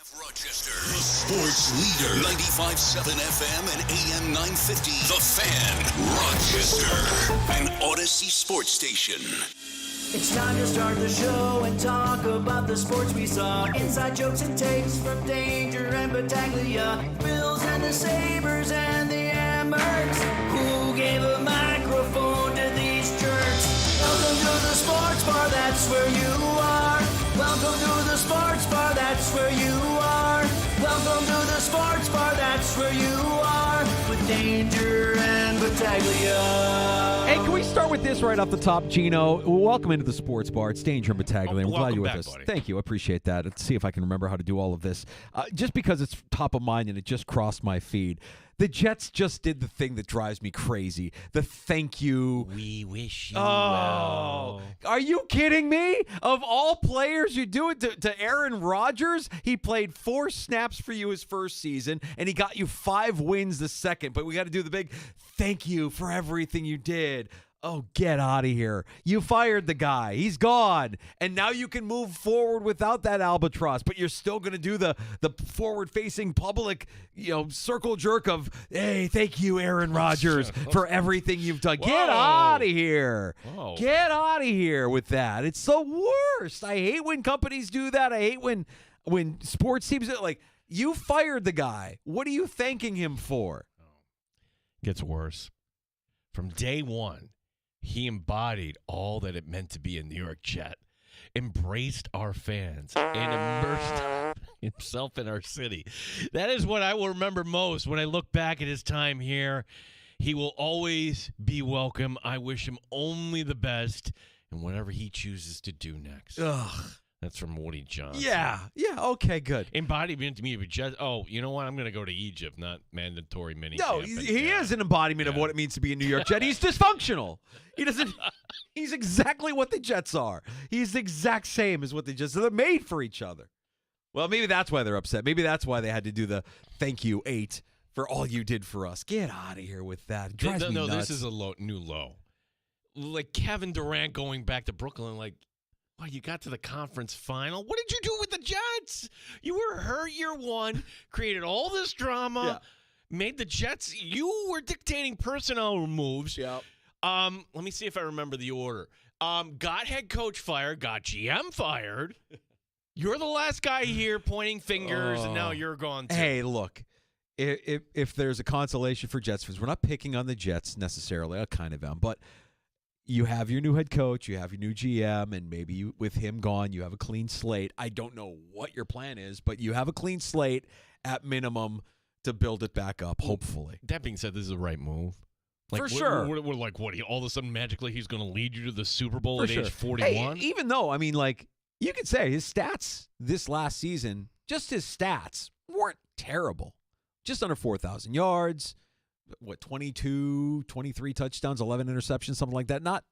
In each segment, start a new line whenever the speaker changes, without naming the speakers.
Rochester, the sports leader, 95.7 FM and AM 950. The Fan, Rochester, an Odyssey sports station.
It's time to start the show and talk about the sports we saw. Inside jokes and takes from Danger and Battaglia. Bills and the Sabres and the Amherst. Who gave a microphone to these jerks? Welcome to the sports bar, that's where you are. Welcome to the sports bar, that's where you are. Welcome to the sports bar, that's where you are. With Danger and Battaglia.
Hey, can we start with this right off the top, Gino? Welcome into the sports bar. It's Danger and Battaglia. I'm glad you're with us.
Buddy.
Thank you. I appreciate that. Let's see if I can remember how to do all of this. Just because it's top of mind and it just crossed my feed. The Jets just did the thing that drives me crazy. The thank you.
We wish you
well.
well.
Are you kidding me? Of all players, you do it to Aaron Rodgers? He played 4 snaps for you his first season, and he got you 5 wins the second. But we got to do the big thank you for everything you did. Oh, get out of here. You fired the guy. He's gone. And now you can move forward without that albatross, but you're still going to do the forward-facing public, circle jerk of, hey, thank you, Aaron Rodgers, for everything you've done.
Whoa.
Get out of here.
Whoa.
Get out of here with that. It's the worst. I hate when companies do that. I hate when sports teams do it. Like, you fired the guy. What are you thanking him for?
Gets worse. From day one, he embodied all that it meant to be a New York Jet, embraced our fans, and immersed himself in our city. That is what I will remember most when I look back at his time here. He will always be welcome. I wish him only the best in whatever he chooses to do next.
Ugh.
That's from Woody Johnson.
Yeah. Okay, good.
Embodiment to me of just, you know what? I'm going to go to Egypt, not mandatory mini.
No, he is an embodiment of what it means to be a New York Jet. He's dysfunctional. He doesn't. He's exactly what the Jets are. He's the exact same as what the Jets are. They're made for each other. Well, maybe that's why they're upset. Maybe that's why they had to do the thank you 8 for all you did for us. Get out of here with that. It drives me nuts.
This is a new low. Like Kevin Durant going back to Brooklyn, like, oh, you got to the conference final. What did you do with the Jets? You were hurt year one, created all this drama, made the Jets. You were dictating personnel moves.
Yep.
Let me see if I remember the order. Got head coach fired, got GM fired. You're the last guy here pointing fingers, and now you're gone too.
Hey, look. If there's a consolation for Jets fans, we're not picking on the Jets necessarily. I kind of am, but you have your new head coach, you have your new GM, and maybe with him gone, you have a clean slate. I don't know what your plan is, but you have a clean slate at minimum to build it back up, hopefully.
That being said, this is the right move.
For sure.
We're like, what? All of a sudden, magically, he's going to lead you to the Super Bowl
For
at
sure.
age 41?
Hey, even though, you could say his stats this last season, just his stats, weren't terrible. Just under 4,000 yards. 22, 23 touchdowns, 11 interceptions, something like that. Not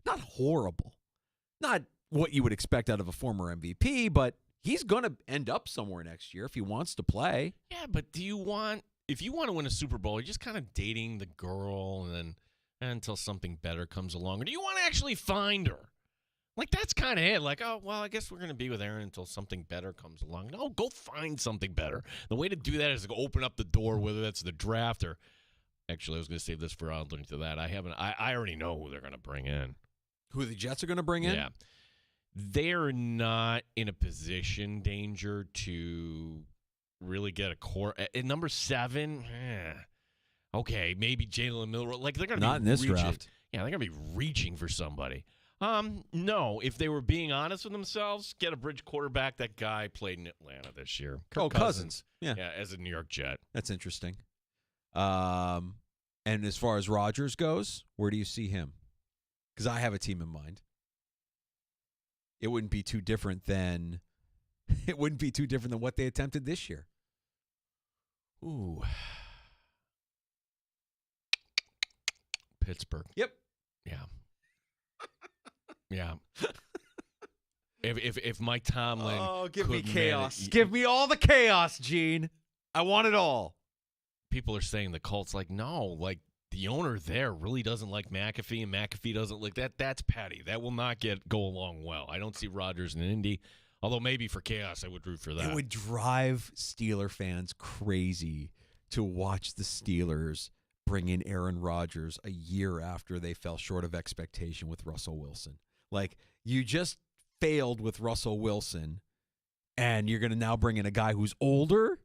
horrible. Not what you would expect out of a former MVP, but he's going to end up somewhere next year if he wants to play.
Yeah, but if you want to win a Super Bowl, you're just kind of dating the girl and then until something better comes along. Or do you want to actually find her? Like, that's kind of it. Like, oh, well, I guess we're going to be with Aaron until something better comes along. No, go find something better. The way to do that is to open up the door, whether that's the draft or actually, I was going to save this for I'll link to that. I already know who they're going to bring in.
Who the Jets are going to bring in?
Yeah. They're not in a position, Danger, to really get a core. At number 7, okay, maybe Jalen Milroe. Like, they're going to be
not in this
reaching.
draft.
Yeah, they're going to be reaching for somebody. No, if they were being honest with themselves, get a bridge quarterback. That guy played in Atlanta this year. Kirk
Cousins. Yeah,
as a New York Jet.
that's interesting. And as far as Rodgers goes, where do you see him? Because I have a team in mind. It wouldn't be too different than what they attempted this year.
Ooh. Pittsburgh.
Yep.
Yeah. Yeah. If Mike Tomlin
give me
could
chaos. Give me all the chaos, Gene. I want it all.
People are saying the Colts, like, no, like, the owner there really doesn't like McAfee, and McAfee doesn't like that. That's petty. That will not go along well. I don't see Rodgers in Indy. Although maybe for chaos, I would root for that.
It would drive Steeler fans crazy to watch the Steelers bring in Aaron Rodgers a year after they fell short of expectation with Russell Wilson. Like, you just failed with Russell Wilson, and you're going to now bring in a guy who's older?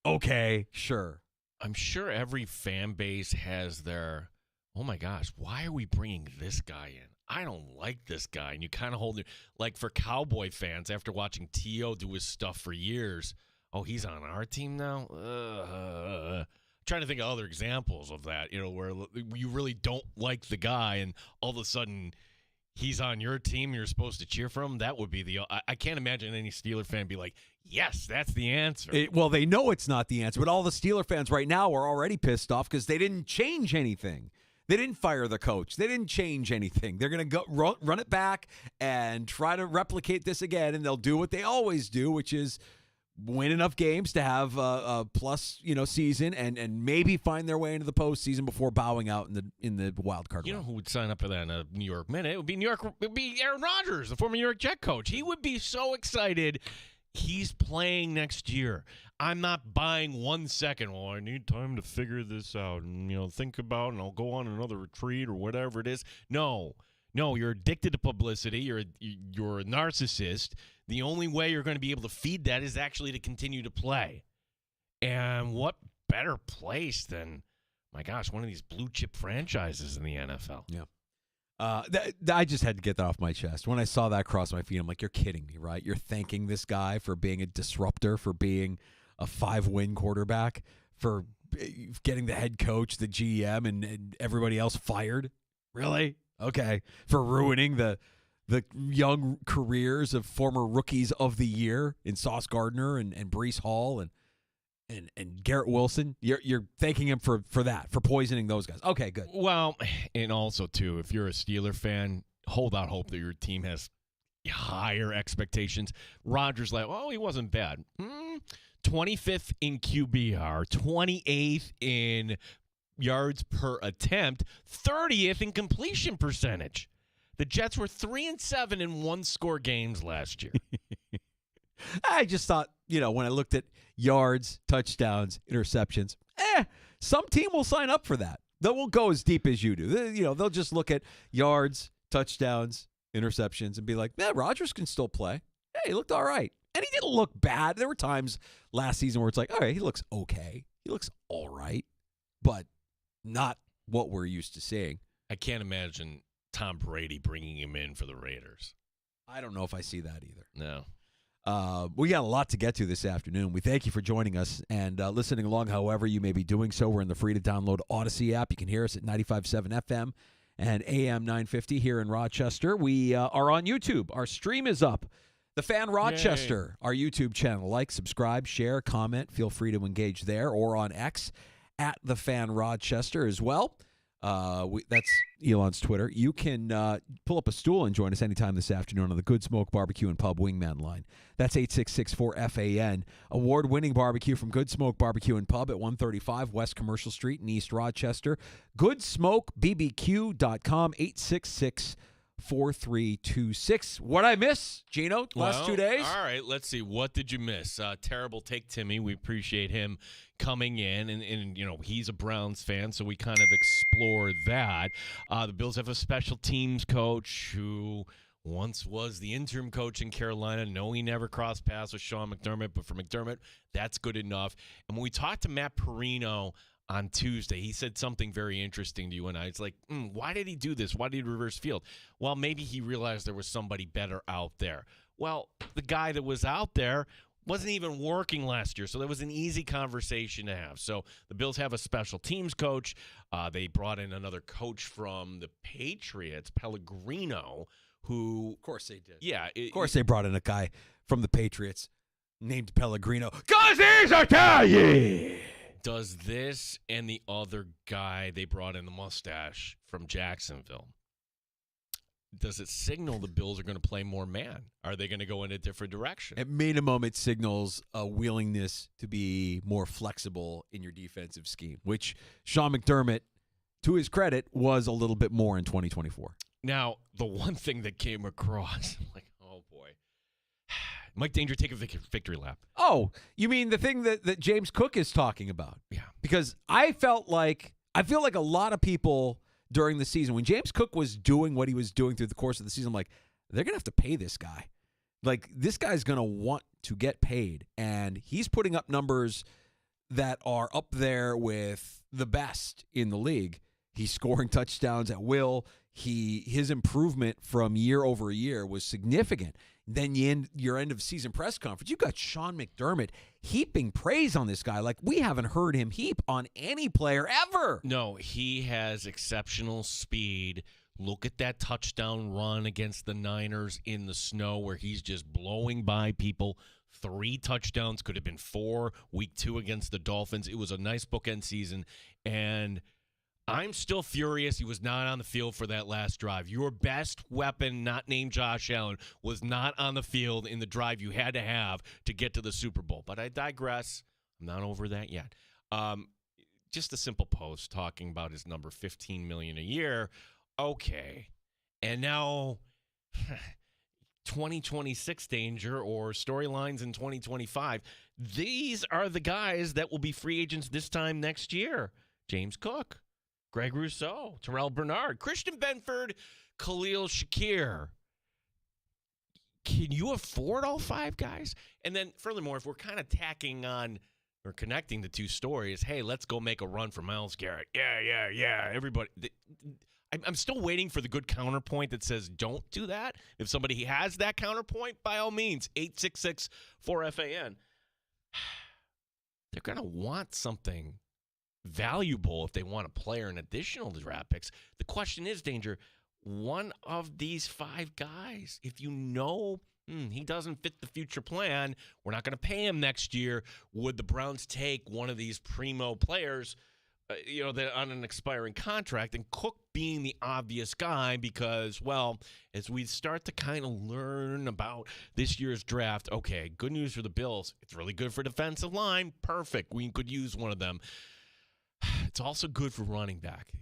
Okay, sure.
I'm sure every fan base has their, oh my gosh, why are we bringing this guy in? I don't like this guy. And you kind of hold it, like for Cowboy fans, after watching T.O. do his stuff for years, oh, he's on our team now? Trying to think of other examples of that, where you really don't like the guy and all of a sudden he's on your team and you're supposed to cheer for him. That would be I can't imagine any Steeler fan be like, yes, that's the answer.
Well, they know it's not the answer, but all the Steeler fans right now are already pissed off because they didn't change anything. They didn't fire the coach. They didn't change anything. They're going to go run it back and try to replicate this again, and they'll do what they always do, which is win enough games to have a plus, season and maybe find their way into the postseason before bowing out in the wild card.
You know who would sign up for that in a New York minute? It would be Aaron Rodgers, the former New York Jet coach. He would be so excited. He's playing next year. I'm not buying 1 second. Well, I need time to figure this out and think about, and I'll go on another retreat or whatever it is. No, you're addicted to publicity. You're a narcissist. The only way you're going to be able to feed that is actually to continue to play. And what better place than, my gosh, one of these blue chip franchises in the NFL?
Yeah. I just had to get that off my chest. When I saw that cross my feet, I'm like, you're kidding me, right? You're thanking this guy for being a disruptor, for being a 5-win quarterback, for getting the head coach, the GM, and everybody else fired? Really? Okay. For ruining the young careers of former rookies of the year in Sauce Gardner and Breece Hall and Garrett Wilson. You're thanking him for that, for poisoning those guys. Okay, good.
Well, and also, too, if you're a Steeler fan, hold out hope that your team has higher expectations. Rodgers, he wasn't bad. 25th in QBR, 28th in yards per attempt, 30th in completion percentage. The Jets were 3-7 in one-score games last year.
I just thought, when I looked at yards, touchdowns, interceptions, some team will sign up for that. They won't go as deep as you do. They'll just look at yards, touchdowns, interceptions, and be like, Rodgers can still play. Hey, he looked all right. And he didn't look bad. There were times last season where it's like, all right, he looks okay. He looks all right, but not what we're used to seeing.
I can't imagine Tom Brady bringing him in for the Raiders.
I don't know if I see that either.
No.
We got a lot to get to this afternoon. We thank you for joining us and listening along however you may be doing so. We're in the free-to-download Odyssey app. You can hear us at 95.7 FM and AM 950 here in Rochester. We are on YouTube. Our stream is up. The Fan Rochester, our YouTube channel. Like, subscribe, share, comment. Feel free to engage there or on X at The Fan Rochester as well. That's Elon's Twitter. You can pull up a stool and join us anytime this afternoon on the Good Smoke Barbecue and Pub Wingman line. That's 866-4FAN. Award-winning barbecue from Good Smoke Barbecue and Pub at 135 West Commercial Street in East Rochester. GoodSmokeBBQ.com, 866-4326. What I miss, Gino, last 2 days?
All right, let's see. What did you miss? Terrible take, Timmy. We appreciate him coming in, and he's a Browns fan, so we kind of explore that. The Bills have a special teams coach who once was the interim coach in Carolina. No, he never crossed paths with Sean McDermott, but for McDermott, that's good enough. And when we talked to Matt Perino on Tuesday, he said something very interesting to you and I. It's like, why did he do this? Why did he reverse field? Well, maybe he realized there was somebody better out there. Well, the guy that was out there wasn't even working last year, so that was an easy conversation to have. So the Bills have a special teams coach. They brought in another coach from the Patriots, Pellegrino, who...
Of course they did.
Yeah.
Of course they brought in a guy from the Patriots named Pellegrino. Because he's Italian!
Does this and the other guy they brought in, the mustache from Jacksonville, does it signal the Bills are going to play more man? Are they going to go in a different direction?
At minimum, it signals a willingness to be more flexible in your defensive scheme, which Sean McDermott, to his credit, was a little bit more in 2024.
Now, the one thing that came across, like, oh boy, Mike Danger take a victory lap.
Oh, you mean the thing that James Cook is talking about?
Yeah.
Because I feel like a lot of people during the season, when James Cook was doing what he was doing through the course of the season, I'm like, they're going to have to pay this guy. Like, this guy's going to want to get paid. And he's putting up numbers that are up there with the best in the league. He's scoring touchdowns at will. His improvement from year over year was significant. Then your end of season press conference, you got Sean McDermott heaping praise on this guy. Like, we haven't heard him heap on any player ever.
No, he has exceptional speed. Look at that touchdown run against the Niners in the snow where he's just blowing by people. 3 touchdowns, could have been 4. Week 2 against the Dolphins. It was a nice bookend season, and I'm still furious he was not on the field for that last drive. Your best weapon, not named Josh Allen, was not on the field in the drive you had to have to get to the Super Bowl. But I digress. I'm not over that yet. Just a simple post talking about his number, $15 million a year. Okay. And now 2026 danger or storylines in 2025. These are the guys that will be free agents this time next year. James Cook, Greg Rousseau, Terrell Bernard, Christian Benford, Khalil Shakir. Can you afford all 5 guys? And then furthermore, if we're kind of tacking on or connecting the 2 stories, hey, let's go make a run for Myles Garrett. Yeah. Everybody. I'm still waiting for the good counterpoint that says don't do that. If somebody has that counterpoint, by all means, 866-4FAN. They're going to want something valuable if they want a player in additional draft picks. The question is, Danger, one of these 5 guys, if you know he doesn't fit the future plan, we're not going to pay him next year, would the Browns take one of these primo players that on an expiring contract, and Cook being the obvious guy because, well, as we start to kind of learn about this year's draft, okay, good news for the Bills. It's really good for defensive line. Perfect. We could use one of them. It's also good for running back.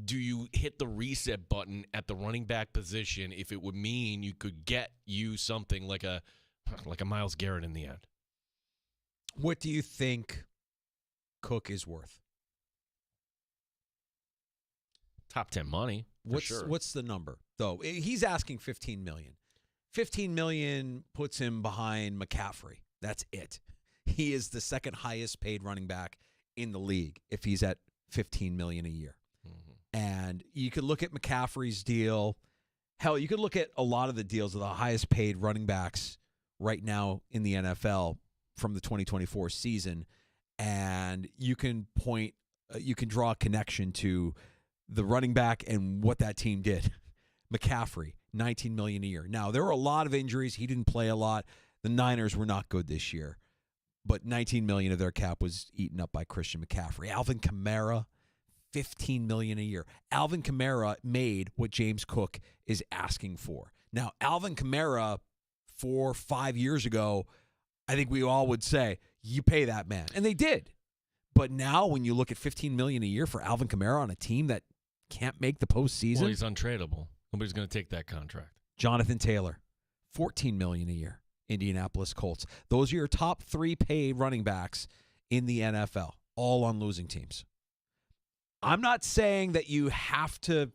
Do you hit the reset button at the running back position if it would mean you could get you something like a Myles Garrett in the end?
What do you think Cook is worth?
Top 10 money, for sure.
What's the number, though? He's asking $15 million. $15 million puts him behind McCaffrey. That's it. He is the second highest paid running back in the league if he's at $15 million a year. Mm-hmm. And you could look at McCaffrey's deal. Hell, you could look at a lot of the deals of the highest paid running backs right now in the NFL from the 2024 season, and you can draw a connection to the running back and what that team did. McCaffrey, $19 million a year. Now, there were a lot of injuries. He didn't play a lot. The Niners were not good this year. But $19 million of their cap was eaten up by Christian McCaffrey. Alvin Kamara, $15 million a year. Alvin Kamara made what James Cook is asking for. Now, Alvin Kamara, 4 or 5 years ago, I think we all would say, you pay that man. And they did. But now when you look at $15 million a year for Alvin Kamara on a team that can't make the postseason.
Well, he's untradeable. Nobody's going to take that contract.
Jonathan Taylor, $14 million a year. Indianapolis Colts. Those are your top 3 paid running backs in the NFL, all on losing teams. I'm not saying that you have to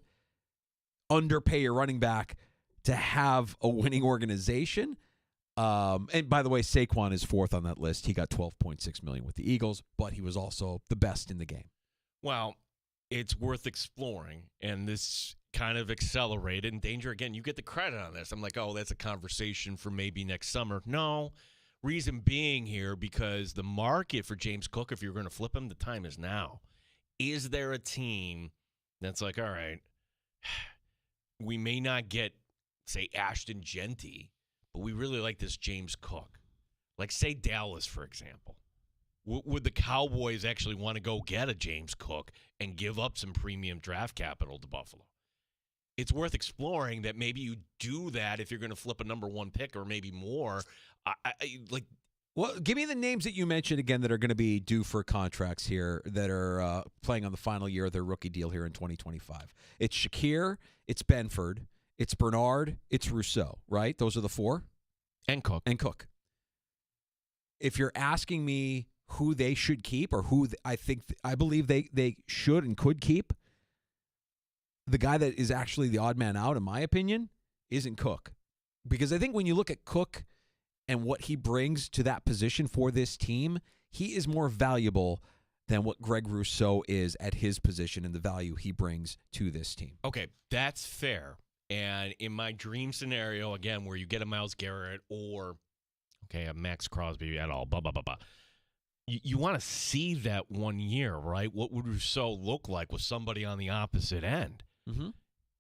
underpay your running back to have a winning organization. And by the way, Saquon is 4th on that list. He got $12.6 million with the Eagles, but he was also the best in the game.
Well, it's worth exploring, and this kind of accelerated. And Danger, again, you get the credit on this. I'm like, oh, that's a conversation for maybe next summer. No, reason being here, because the market for James Cook, if you're going to flip him, the time is now. Is there a team that's like, all right, we may not get, say, Ashton Genty, but we really like this James Cook. Like, say, Dallas, for example. Would the Cowboys actually want to go get a James Cook and give up some premium draft capital to Buffalo? It's worth exploring that maybe you do that if you're going to flip a number 1 pick or maybe more.
Well, give me the names that you mentioned again that are going to be due for contracts here that are playing on the final year of their rookie deal here in 2025. It's Shakir, it's Benford, it's Bernard, it's Rousseau, right? Those are the 4?
And Cook.
If you're asking me who they should keep or who I believe they should and could keep, the guy that is actually the odd man out, in my opinion, isn't Cook. Because I think when you look at Cook and what he brings to that position for this team, he is more valuable than what Greg Rousseau is at his position and the value he brings to this team.
Okay, that's fair. And in my dream scenario, again, where you get a Myles Garrett or, a Max Crosby at all, blah, blah, blah, blah. You want to see that 1 year, right? What would Rousseau look like with somebody on the opposite end?
Mm-hmm.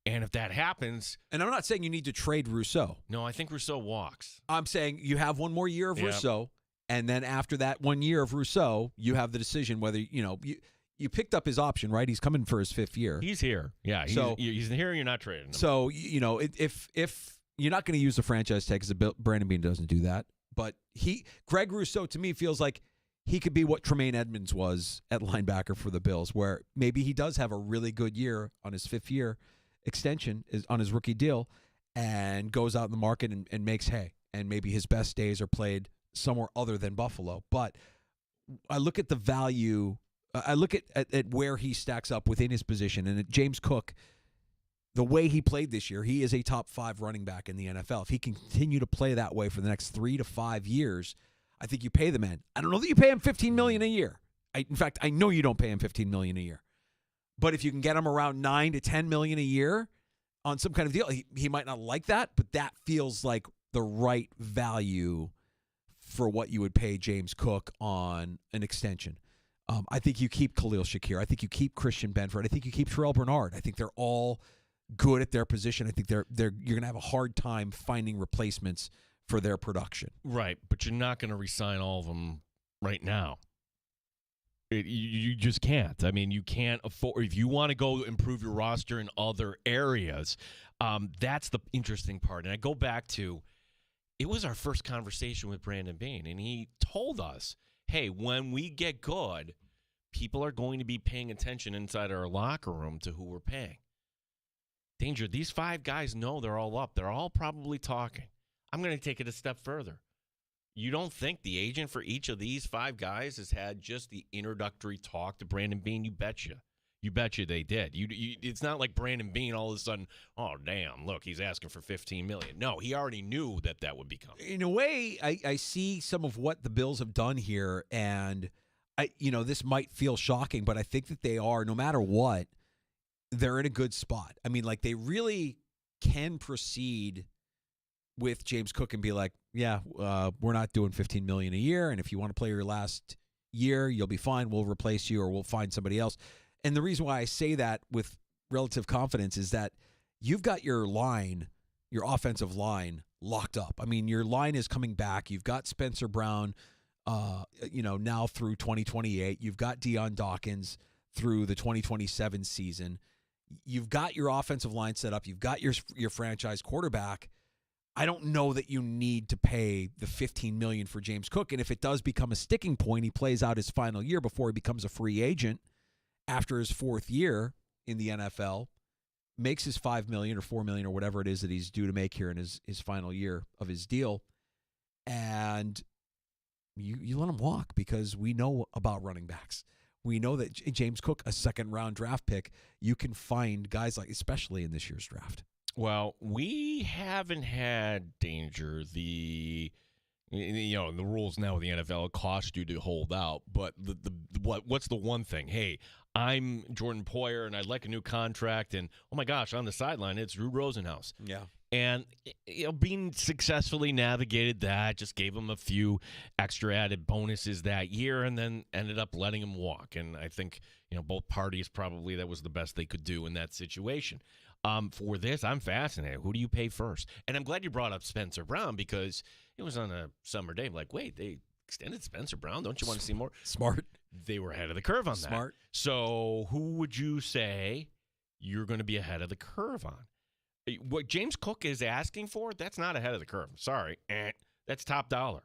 And if that happens...
And I'm not saying you need to trade Rousseau.
No, I think Rousseau walks.
I'm saying you have one more year of Rousseau, and then after that 1 year of Rousseau, you have the decision whether, you picked up his option, right? He's coming for his 5th year.
He's here. Yeah, he's here and you're not trading him.
So, if you're not going to use the franchise tag, because Brandon Beane doesn't do that, but Greg Rousseau, to me, feels like he could be what Tremaine Edmonds was at linebacker for the Bills, where maybe he does have a really good year on his 5th year extension on his rookie deal and goes out in the market and makes hay. And maybe his best days are played somewhere other than Buffalo. But I look at the value, I look at where he stacks up within his position. And at James Cook, the way he played this year, he is a top 5 running back in the NFL. If he can continue to play that way for the next 3 to 5 years, I think you pay the man. I don't know that you pay him $15 million a year. In fact, I know you don't pay him $15 million a year. But if you can get him around $9 to $10 million a year on some kind of deal, he might not like that, but that feels like the right value for what you would pay James Cook on an extension. I think you keep Khalil Shakir. I think you keep Christian Benford. I think you keep Terrell Bernard. I think they're all good at their position. I think you're going to have a hard time finding replacements for their production.
Right, but you're not going to re-sign all of them right now. You just can't. I mean, you can't afford. If you want to go improve your roster in other areas, that's the interesting part. And I go back to, it was our first conversation with Brandon Beane, and he told us, hey, when we get good, people are going to be paying attention inside our locker room to who we're paying. Danger, these 5 guys know they're all up. They're all probably talking. I'm going to take it a step further. You don't think the agent for each of these 5 guys has had just the introductory talk to Brandon Beane? You betcha. You betcha they did. It's not like Brandon Beane all of a sudden, oh, damn, look, he's asking for $15 million. No, he already knew that would be coming.
In a way, I see some of what the Bills have done here, and this might feel shocking, but I think that they are, no matter what, they're in a good spot. I mean, like, they really can proceed with James Cook and be like, yeah, we're not doing $15 million a year, and if you want to play your last year, you'll be fine. We'll replace you or we'll find somebody else. And the reason why I say that with relative confidence is that you've got your offensive line locked up. I mean, your line is coming back. You've got Spencer Brown, now through 2028. You've got Deion Dawkins through the 2027 season. You've got your offensive line set up. You've got your franchise quarterback. I don't know that you need to pay the $15 million for James Cook. And if it does become a sticking point, he plays out his final year before he becomes a free agent after his 4th year in the NFL, makes his $5 million or $4 million or whatever it is that he's due to make here in his final year of his deal. And you let him walk, because we know about running backs. We know that James Cook, a 2nd-round draft pick, you can find guys like, especially in this year's draft.
Well, we haven't had Danger. The rules now with the NFL cost you to hold out. But what's the one thing? Hey, I'm Jordan Poyer, and I'd like a new contract. And, oh, my gosh, on the sideline, it's Drew Rosenhaus.
Yeah.
And, being successfully navigated that, just gave him a few extra added bonuses that year and then ended up letting him walk. And I think, both parties probably that was the best they could do in that situation. For this, I'm fascinated. Who do you pay first? And I'm glad you brought up Spencer Brown, because it was on a summer day. I'm like, wait, they extended Spencer Brown? Don't you want to see more?
Smart.
They were ahead of the curve on that.
Smart.
So who would you say you're going to be ahead of the curve on? What James Cook is asking for, that's not ahead of the curve. Sorry. That's top dollar.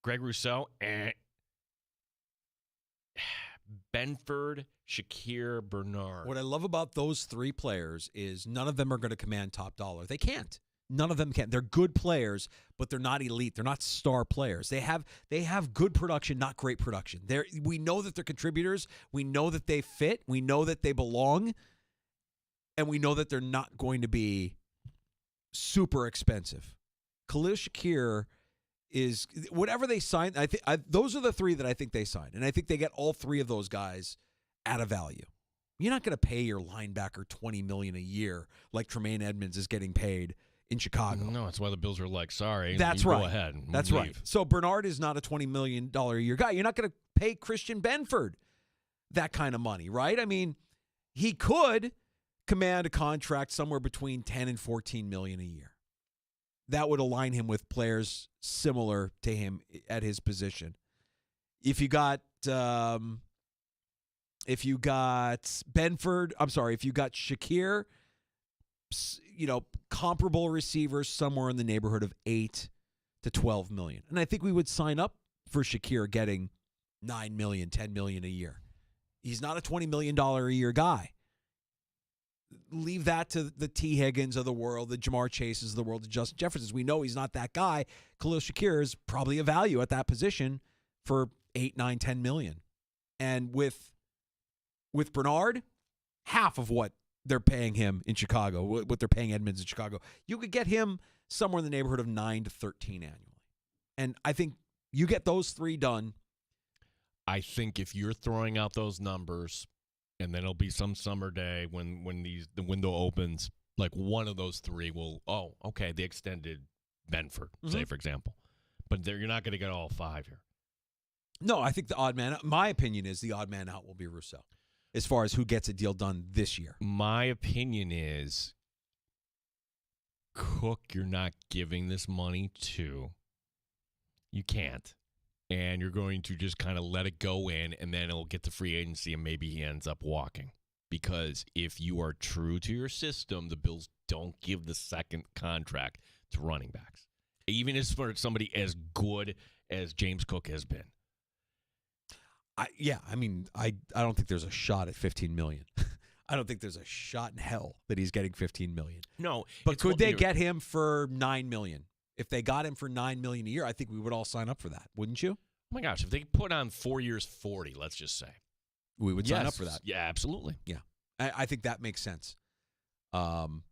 Greg Rousseau, Benford, Shakir, Bernard.
What I love about those 3 players is none of them are going to command top dollar. They can't. None of them can. They're good players, but they're not elite. They're not star players. They have good production, not great production. We know that they're contributors. We know that they fit. We know that they belong. And we know that they're not going to be super expensive. Khalil Shakir is whatever they sign. Those are the three that I think they signed, and I think they get all three of those guys at a value. You're not going to pay your linebacker $20 million a year like Tremaine Edmonds is getting paid in Chicago.
No, that's why the Bills are like, sorry.
That's
you
right.
Go ahead. And
that's
leave.
right. So Bernard is not a $20 million a year guy. You're not going to pay Christian Benford that kind of money, right? I mean, he could command a contract somewhere between $10 and $14 million a year. That would align him with players similar to him at his position. If you got Benford, if you got Shakir, comparable receivers somewhere in the neighborhood of $8 to $12 million. And I think we would sign up for Shakir getting $9 million, $10 million a year. He's not a $20 million a year guy. Leave that to the T. Higgins of the world, the Jamar Chases of the world, the Justin Jeffersons. We know he's not that guy. Khalil Shakir is probably a value at that position for $8, $9, $10 million. And with Bernard, half of what they're paying him in Chicago, what they're paying Edmonds in Chicago, you could get him somewhere in the neighborhood of 9 to 13 annually. And I think you get those three done.
I think if you're throwing out those numbers, and then it'll be some summer day when the window opens, like one of those three will, they extended Benford, say, for example. But you're not going to get all five here.
No, I think the odd man, my opinion is the odd man out will be Rousseau as far as who gets a deal done this year.
My opinion is Cook, you're not giving this money to. You can't. And you're going to just kind of let it go in, and then it'll get to free agency, and maybe he ends up walking. Because if you are true to your system, the Bills don't give the second contract to running backs, even as for somebody as good as James Cook has been.
I don't think there's a shot at $15 million. I don't think there's a shot in hell that he's getting $15 million.
No,
but could they get him for $9 million? If they got him for $9 million a year, I think we would all sign up for that, wouldn't you?
Oh my gosh, if they put on 4 years, 40, let's just say,
we would sign up for that.
Yeah, absolutely.
Yeah, I think that makes sense. And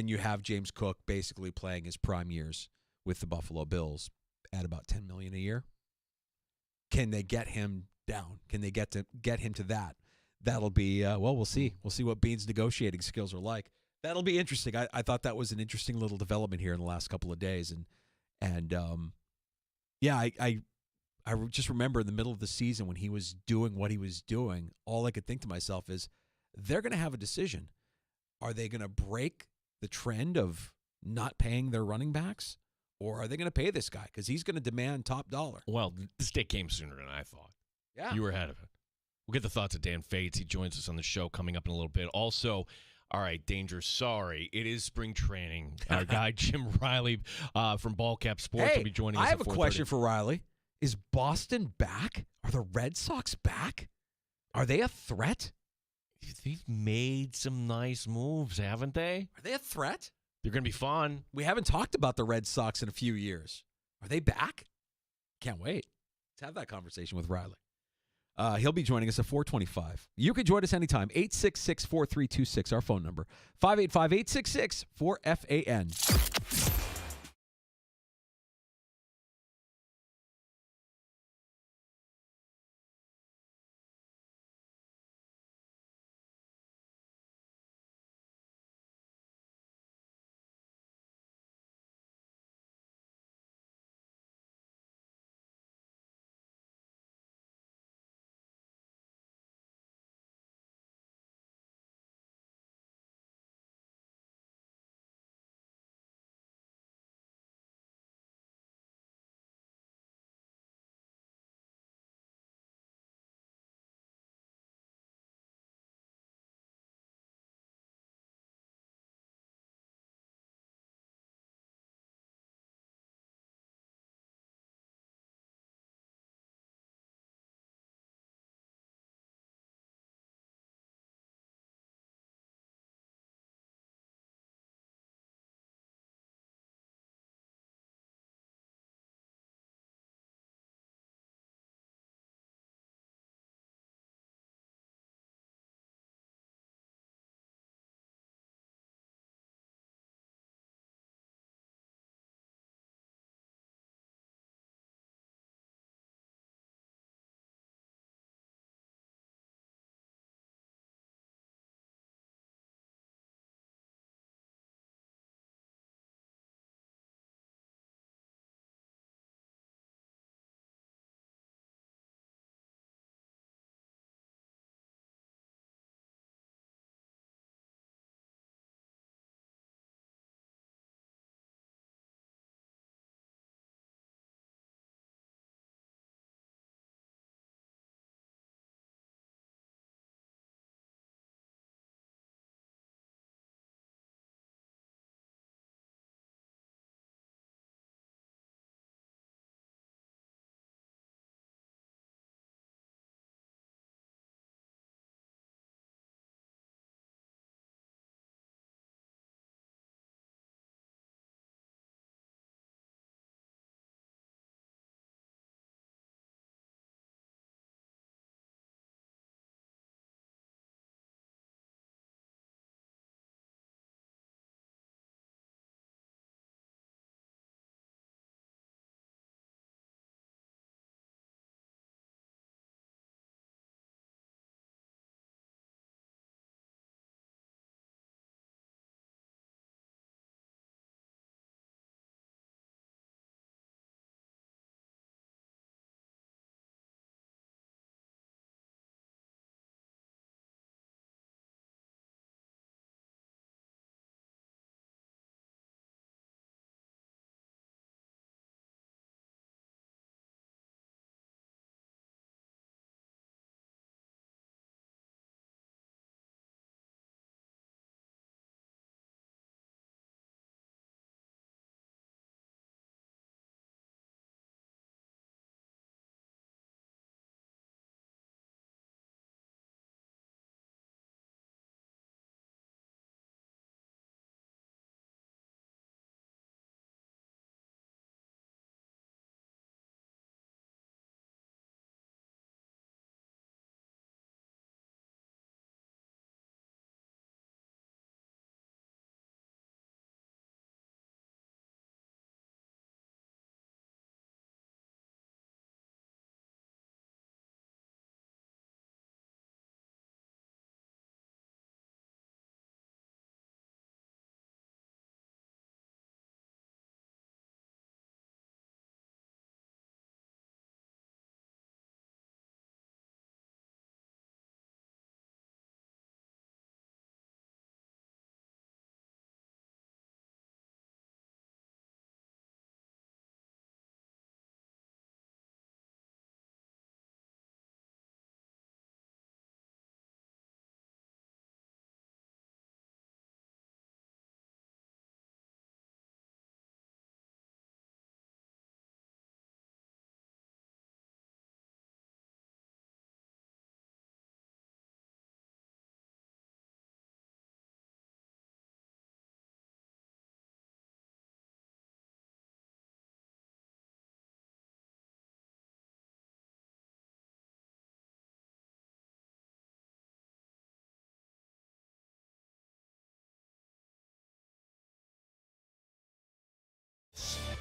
you have James Cook basically playing his prime years with the Buffalo Bills at about $10 million a year. Can they get him down? Can they get him to that? That'll be we'll see. We'll see what Bean's negotiating skills are like. That'll be interesting. I thought that was an interesting little development here in the last couple of days, and I just remember in the middle of the season when he was doing what he was doing, all I could think to myself is they're going to have a decision. Are they going to break the trend of not paying their running backs, or are they going to pay this guy because he's going to demand top dollar?
Well, this day came sooner than I thought.
Yeah,
you were ahead of it. We'll get the thoughts of Dan Fates. He joins us on the show coming up in a little bit. Also, all right, Danger, sorry. It is spring training. Our guy, Jim Riley from Ballcap Sports, will be joining us
I have
at
a
4:30.
question for Riley. Is Boston back? Are the Red Sox back? Are they a threat?
They've made some nice moves, haven't they?
Are they a threat?
They're going to be fun.
We haven't talked about the Red Sox in a few years. Are they back? Can't wait. Let's have that conversation with Riley. He'll be joining us at 4:25. You can join us anytime. 866-4326, our phone number. 585-866-4FAN.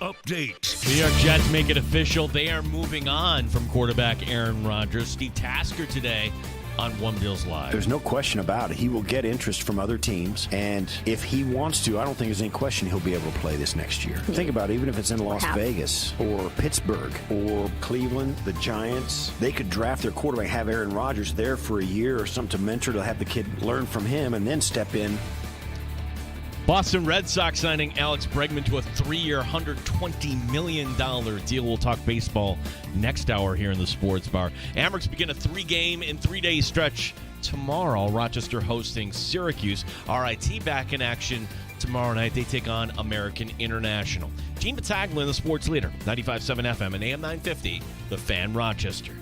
update.
New York Jets make it official. They are moving on from quarterback Aaron Rodgers. Steve Tasker today on One Bills Live.
There's no question about it. He will get interest from other teams, and if he wants to, I don't think there's any question he'll be able to play this next year. Think about it, even if it's in Las Vegas or Pittsburgh or Cleveland, the Giants, they could draft their quarterback, have Aaron Rodgers there for a year or something to mentor, to have the kid learn from him, and then step in.
Boston Red Sox signing Alex Bregman to a 3-year, $120 million deal. We'll talk baseball next hour here in the Sports Bar. Amerks begin a 3-game and 3-day stretch tomorrow. Rochester hosting Syracuse. RIT back in action tomorrow night. They take on American International. Gene Battaglia, the sports leader, 95.7 FM and AM 950, The Fan Rochester.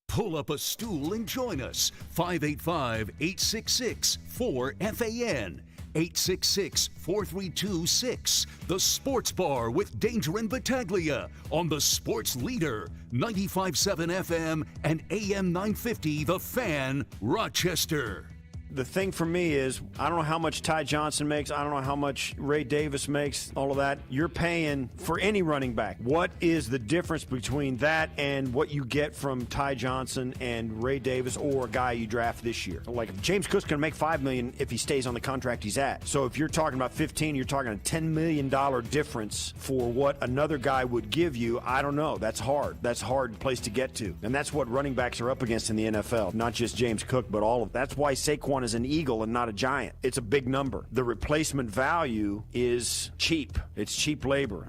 Pull up a stool and join us. 585-866-4FAN. 866-4326. The Sports Bar with Danger and Battaglia on the Sports Leader, 95.7 FM and AM 950, The Fan, Rochester.
The thing for me is, I don't know how much Ty Johnson makes. I don't know how much Ray Davis makes, all of that. You're paying for any running back. What is the difference between that and what you get from Ty Johnson and Ray Davis, or a guy you draft this year? Like, if James Cook's going to make $5 million if he stays on the contract he's at. So if you're talking about 15, you're talking a $10 million difference for what another guy would give you. I don't know. That's hard. That's a hard place to get to. And that's what running backs are up against in the NFL. Not just James Cook, but all of them. That's why Saquon is an Eagle and not a Giant. It's a big number. The replacement value is cheap. It's cheap labor.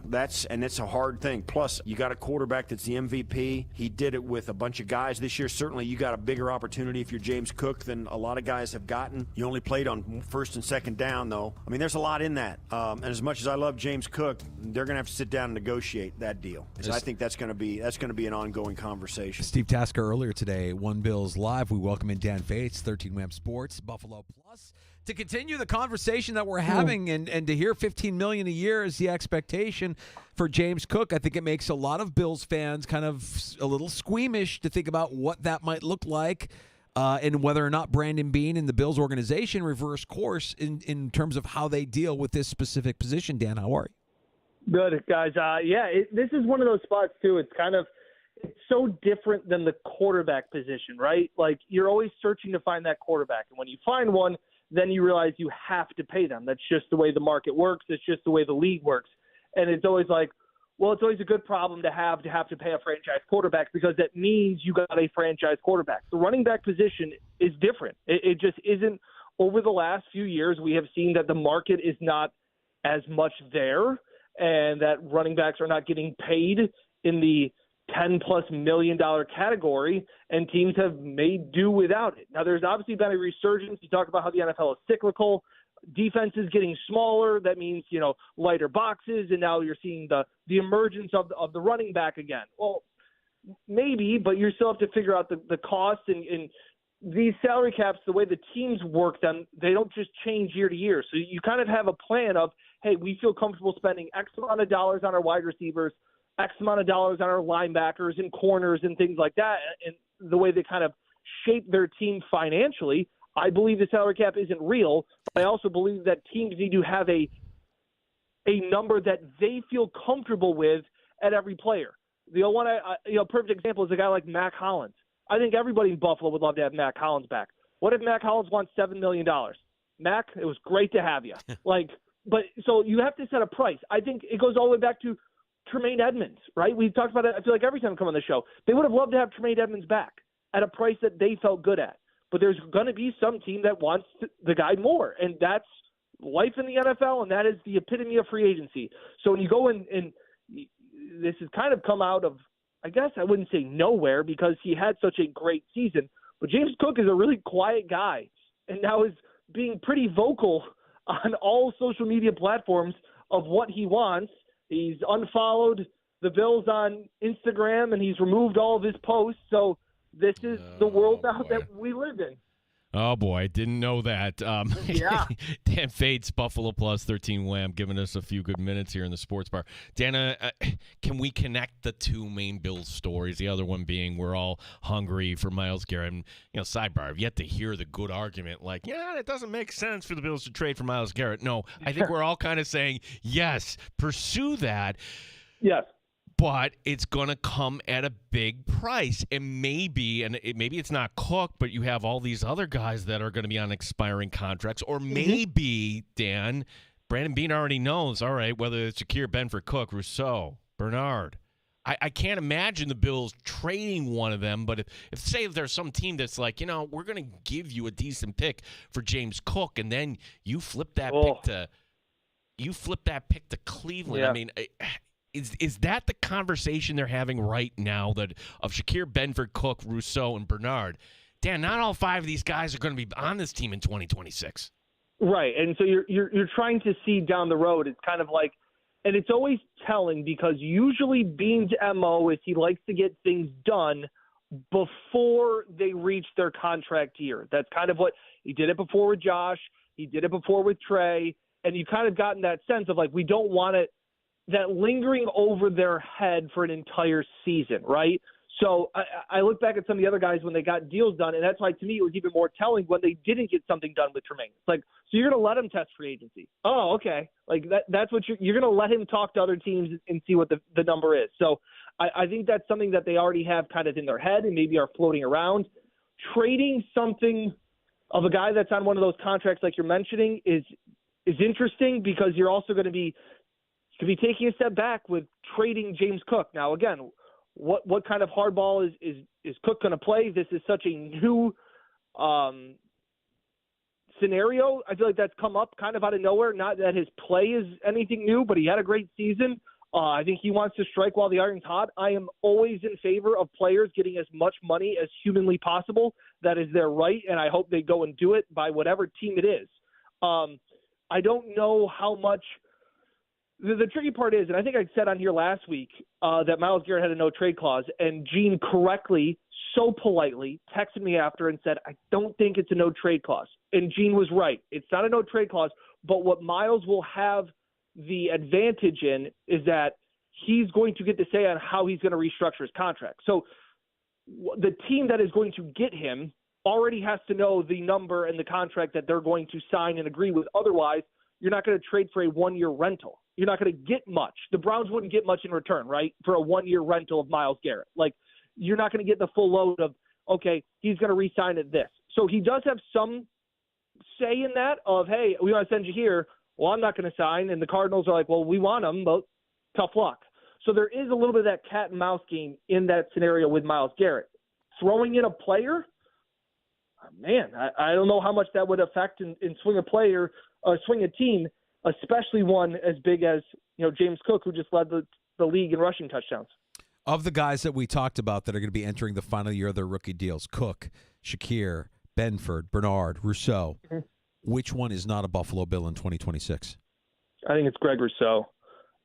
And it's a hard thing. Plus, you got a quarterback that's the MVP. He did it with a bunch of guys this year. Certainly, you got a bigger opportunity if you're James Cook than a lot of guys have gotten. You only played on first and second down, though. I mean, there's a lot in that. And as much as I love James Cook, they're going to have to sit down and negotiate that deal. I think that's going to be an ongoing conversation.
Steve Tasker earlier today, One Bills Live. We welcome in Dan Fates, 13 Wham Sports, Buffalo Plus, to continue the conversation that we're having, and to hear $15 million a year is the expectation for James Cook. I think it makes a lot of Bills fans kind of a little squeamish to think about what that might look like, and whether or not Brandon Beane and the Bills organization reverse course in terms of how they deal with this specific position. Dan, how are you?
Good, guys. This is one of those spots, too. It's so different than the quarterback position, right? Like, you're always searching to find that quarterback. And when you find one, then you realize you have to pay them. That's just the way the market works. It's just the way the league works. And it's always like, well, it's always a good problem to have to pay a franchise quarterback, because that means you got a franchise quarterback. The running back position is different. It just isn't. Over the last few years, we have seen that the market is not as much there, and that running backs are not getting paid in the $10+ million category, and teams have made do without it. Now, there's obviously been a resurgence. You talk about how the NFL is cyclical. Defense is getting smaller. That means, lighter boxes, and now you're seeing the emergence of the running back again. Well, maybe, but you still have to figure out the cost, and these salary caps, the way the teams work them, they don't just change year to year. So you kind of have a plan of, hey, we feel comfortable spending X amount of dollars on our wide receivers, X amount of dollars on our linebackers and corners and things like that. And the way they kind of shape their team financially, I believe the salary cap isn't real, but I also believe that teams need to have a number that they feel comfortable with at every player. The one, perfect example is a guy like Mac Hollins. I think everybody in Buffalo would love to have Mac Hollins back. What if Mac Hollins wants $7 million? Mac, it was great to have you. But so you have to set a price. I think it goes all the way back to Tremaine Edmonds, right? We've talked about it, I feel like, every time we come on the show. They would have loved to have Tremaine Edmonds back at a price that they felt good at. But there's going to be some team that wants the guy more, and that's life in the NFL, and that is the epitome of free agency. So when you go in, and this has kind of come out of, I guess I wouldn't say nowhere, because he had such a great season, but James Cook is a really quiet guy, and now is being pretty vocal on all social media platforms of what he wants. He's unfollowed the Bills on Instagram, and he's removed all of his posts. So this is the world now that we live in.
Oh, boy, didn't know that.
Yeah.
Dan Fates, Buffalo Plus 13 Wham, giving us a few good minutes here in the sports bar. Dana, can we connect the two main Bills stories? The other one being we're all hungry for Myles Garrett. And, sidebar, I've yet to hear the good argument like, it doesn't make sense for the Bills to trade for Myles Garrett. No, I think we're all kind of saying, yes, pursue that.
Yes.
But it's going to come at a big price. And maybe it's not Cook, but you have all these other guys that are going to be on expiring contracts. Or maybe, Dan, Brandon Beane already knows, all right, whether it's Shakir, Benford, Cook, Rousseau, Bernard. I can't imagine the Bills trading one of them. But if say if there's some team that's like, we're going to give you a decent pick for James Cook, and then you flip that pick to Cleveland.
Yeah.
I mean, Is that the conversation they're having right now that of Shakir, Benford, Cook, Rousseau, and Bernard? Dan, not all five of these guys are going to be on this team in 2026.
Right, and so you're trying to see down the road. It's kind of like, and it's always telling because usually Beane's MO is he likes to get things done before they reach their contract year. That's kind of what he did it before with Josh. He did it before with Trey, and you've kind of gotten that sense of like we don't want it. That lingering over their head for an entire season, right? So I look back at some of the other guys when they got deals done, and that's why to me it was even more telling when they didn't get something done with Tremaine. It's like, so you're going to let him test free agency. Oh, okay. Like that's what you're going to let him talk to other teams and see what the number is. So I think that's something that they already have kind of in their head and maybe are floating around. Trading something of a guy that's on one of those contracts like you're mentioning is interesting because you're also going to be taking a step back with trading James Cook. Now, again, what kind of hardball is Cook going to play? This is such a new scenario. I feel like that's come up kind of out of nowhere. Not that his play is anything new, but he had a great season. I think he wants to strike while the iron's hot. I am always in favor of players getting as much money as humanly possible. That is their right, and I hope they go and do it by whatever team it is. I don't know how much – the tricky part is, and I think I said on here last week that Myles Garrett had a no-trade clause, and Gene correctly, so politely, texted me after and said, I don't think it's a no-trade clause. And Gene was right. It's not a no-trade clause, but what Myles will have the advantage in is that he's going to get to say on how he's going to restructure his contract. So the team that is going to get him already has to know the number and the contract that they're going to sign and agree with. Otherwise, you're not going to trade for a one-year rental. You're not going to get much. The Browns wouldn't get much in return, right, for a one-year rental of Myles Garrett. Like, you're not going to get the full load of, okay, he's going to re-sign at this. So he does have some say in that of, hey, we want to send you here. Well, I'm not going to sign. And the Cardinals are like, well, we want him, but tough luck. So there is a little bit of that cat and mouse game in that scenario with Myles Garrett. Throwing in a player, man, I don't know how much that would affect and swing a player, swing a team, especially one as big as James Cook, who just led the league in rushing touchdowns.
Of the guys that we talked about that are going to be entering the final year of their rookie deals, Cook, Shakir, Benford, Bernard, Rousseau, which one is not a Buffalo Bill in 2026?
I think it's Greg Rousseau.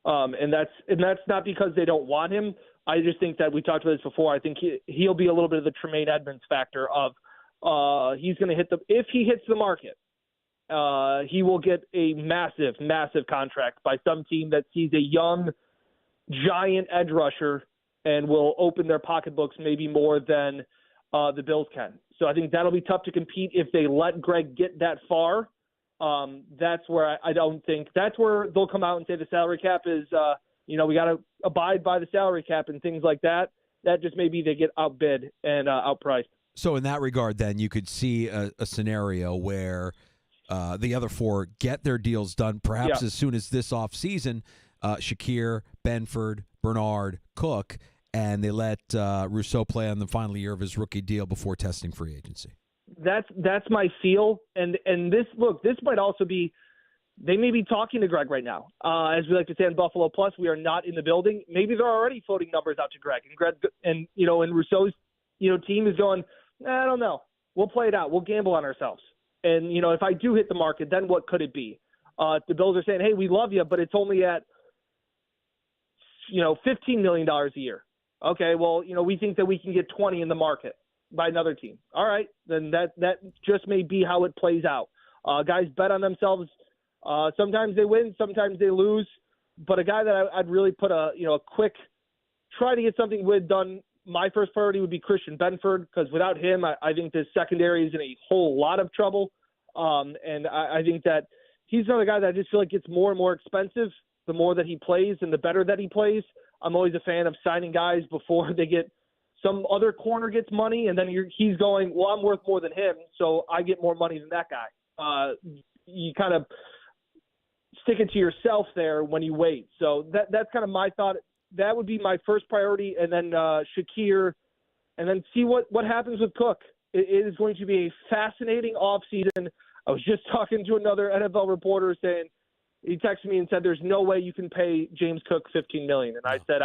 And that's not because they don't want him. I just think that we talked about this before. I think he'll be a little bit of the Tremaine Edmonds factor of he's going to if he hits the market, he will get a massive, massive contract by some team that sees a young, giant edge rusher and will open their pocketbooks maybe more than the Bills can. So I think that'll be tough to compete if they let Greg get that far. That's where I don't think – that's where they'll come out and say the salary cap is we got to abide by the salary cap and things like that. That just maybe they get outbid and outpriced.
So in that regard, then, you could see a scenario where the other four get their deals done perhaps as soon as this offseason, Shakir, Benford, Bernard, Cook, and they let Rousseau play on the final year of his rookie deal before testing free agency.
That's my feel. And this might also be they may be talking to Greg right now. As we like to say in Buffalo Plus, we are not in the building. Maybe they're already floating numbers out to Greg. And Greg and Rousseau's team is going, I don't know. We'll play it out. We'll gamble on ourselves. And, if I do hit the market, then what could it be? The Bills are saying, hey, we love you, but it's only at, $15 million a year. Okay, well, we think that we can get 20 in the market. by another team. All right, then that just may be how it plays out. Guys bet on themselves. Sometimes they win, sometimes they lose. But a guy that I'd really put a quick try to get something done. My first priority would be Christian Benford, because without him, I think the secondary is in a whole lot of trouble. And I think that he's another guy that I just feel like gets more and more expensive the more that he plays and the better that he plays. I'm always a fan of signing guys before they get some other corner gets money, and then he's going, well, I'm worth more than him, so I get more money than that guy. You kind of stick it to yourself there when you wait. So that's kind of my thought. That would be my first priority, and then Shakir, and then see what happens with Cook. It is going to be a fascinating offseason. I was just talking to another NFL reporter saying, he texted me and said, there's no way you can pay James Cook $15 million. And I said,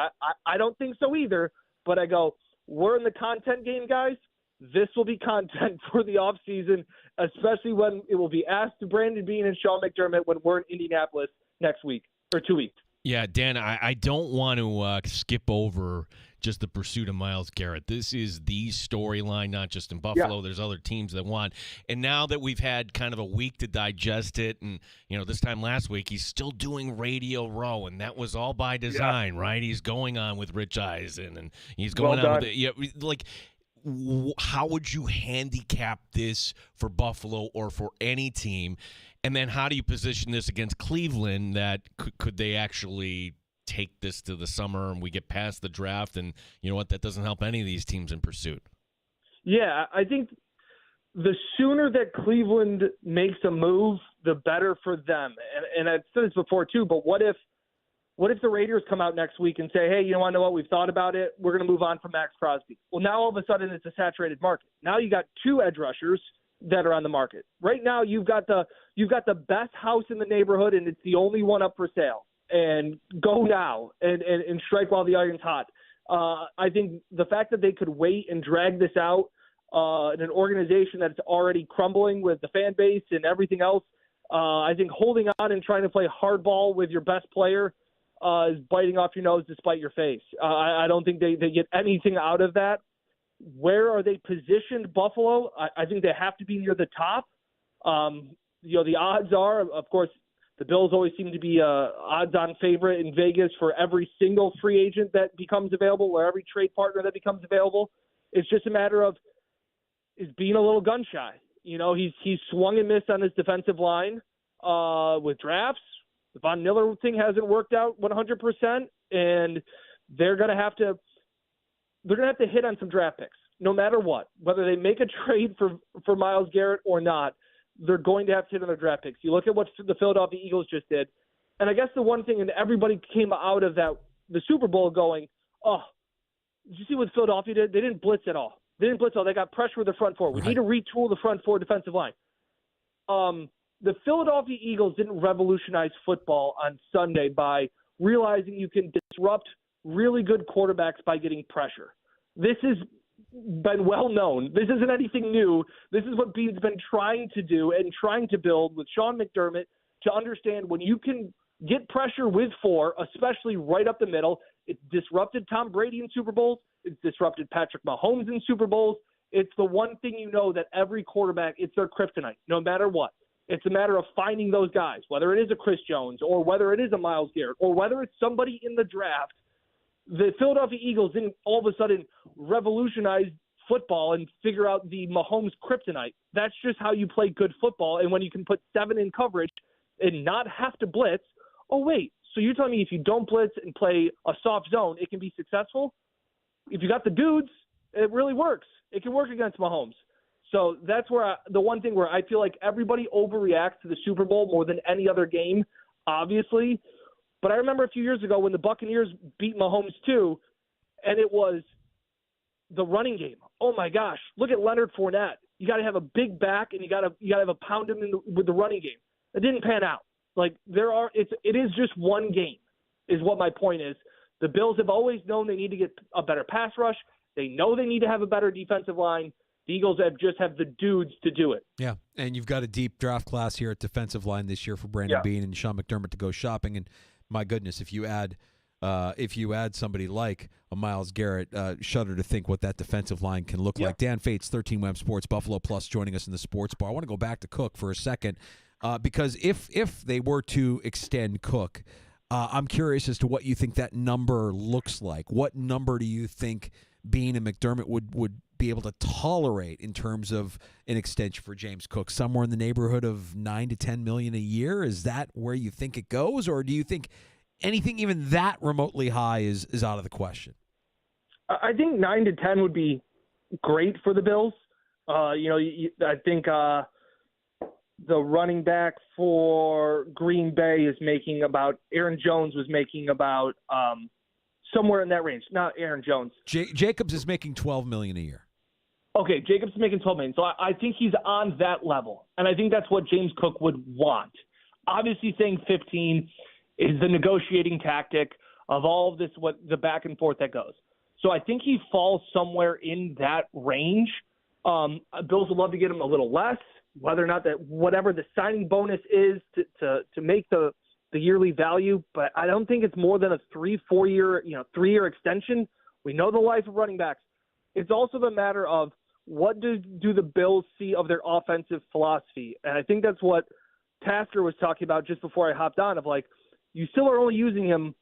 I don't think so either. But I go, we're in the content game, guys. This will be content for the offseason, especially when it will be asked to Brandon Beane and Sean McDermott when we're in Indianapolis next week or 2 weeks.
Yeah, Dan, I don't want to skip over just the pursuit of Myles Garrett. This is the storyline, not just in Buffalo. Yeah. There's other teams that want. And now that we've had kind of a week to digest it, and, this time last week, he's still doing Radio Row, and that was all by design, right? He's going on with Rich Eisen, and he's going on with it. Yeah, like, how would you handicap this for Buffalo or for any team? And then how do you position this against Cleveland, that could they actually take this to the summer and we get past the draft, and you know what, that doesn't help any of these teams in pursuit? Yeah,
I think the sooner that Cleveland makes a move, the better for them. And I've said this before too, but what if the Raiders come out next week and say, hey, you want to know what, we've thought about it, we're going to move on from Max Crosby. Well, now all of a sudden it's a saturated market. Now you got two edge rushers that are on the market. Right now you've got the best house in the neighborhood, and it's the only one up for sale. And go now and strike while the iron's hot. I think the fact that they could wait and drag this out in an organization that's already crumbling with the fan base and everything else, I think holding on and trying to play hardball with your best player is biting off your nose to spite your face. I don't think they get anything out of that. Where are they positioned, Buffalo? I think they have to be near the top. The odds are, of course, the Bills always seem to be odds-on favorite in Vegas for every single free agent that becomes available or every trade partner that becomes available. It's just a matter of is being a little gun-shy. He's swung and missed on his defensive line with drafts. The Von Miller thing hasn't worked out 100%, and they're going to have to hit on some draft picks no matter what. Whether they make a trade for Myles Garrett or not, they're going to have to hit on their draft picks. You look at what the Philadelphia Eagles just did, and I guess the one thing, and everybody came out of the Super Bowl going, oh, did you see what Philadelphia did? They didn't blitz at all. They got pressure with the front four. We need to retool the front four defensive line. The Philadelphia Eagles didn't revolutionize football on Sunday by realizing you can disrupt really good quarterbacks by getting pressure. This has been well known. This isn't anything new. This is what Beane's been trying to do and trying to build with Sean McDermott, to understand when you can get pressure with four, especially right up the middle. It's disrupted Tom Brady in Super Bowls. It's disrupted Patrick Mahomes in Super Bowls. It's the one thing that every quarterback, it's their kryptonite, no matter what. It's a matter of finding those guys, whether it is a Chris Jones or whether it is a Myles Garrett or whether it's somebody in the draft. The Philadelphia Eagles didn't all of a sudden revolutionize football and figure out the Mahomes kryptonite. That's just how you play good football. And when you can put 7 in coverage and not have to blitz, oh, wait, so you're telling me if you don't blitz and play a soft zone, it can be successful? If you got the dudes, it really works. It can work against Mahomes. So that's where the one thing where I feel like everybody overreacts to the Super Bowl more than any other game, obviously. But I remember a few years ago when the Buccaneers beat Mahomes too, and it was the running game. Oh my gosh, look at Leonard Fournette. You got to have a big back, and you got to have a pound him with the running game. It didn't pan out. Like it is just one game, is what my point is. The Bills have always known they need to get a better pass rush. They know they need to have a better defensive line. The Eagles have the dudes to do it.
Yeah, and you've got a deep draft class here at defensive line this year for Brandon Beane and Sean McDermott to go shopping. And my goodness, if you add if you add somebody like a Myles Garrett. Shudder to think what that defensive line can look like. Dan Fates, 13 Web Sports, Buffalo Plus, joining us in the sports bar. I want to go back to Cook for a second because if they were to extend Cook, I'm curious as to what you think that number looks like. What number do you think Bean and McDermott would be able to tolerate in terms of an extension for James Cook? Somewhere in the neighborhood of $9 to $10 million a year? Is that where you think it goes, or do you think anything even that remotely high is out of the question?
I think 9 to 10 would be great for the Bills. I think the running back for Green Bay is making about – Aaron Jones was making about somewhere in that range. Not Aaron Jones.
Jacobs is making $12 million a year.
Okay, Jacobs is making $12 million. So I think he's on that level, and I think that's what James Cook would want. Obviously saying 15 is the negotiating tactic of all of this, what the back and forth that goes. So I think he falls somewhere in that range. Bills would love to get him a little less, whether or not that whatever the signing bonus is to make the yearly value. But I don't think it's more than a 3-4 year, 3-year extension. We know the life of running backs. It's also the matter of what do the Bills see of their offensive philosophy. And I think that's what Tasker was talking about just before I hopped on, of like, you still are only using him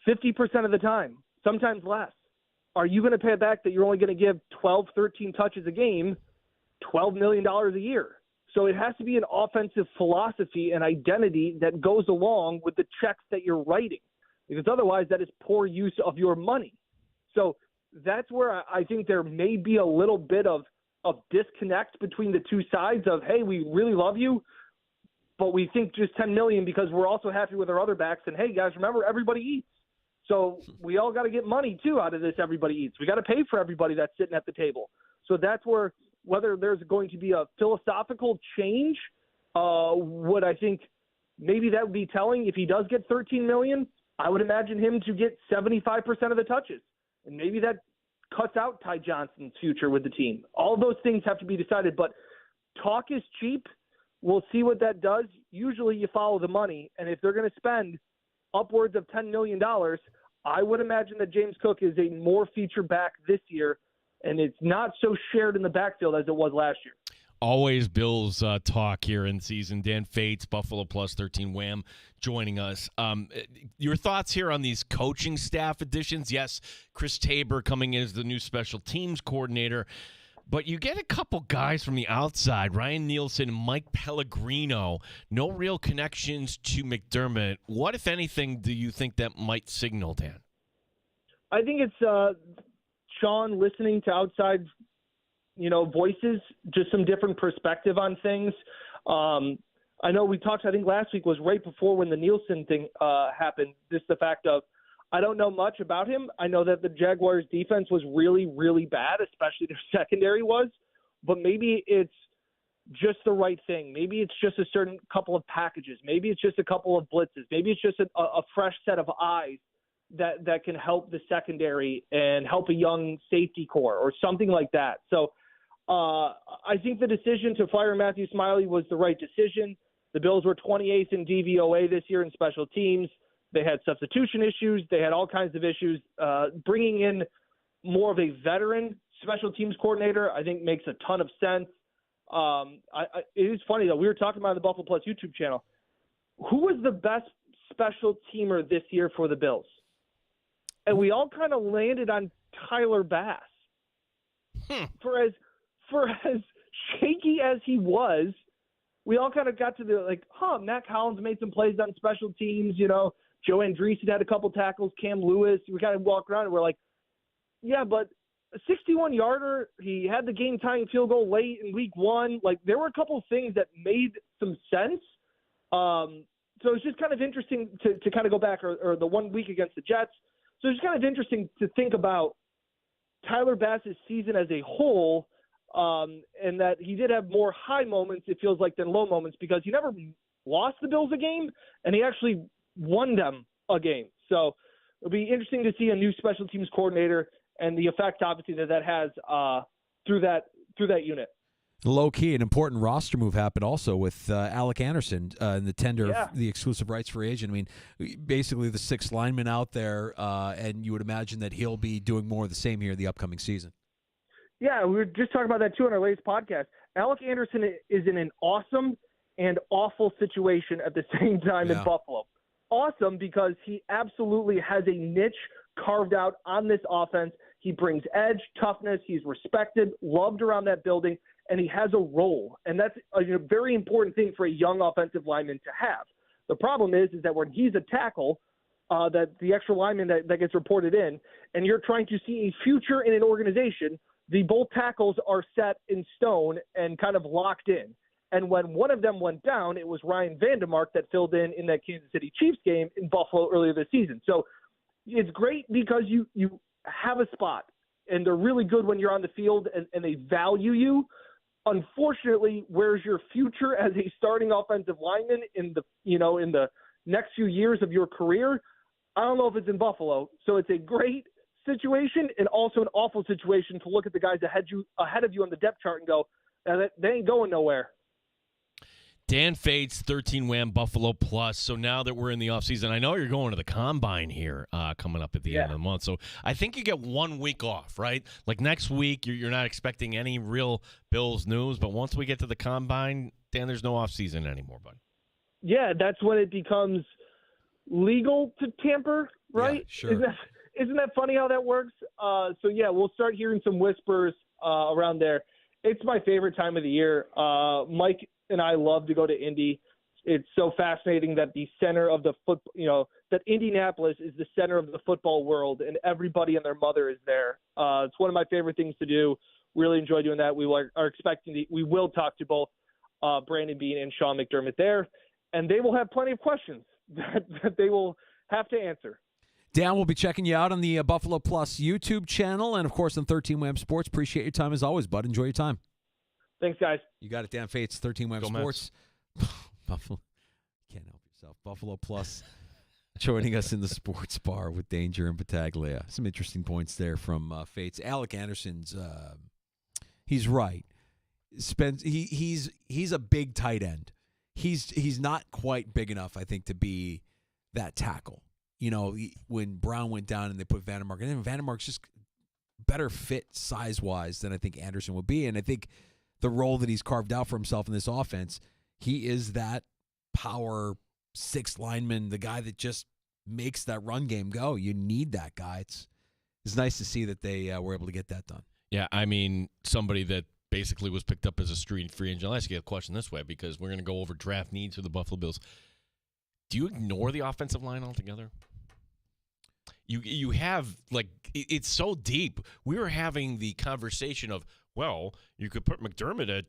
50% of the time, sometimes less. Are you going to pay it back that you're only going to give 12, 13 touches a game, $12 million a year? So it has to be an offensive philosophy and identity that goes along with the checks that you're writing, because otherwise that is poor use of your money. So that's where I think there may be a little bit of disconnect between the two sides of, hey, we really love you, but we think just $10 million because we're also happy with our other backs. And, hey, guys, remember, everybody eats. So we all got to get money, too, out of this everybody eats. We got to pay for everybody that's sitting at the table. So that's where whether there's going to be a philosophical change, would I think maybe that would be telling. If he does get $13 million, I would imagine him to get 75% of the touches. And maybe that cuts out Ty Johnson's future with the team. All those things have to be decided. But talk is cheap. We'll see what that does. Usually you follow the money. And if they're going to spend upwards of $10 million, I would imagine that James Cook is a more feature back this year, and it's not so shared in the backfield as it was last year.
Always Bills talk here in season. Dan Fates, Buffalo Plus 13 Wham, joining us. Your thoughts here on these coaching staff additions? Yes, Chris Tabor coming in as the new special teams coordinator, but you get a couple guys from the outside, Ryan Nielsen and Mike Pellegrino, no real connections to McDermott. What, if anything, do you think that might signal, Dan?
I think it's Sean listening to outside, voices, just some different perspective on things. I know we talked, I think last week was right before when the Nielsen thing happened, just the fact of, I don't know much about him. I know that the Jaguars' defense was really, really bad, especially their secondary was. But maybe it's just the right thing. Maybe it's just a certain couple of packages. Maybe it's just a couple of blitzes. Maybe it's just a fresh set of eyes that can help the secondary and help a young safety core or something like that. So I think the decision to fire Matthew Smiley was the right decision. The Bills were 28th in DVOA this year in special teams. They had substitution issues. They had all kinds of issues. Bringing in more of a veteran special teams coordinator, I think, makes a ton of sense. It is funny, though. We were talking about the Buffalo Plus YouTube channel. Who was the best special teamer this year for the Bills? And we all kind of landed on Tyler Bass. For as shaky as he was, we all kind of got to the, Matt Collins made some plays on special teams, Joe Andreessen had a couple tackles, Cam Lewis. We kind of walked around and we're like, yeah, but a 61-yarder, he had the game-tying field goal late in week 1. There were a couple of things that made some sense. So it's just kind of interesting to kind of go back, or the 1 week against the Jets. So it's kind of interesting to think about Tyler Bass's season as a whole, and that he did have more high moments, it feels like, than low moments, because he never lost the Bills a game, and he actually won them a game. So it'll be interesting to see a new special teams coordinator and the effect, obviously, that has through that unit.
Low key, an important roster move happened also with Alec Anderson in the tender of the exclusive rights free agent. I mean, basically the sixth lineman out there, and you would imagine that he'll be doing more of the same here in the upcoming season.
Yeah, we were just talking about that too on our latest podcast. Alec Anderson is in an awesome and awful situation at the same time in Buffalo. Awesome because he absolutely has a niche carved out on this offense. He brings edge, toughness. He's respected, loved around that building, and he has a role. And that's a very important thing for a young offensive lineman to have. The problem is that when he's a tackle, that the extra lineman that gets reported in, and you're trying to see a future in an organization, the both tackles are set in stone and kind of locked in. And when one of them went down, it was Ryan Vandemark that filled in that Kansas City Chiefs game in Buffalo earlier this season. So it's great because you have a spot, and they're really good when you're on the field and they value you. Unfortunately, where's your future as a starting offensive lineman in the next few years of your career? I don't know if it's in Buffalo. So it's a great situation and also an awful situation to look at the guys ahead of you on the depth chart and go, they ain't going nowhere.
Dan Fates, 13 Wham Buffalo Plus. So now that we're in the offseason, I know you're going to the Combine here coming up at the end of the month. So I think you get 1 week off, right? Like next week, you're not expecting any real Bills news. But once we get to the Combine, Dan, there's no offseason anymore, bud.
Yeah, that's when it becomes legal to tamper, right?
Yeah, sure.
Isn't that funny how that works? So, yeah, we'll start hearing some whispers around there. It's my favorite time of the year. Mike and I love to go to Indy. It's so fascinating that the center of the that Indianapolis is the center of the football world, and everybody and their mother is there. It's one of my favorite things to do. Really enjoy doing that. We are expecting we will talk to both Brandon Beane and Sean McDermott there, and they will have plenty of questions that they will have to answer.
Dan, we'll be checking you out on the Buffalo Plus YouTube channel and, of course, on 13 Wham Sports. Appreciate your time as always, bud. Enjoy your time.
Thanks, guys.
You got it, Dan Fates, 13 Wham Sports. Buffalo, can't help yourself. Buffalo Plus joining us in the sports bar with Danger and Battaglia. Some interesting points there from Fates. Alec Anderson's, he's right. He's a big tight end. He's not quite big enough, I think, to be that tackle. You know, when Brown went down and they put Vandemark, and then Vandemark's just better fit size-wise than I think Anderson would be. And I think the role that he's carved out for himself in this offense, he is that power sixth lineman, the guy that just makes that run game go. You need that guy. It's nice to see that they were able to get that done.
Yeah, I mean, somebody that basically was picked up as a street free agent. I'll ask you a question this way because we're going to go over draft needs for the Buffalo Bills. Do you ignore the offensive line altogether? You have, like, it's so deep. We were having the conversation of, well, you could put McDermott at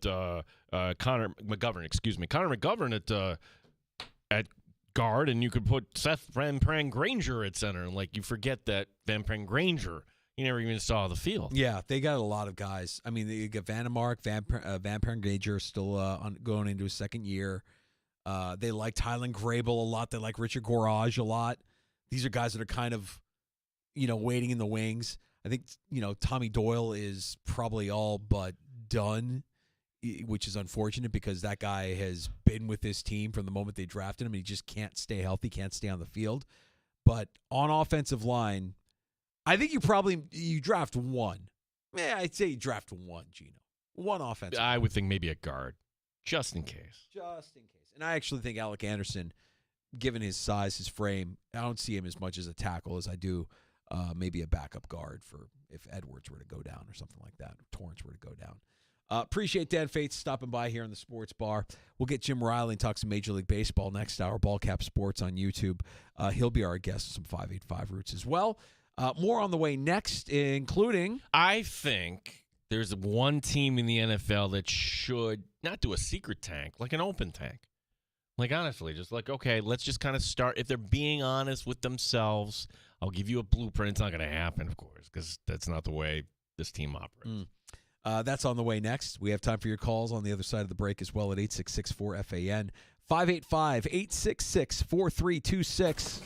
Connor McGovern at guard, and you could put Seth Van Pran Granger at center. And, like, you forget that Van Pran Granger, you never even saw the field.
Yeah, they got a lot of guys. I mean, they got Vandemark, Van Pran Granger still going into his second year. They like Tylen Grable a lot. They like Richard Gorage a lot. These are guys that are kind of, waiting in the wings. I think, Tommy Doyle is probably all but done, which is unfortunate because that guy has been with this team from the moment they drafted him. And he just can't stay healthy, can't stay on the field. But on offensive line, I think you draft one. Yeah, I'd say you draft one, Gino. One offensive line.
I would think maybe a guard, just in case.
And I actually think Alec Anderson, given his size, his frame, I don't see him as much as a tackle as I do maybe a backup guard for if Edwards were to go down or something like that, or Torrance were to go down. Appreciate Dan Fates stopping by here in the sports bar. We'll get Jim Riley and talk some Major League Baseball next hour, Ball Cap Sports on YouTube. He'll be our guest with some 585 roots as well. More on the way next, including...
I think there's one team in the NFL that should not do a secret tank, like an open tank. Like, honestly, just like, okay, let's just kind of start. If they're being honest with themselves, I'll give you a blueprint. It's not going to happen, of course, because that's not the way this team operates.
That's on the way next. We have time for your calls on the other side of the break as well at 866-4FAN, 585-866-4326.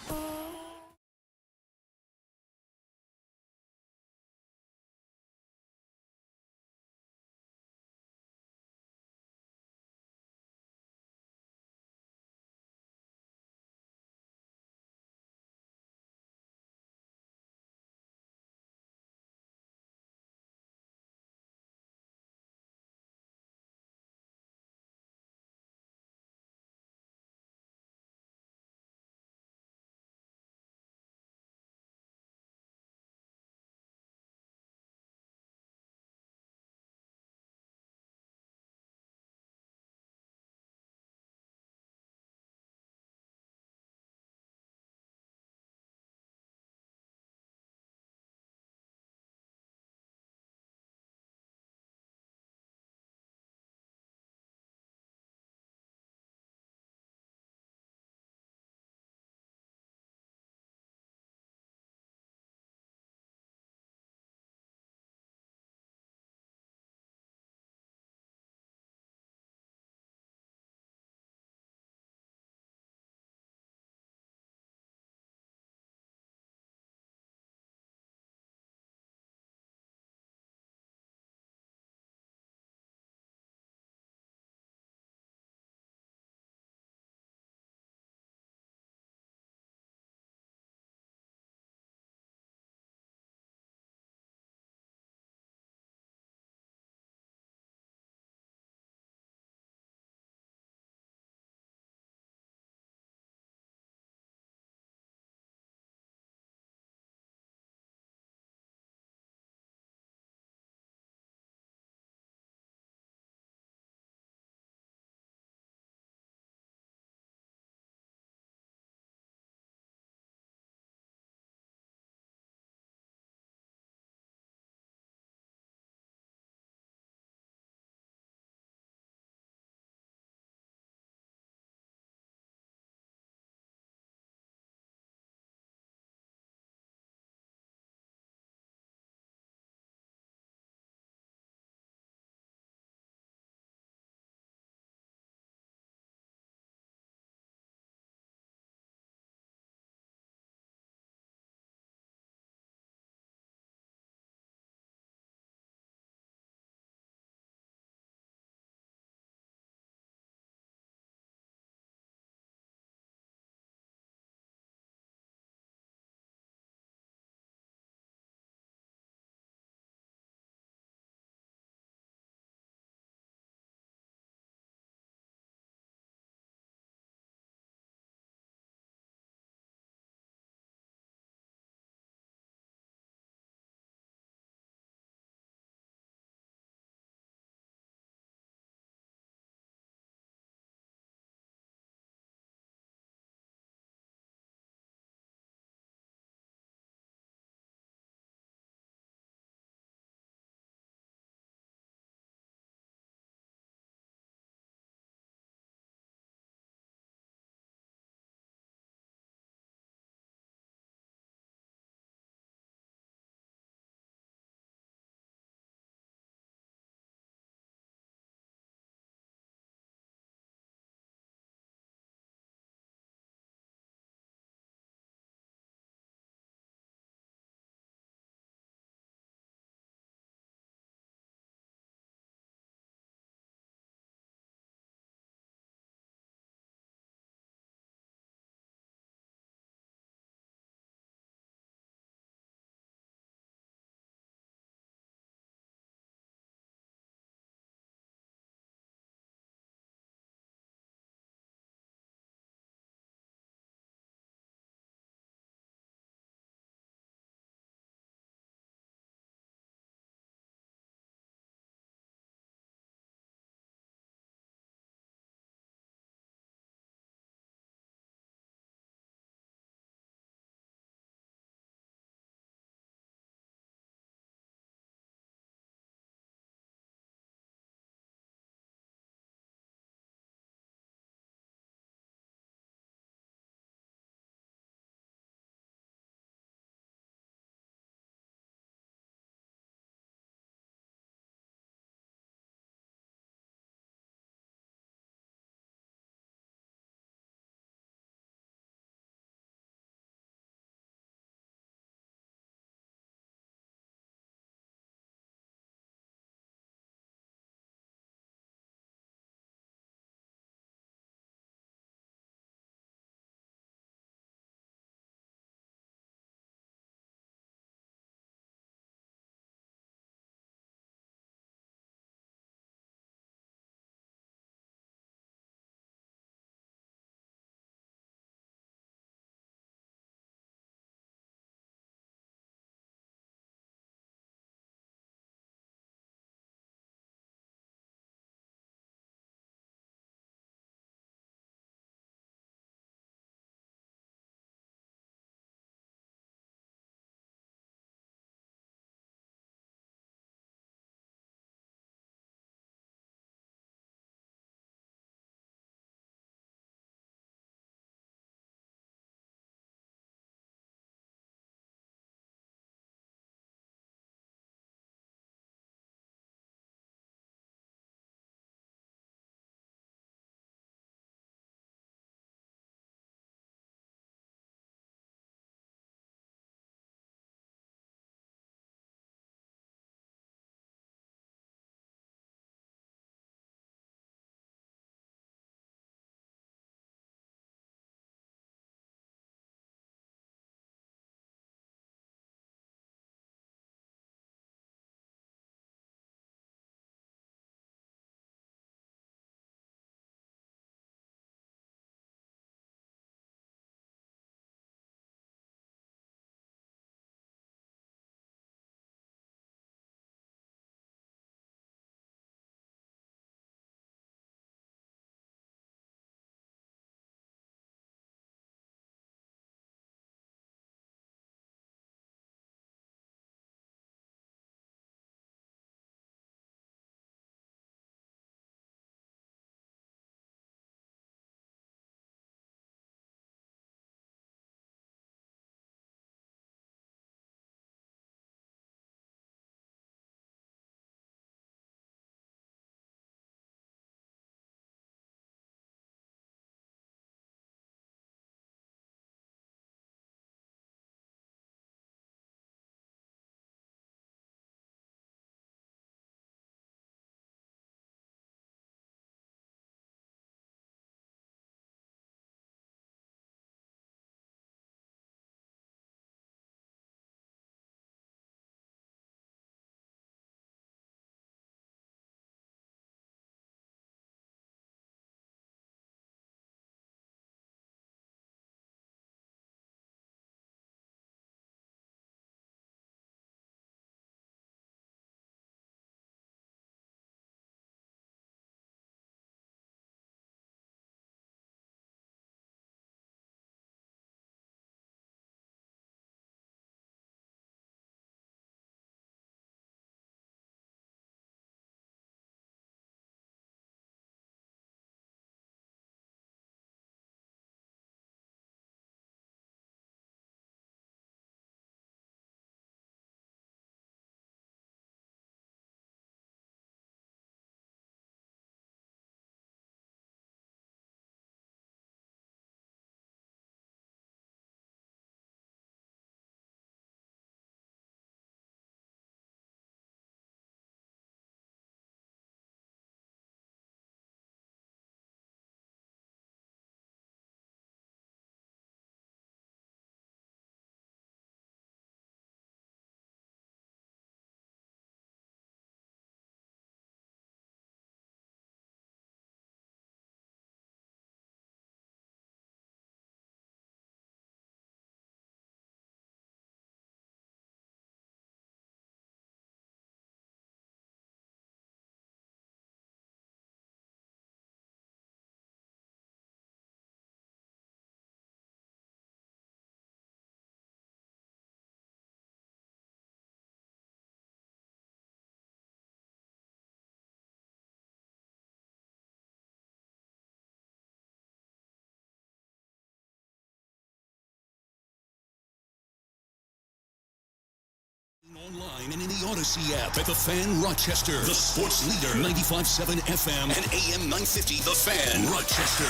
Online and in the Odyssey app at The Fan Rochester. The sports leader, 95.7 FM and AM 950. The Fan Rochester,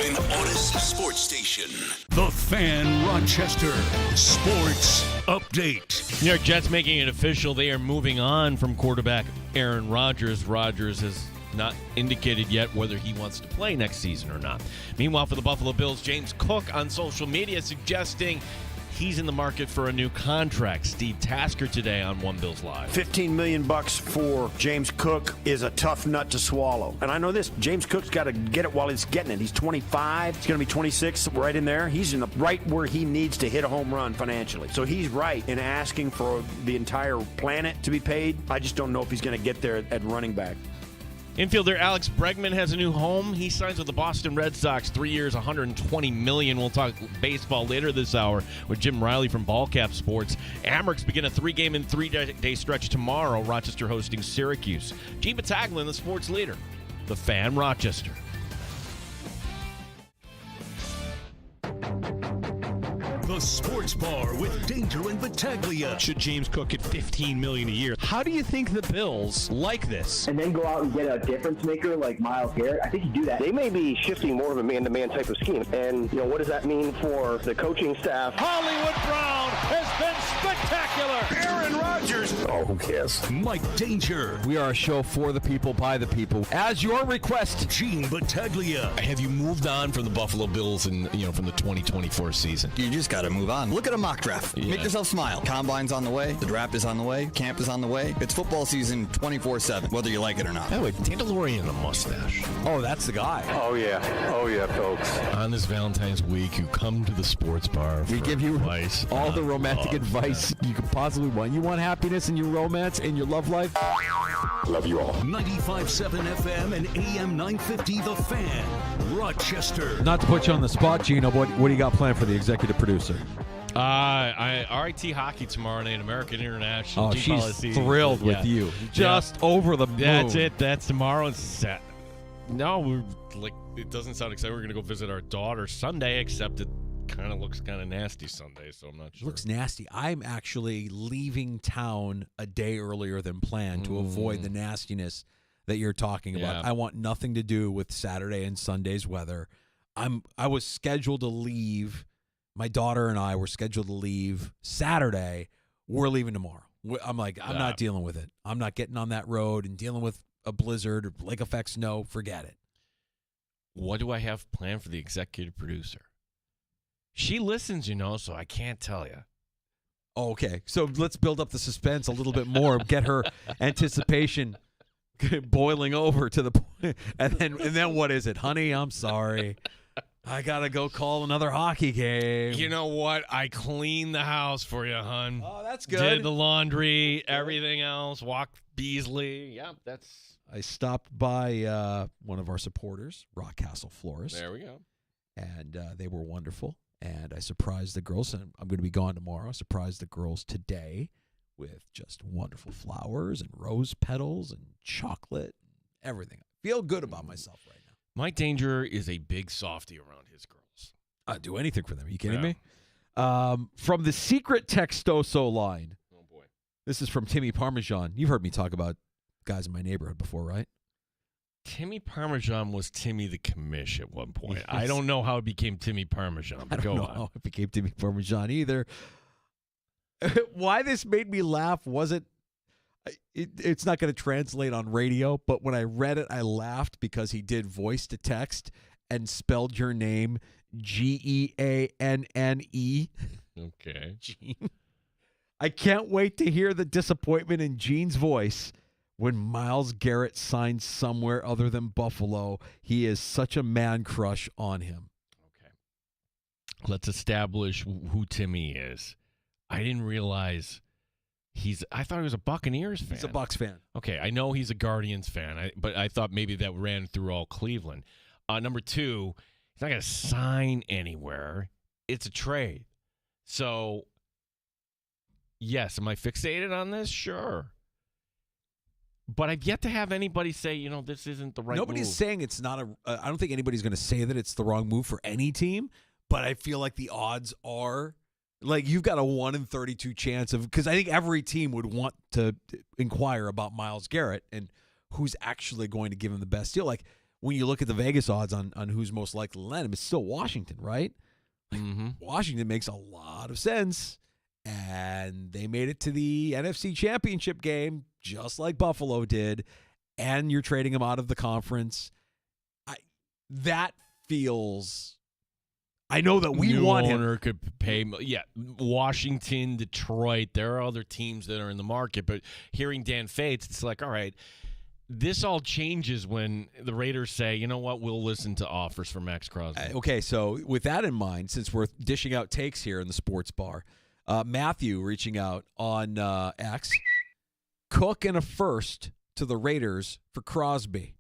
an Odyssey sports station. The Fan Rochester Sports Update.
New York Jets making it official. They are moving on from quarterback Aaron Rodgers. Rodgers has not indicated yet whether he wants to play next season or not. Meanwhile, for the Buffalo Bills, James Cook on social media suggesting he's in the market for a new contract. Steve Tasker today on One Bills Live.
$15 million for James Cook is a tough nut to swallow. And I know this, James Cook's got to get it while he's getting it. He's 25. He's going to be 26, right in there. He's in the right where he needs to hit a home run financially. So he's right in asking for the entire planet to be paid. I just don't know if he's going to get there at running back.
Infielder Alex Bregman has a new home. He signs with the Boston Red Sox, 3 years, $120 million. We'll talk baseball later this hour with Jim Riley from Ballcap Sports. Amherst begin a 3-game and 3-day stretch tomorrow. Rochester hosting Syracuse. Gene Battaglia, the sports leader, the Fan Rochester.
The Sports Bar with Danger and Battaglia.
Should James Cook get $15 million a year? How do you think the Bills like this?
And then go out and get a difference maker like Myles Garrett. I think you do that.
They may be shifting more of a man-to-man type of scheme. And, what does that mean for the coaching staff?
Hollywood Brown has been spectacular. Aaron Rodgers.
Oh, who cares?
Mike Danger.
We are a show for the people, by the people. As your request,
Gene Battaglia.
Have you moved on from the Buffalo Bills and, from the 2024 season?
You just got to move on. Look at a mock draft.
Yeah.
Make yourself smile. Combine's on the way. The draft is on the way. Camp is on the way. It's football season 24/7, whether you like it or not.
By the way, Dandalorian a mustache.
oh, that's the guy.
Oh, yeah, folks.
On this Valentine's week, you come to the sports bar.
We give you
advice
all
on
the romantic
love.
advice you could possibly want. You want happiness in your romance, in your love life?
Love you all.
95.7 FM and AM 950. The Fan Rochester.
Not to put you on the spot, Gino, what do you got planned for the executive producer?
RIT hockey tomorrow night, American International.
Oh,
G
she's
policy.
thrilled with you. Just over the moon.
That's it. That's tomorrow. It's set. No, it doesn't sound exciting. We're going to go visit our daughter Sunday, except it kind of looks kind of nasty Sunday, so I'm not sure.
It looks nasty. I'm actually leaving town a day earlier than planned to avoid the nastiness that you're talking about.
Yeah.
I want nothing to do with Saturday and Sunday's weather. I was scheduled to leave. My daughter and I were scheduled to leave Saturday. We're leaving tomorrow. I'm not dealing with it. I'm not getting on that road and dealing with a blizzard or lake effect snow. Forget it.
What do I have planned for the executive producer? She listens, so I can't tell you.
Oh, okay. So let's build up the suspense a little bit more. Get her anticipation boiling over to the point. And then what is it? Honey, I'm sorry. I got to go call another hockey game.
You know what? I cleaned the house for you, hon.
Oh, that's good.
Did the laundry, everything else. Walked Beasley. Yep, that's...
I stopped by one of our supporters, Rock Castle Florist.
There we go.
And they were wonderful. And I surprised the girls. And I'm going to be gone tomorrow. I surprised the girls today with just wonderful flowers and rose petals and chocolate and everything. I feel good about myself right now.
Mike Danger is a big softy around his girls.
I'd do anything for them. Are you kidding me? From the secret Textoso line.
Oh, boy.
This is from Timmy Parmesan. You've heard me talk about guys in my neighborhood before, right?
Timmy Parmesan was Timmy the Commish at one point.
Yes.
I don't know how it became Timmy Parmesan, but
I don't know how it became Timmy Parmesan either. Why this made me laugh wasn't it's not going to translate on radio, but when I read it, I laughed because he did voice to text and spelled your name Geanne.
Okay.
Gene. I can't wait to hear the disappointment in Gene's voice when Myles Garrett signs somewhere other than Buffalo. He is such a man crush on him.
Okay. Let's establish who Timmy is. I didn't realize I thought he was a Buccaneers fan.
He's a Bucs fan.
Okay, I know he's a Guardians fan, but I thought maybe that ran through all Cleveland. Number two, he's not going to sign anywhere. It's a trade. So, yes, am I fixated on this? Sure. But I've yet to have anybody say, this isn't the right
Nobody's
move.
saying it's not I don't think anybody's going to say that it's the wrong move for any team, but I feel like the odds are Like, you've got a 1 in 32 chance of, because I think every team would want to inquire about Myles Garrett and who's actually going to give him the best deal. Like, when you look at the Vegas odds on who's most likely to land him, it's still Washington, right? Like, Washington makes a lot of sense, and they made it to the NFC Championship game just like Buffalo did, and you're trading him out of the conference. That feels... I know that we want him.
Owner could pay. Yeah, Washington, Detroit. There are other teams that are in the market, but hearing Dan Fates, it's like, all right, this all changes when the Raiders say, you know what, we'll listen to offers for Max Crosby.
Okay, so with that in mind, since we're dishing out takes here in the sports bar, Matthew reaching out on X, Cook and a first to the Raiders for Crosby,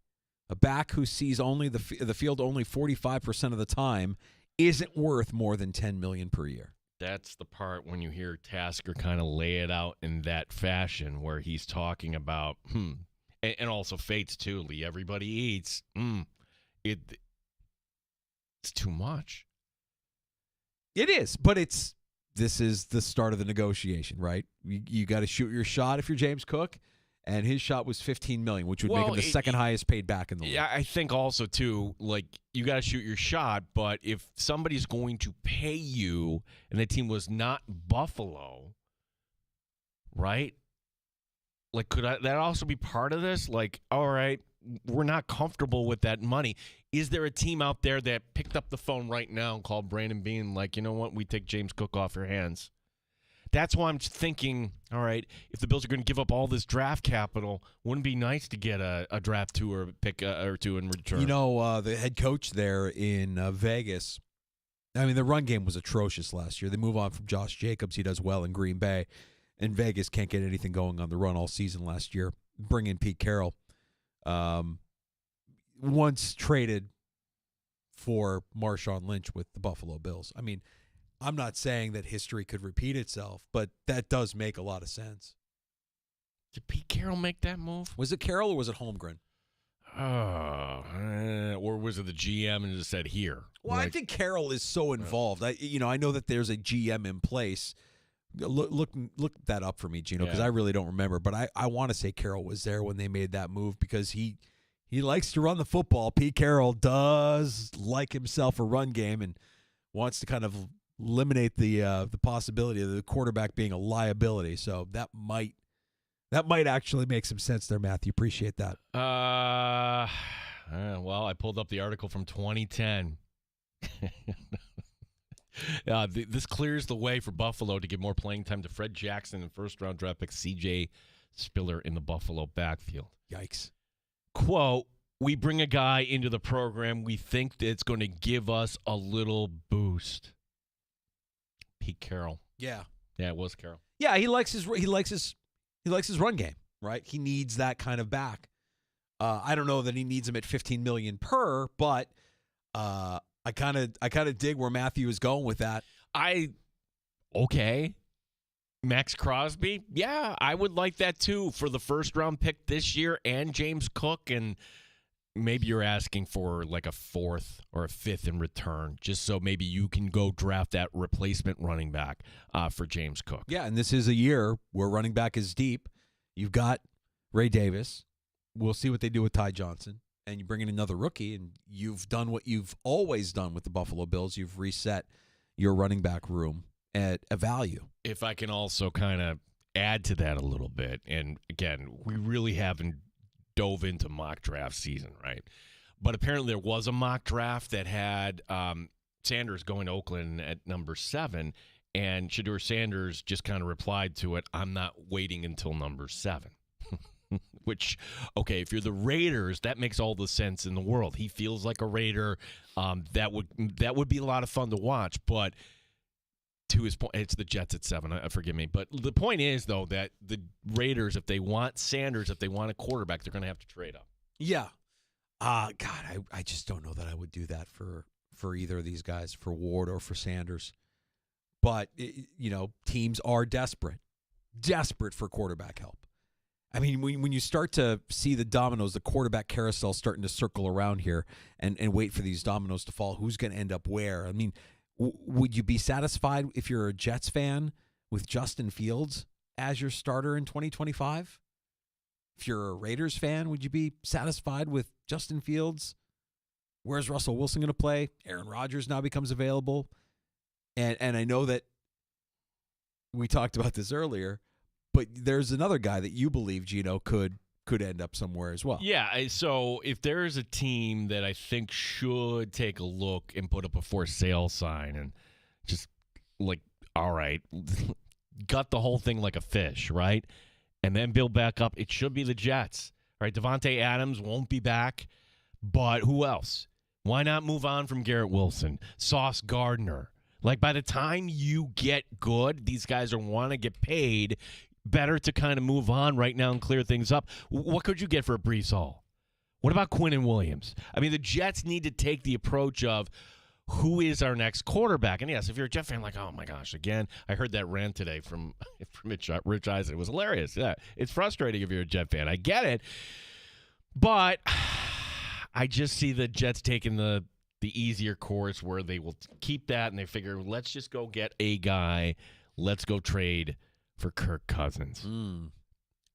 a back who sees only the field only 45% of the time, isn't worth more than $10 million per year.
That's the part when you hear Tasker kind of lay it out in that fashion where he's talking about, and also Fates too, Lee. Everybody eats. It's too much.
It is, but this is the start of the negotiation, right? You got to shoot your shot if you're James Cook. And his shot was $15 million, which would make him the second highest paid back in the league.
Yeah, I think also, too, like, you got to shoot your shot, but if somebody's going to pay you and the team was not Buffalo, right? Like, could that also be part of this? Like, all right, we're not comfortable with that money. Is there a team out there that picked up the phone right now and called Brandon Beane, like, you know what, we take James Cook off your hands? That's why I'm thinking, all right, if the Bills are going to give up all this draft capital, wouldn't it be nice to get a draft 2 or a pick or 2 in return?
You know, the head coach there in Vegas, I mean, the run game was atrocious last year. They move on from Josh Jacobs. He does well in Green Bay. And Vegas can't get anything going on the run all season last year. Bring in Pete Carroll. Once traded for Marshawn Lynch with the Buffalo Bills. I mean, I'm not saying that history could repeat itself, but that does make a lot of sense.
Did Pete Carroll make that move?
Was it Carroll or was it Holmgren?
Or was it the GM and just said here?
Well, I think Carroll is so involved. I know that there's a GM in place. Look that up for me, Gino, because I really don't remember. But I want to say Carroll was there when they made that move because he likes to run the football. Pete Carroll does like himself a run game and wants to kind of eliminate the possibility of the quarterback being a liability. So that might actually make some sense there, Matthew. Appreciate that.
Well, I pulled up the article from 2010. This clears the way for Buffalo to give more playing time to Fred Jackson and first-round draft pick C.J. Spiller in the Buffalo backfield.
Yikes.
Quote, we bring a guy into the program we think that it's going to give us a little boost. Pete Carroll.
Yeah,
it was Carroll.
Yeah, he likes his run game, right? He needs that kind of back. I don't know that he needs him at $15 million per, but I kind of dig where Matthew is going with that.
Okay. Max Crosby, yeah, I would like that too for the first round pick this year and James Cook, and maybe you're asking for like a 4th or a 5th in return, just so maybe you can go draft that replacement running back for James Cook.
Yeah, and this is a year where running back is deep. You've got Ray Davis. We'll see what they do with Ty Johnson. And you bring in another rookie, and you've done what you've always done with the Buffalo Bills. You've reset your running back room at a value.
If I can also kind of add to that a little bit, and again, we really haven't dove into mock draft season, right? But apparently there was a mock draft that had Sanders going to Oakland at number 7, and Shedeur Sanders just kind of replied to it, I'm not waiting until number 7. Which, okay, if you're the Raiders, that makes all the sense in the world. He feels like a Raider. That would be a lot of fun to watch. But to his point, it's the Jets at 7. Forgive me. But the point is, though, that the Raiders, if they want Sanders, if they want a quarterback, they're going to have to trade up.
Yeah. God, I just don't know that I would do that for either of these guys, for Ward or for Sanders. But, teams are desperate for quarterback help. I mean, when you start to see the dominoes, the quarterback carousel starting to circle around here and wait for these dominoes to fall, who's going to end up where? I mean, Would you be satisfied if you're a Jets fan with Justin Fields as your starter in 2025? If you're a Raiders fan, would you be satisfied with Justin Fields? Where's Russell Wilson going to play? Aaron Rodgers now becomes available. And I know that we talked about this earlier, but there's another guy that you believe, Gino, could end up somewhere as well.
Yeah, so if there's a team that I think should take a look and put up a for sale sign and just like, all right, gut the whole thing like a fish, right? And then build back up, it should be the Jets, right? Devontae Adams won't be back, but who else? Why not move on from Garrett Wilson, Sauce Gardner? Like, by the time you get good, these guys are want to get paid. Better to kind of move on right now and clear things up. What could you get for a Breece Hall? What about Quinnen Williams? I mean, the Jets need to take the approach of who is our next quarterback. And yes, if you're a Jet fan, like, oh my gosh, again, I heard that rant today from Rich Eisen. It was hilarious. Yeah, it's frustrating if you're a Jet fan. I get it. But I just see the Jets taking the easier course where they will keep that and they figure, let's just go get a guy. Let's go trade for Kirk Cousins.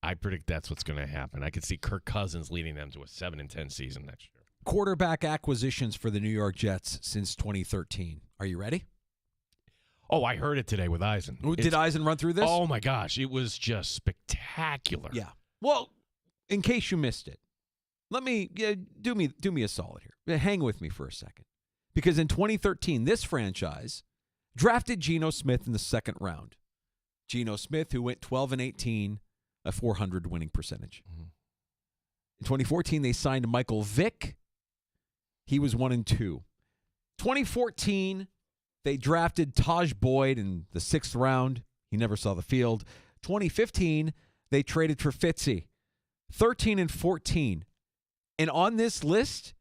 I predict that's what's going to happen. I could see Kirk Cousins leading them to a 7-10 season next year.
Quarterback acquisitions for the New York Jets since 2013. Are you ready?
Oh, I heard it today with Eisen.
Did Eisen run through this?
Oh, my gosh. It was just spectacular.
Yeah. Well, in case you missed it, let me do me a solid here. Hang with me for a second. Because in 2013, this franchise drafted Geno Smith in the second round. Geno Smith, who went 12-18, a .400 winning percentage. Mm-hmm. In 2014, they signed Michael Vick. He was 1-2. 2014, they drafted Taj Boyd in the 6th round. He never saw the field. 2015, they traded for Fitzy. 13-14. And on this list,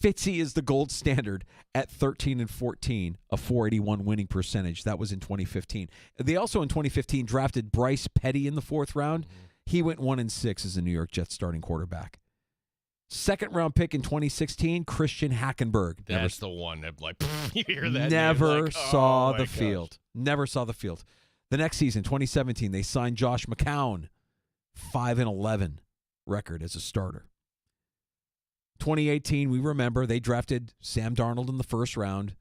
Fitzy is the gold standard at 13-14, a .481 winning percentage. That was in 2015. They also in 2015 drafted Bryce Petty in the 4th round. He went 1-6 as a New York Jets starting quarterback. 2nd round pick in 2016, Christian Hackenberg.
That's the one that, like, you hear that
never
like,
saw the field. Never saw the field. The next season, 2017, they signed Josh McCown, 5-11 record as a starter. 2018, we remember they drafted Sam Darnold in the 1st round.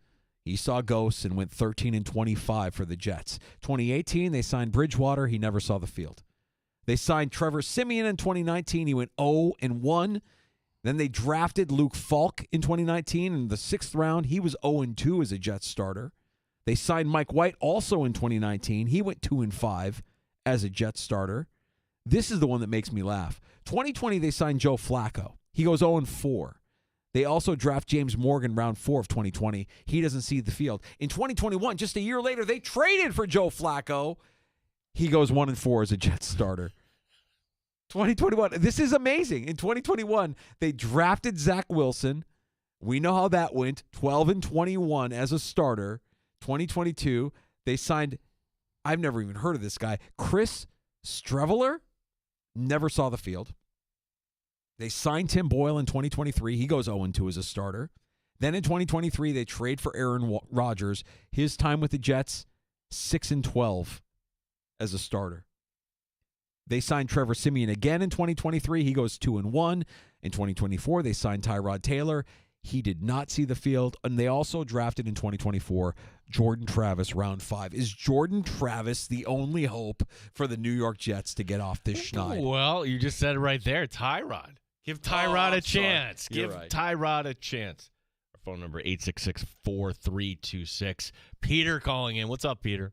He saw ghosts and went 13-25 for the Jets. 2018, they signed Bridgewater. He never saw the field. They signed Trevor Siemian in 2019. He went 0-1. Then they drafted Luke Falk in 2019 in the 6th round. He was 0-2 as a Jets starter. They signed Mike White also in 2019. He went 2-5 as a Jets starter. This is the one that makes me laugh. 2020, they signed Joe Flacco. He goes 0-4. They also draft James Morgan round 4 of 2020. He doesn't see the field. In 2021, just a year later, they traded for Joe Flacco. He goes 1-4 as a Jets starter. 2021, this is amazing. In 2021, they drafted Zach Wilson. We know how that went. 12-21 as a starter. 2022, they signed, I've never even heard of this guy, Chris Streveler. Never saw the field. They signed Tim Boyle in 2023. He goes 0-2 as a starter. Then in 2023, they trade for Aaron Rodgers. His time with the Jets, 6-12 as a starter. They signed Trevor Siemian again in 2023. He goes 2-1. In 2024, they signed Tyrod Taylor. He did not see the field. And they also drafted in 2024 Jordan Travis, round 5. Is Jordan Travis the only hope for the New York Jets to get off this schneid?
Well, you just said it right there. Tyrod. Give Tyrod a chance. Give Tyrod a chance. Our phone number, 866-4326. Peter calling in. What's up, Peter?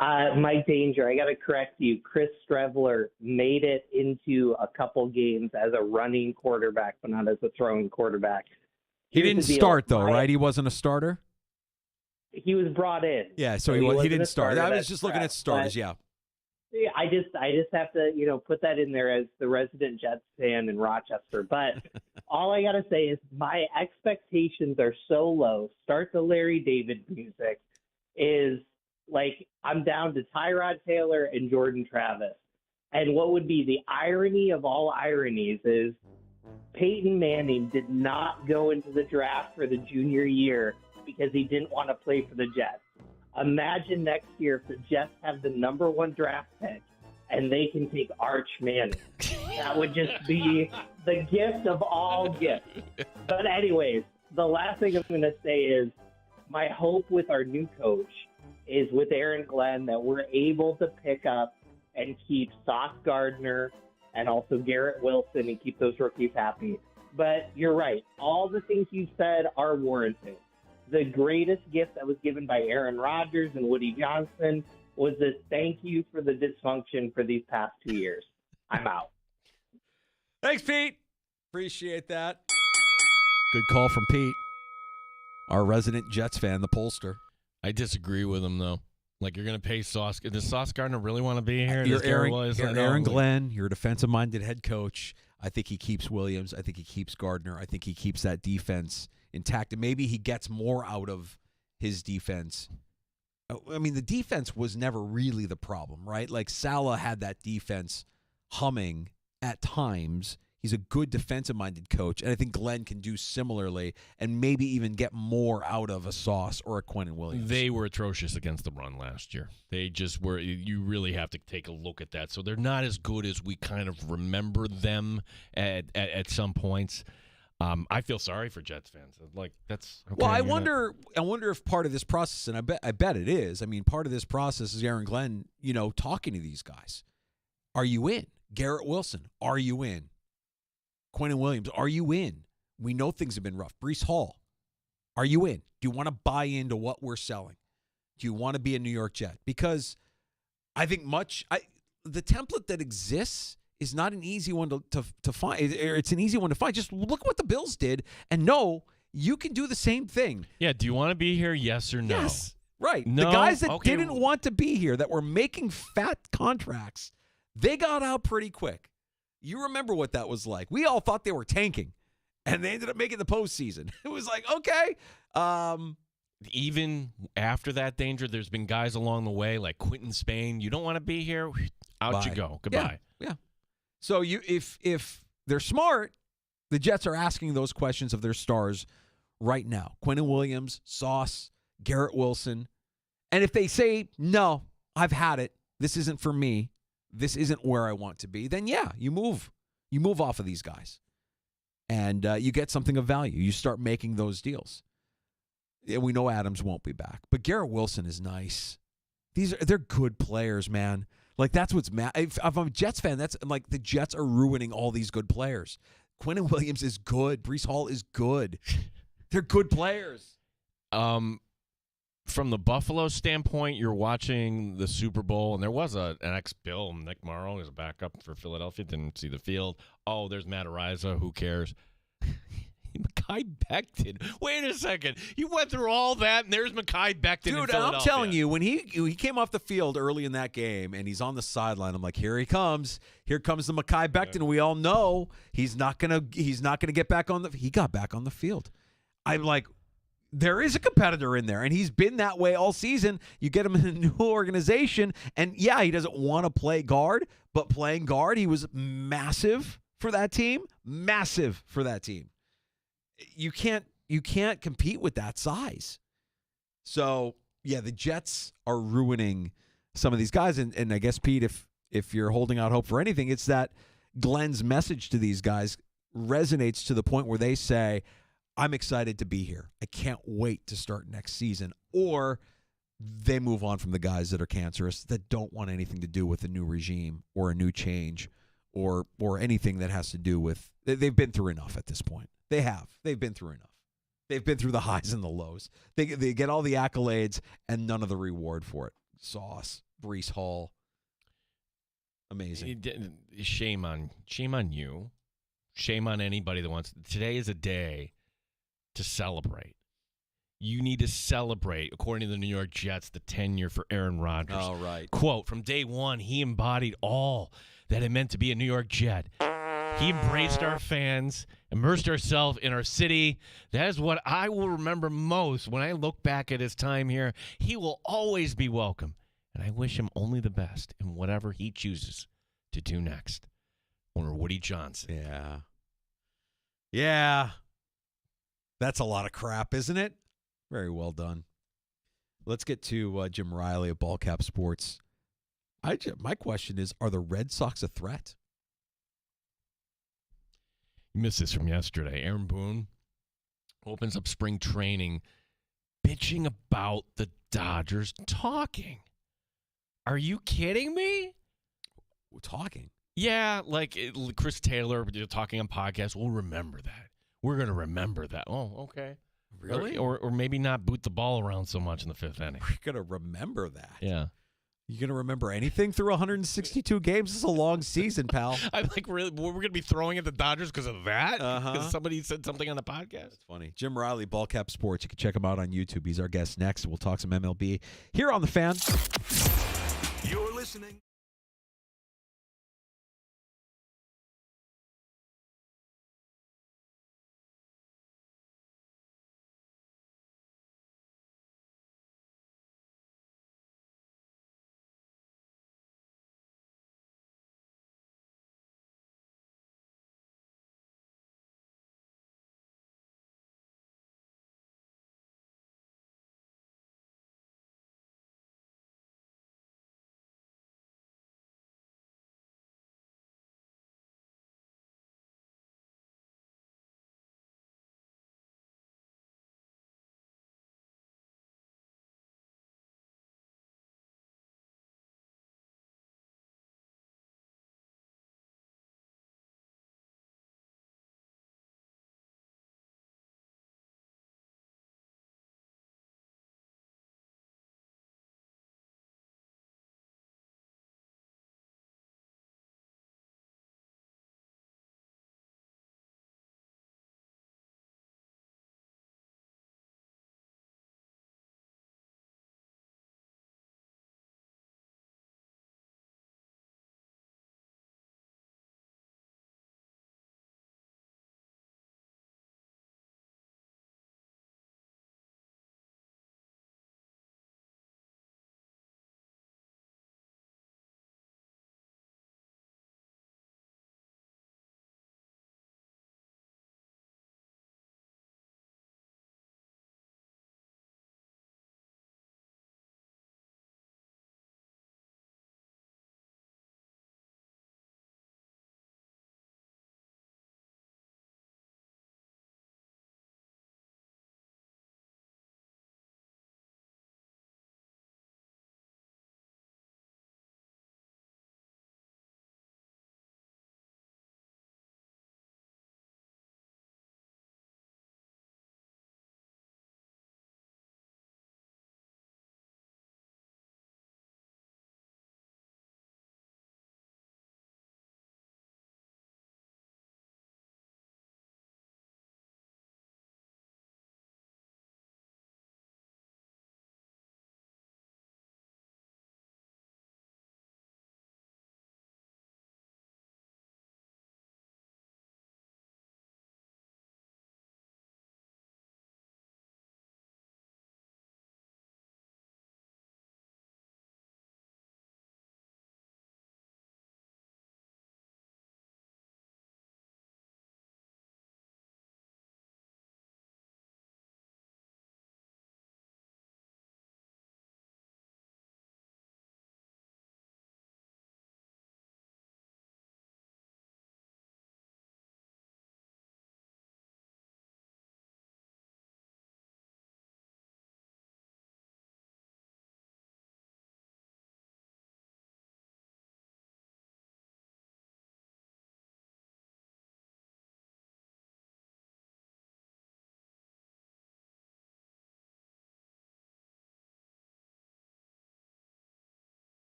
Mike Danger, I got to correct you. Chris Streveler made it into a couple games as a running quarterback, but not as a throwing quarterback.
He didn't start, though, right? He wasn't a starter?
He was brought in.
Yeah, so he didn't start. I was just looking at starters, yeah.
Yeah, I just have to, put that in there as the resident Jets fan in Rochester. But all I got to say is my expectations are so low. Start the Larry David music is like I'm down to Tyrod Taylor and Jordan Travis. And what would be the irony of all ironies is Peyton Manning did not go into the draft for the junior year because he didn't want to play for the Jets. Imagine next year if the Jets have the number 1 draft pick and they can take Arch Manning. That would just be the gift of all gifts. But anyways, the last thing I'm going to say is my hope with our new coach is with Aaron Glenn that we're able to pick up and keep Sauce Gardner and also Garrett Wilson and keep those rookies happy. But you're right. All the things you said are warranted. The greatest gift that was given by Aaron Rodgers and Woody Johnson was this thank you for the dysfunction for these past 2 years. I'm out.
Thanks, Pete. Appreciate that. Good call from Pete, our resident Jets fan, the pollster.
I disagree with him, though. Like, you're going to pay Sauce. Does Sauce Gardner really want to be here?
You're Aaron Glenn. You're a defensive-minded head coach. I think he keeps Williams. I think he keeps Gardner. I think he keeps that defense intact. And maybe he gets more out of his defense. I mean, the defense was never really the problem, right? Like, Saleh had that defense humming at times. He's a good defensive-minded coach, and I think Glenn can do similarly and maybe even get more out of a Sauce or a Quentin Williams.
They were atrocious against the run last year. They just were. You really have to take a look at that. So they're not as good as we kind of remember them at some points. I feel sorry for Jets fans. Like, that's okay,
well. I wonder if part of this process, and I bet it is. I mean, part of this process is Aaron Glenn, talking to these guys. Are you in? Garrett Wilson, are you in? Quentin Williams, are you in? We know things have been rough. Breece Hall, are you in? Do you want to buy into what we're selling? Do you want to be a New York Jet? Because I think the template that exists is not an easy one to find. It's an easy one to find. Just look at what the Bills did and know you can do the same thing.
Yeah, do you want to be here, yes or no?
Yes, right.
No?
The guys that didn't want to be here, that were making fat contracts, they got out pretty quick. You remember what that was like. We all thought they were tanking, and they ended up making the postseason. It was like, okay.
Even after that danger, there's been guys along the way, like Quentin Spain. You don't want to be here? Out
Bye.
You go. Goodbye.
Yeah. So if they're smart, the Jets are asking those questions of their stars right now. Quentin Williams, Sauce, Garrett Wilson. And if they say, no, I've had it, this isn't for me, this isn't where I want to be, then yeah, you move. You move off of these guys. And you get something of value. You start making those deals. And we know Adams won't be back. But Garrett Wilson is nice. They're good players, man. Like, that's what's if I'm a Jets fan, that's like the Jets are ruining all these good players. Quentin Williams is good. Breece Hall is good. They're good players.
From the Buffalo standpoint, you're watching the Super Bowl, and there was an ex-Bill, Nick Morrow, who's a backup for Philadelphia, didn't see the field. Oh, there's Matt Araiza. Who cares? Mekhi Becton. Wait a second. You went through all that, and there's Mekhi Becton in Philadelphia.
I'm telling you, when he came off the field early in that game, and he's on the sideline, I'm like, here he comes. Here comes the Mekhi Becton. Yeah. We all know he's not gonna get back on the. He got back on the field. I'm like, there is a competitor in there, and he's been that way all season. You get him in a new organization, and yeah, he doesn't want to play guard, but playing guard, he was massive for that team. Massive for that team. You can't compete with that size. So yeah, the Jets are ruining some of these guys, and I guess, Pete, if you're holding out hope for anything, it's that Glenn's message to these guys resonates to the point where they say, I'm excited to be here. I can't wait to start next season. Or they move on from the guys that are cancerous, that don't want anything to do with a new regime or a new change or anything that has to do with – they've been through enough at this point. They have. They've been through enough. They've been through the highs and the lows. They get all the accolades and none of the reward for it. Sauce, Breece Hall. Amazing.
Shame on you. Shame on anybody that wants – today is a day – to celebrate. You need to celebrate, according to the New York Jets, the tenure for Aaron Rodgers.
Oh, right.
Quote, from day one, he embodied all that it meant to be a New York Jet. He embraced our fans, immersed ourselves in our city. That is what I will remember most when I look back at his time here. He will always be welcome, and I wish him only the best in whatever he chooses to do next. Owner Woody Johnson.
Yeah. That's a lot of crap, isn't it? Very well done. Let's get to Jim Riley of Ball Cap Sports. My question is, are the Red Sox a threat?
You missed this from yesterday. Aaron Boone opens up spring training bitching about the Dodgers talking. Are you kidding me?
We're talking.
Yeah, like Chris Taylor talking on podcasts. We'll remember that. We're going to remember that. Oh, okay.
Really?
Or maybe not boot the ball around so much in the fifth inning.
We're going to remember that.
Yeah.
You going to remember anything through 162 games? This is a long season, pal.
I'm like, really? We're going to be throwing at the Dodgers because of that? Because somebody said something on the podcast?
That's funny. Jim Riley, Ball Cap Sports. You can check him out on YouTube. He's our guest next. We'll talk some MLB here on The Fan.
You're listening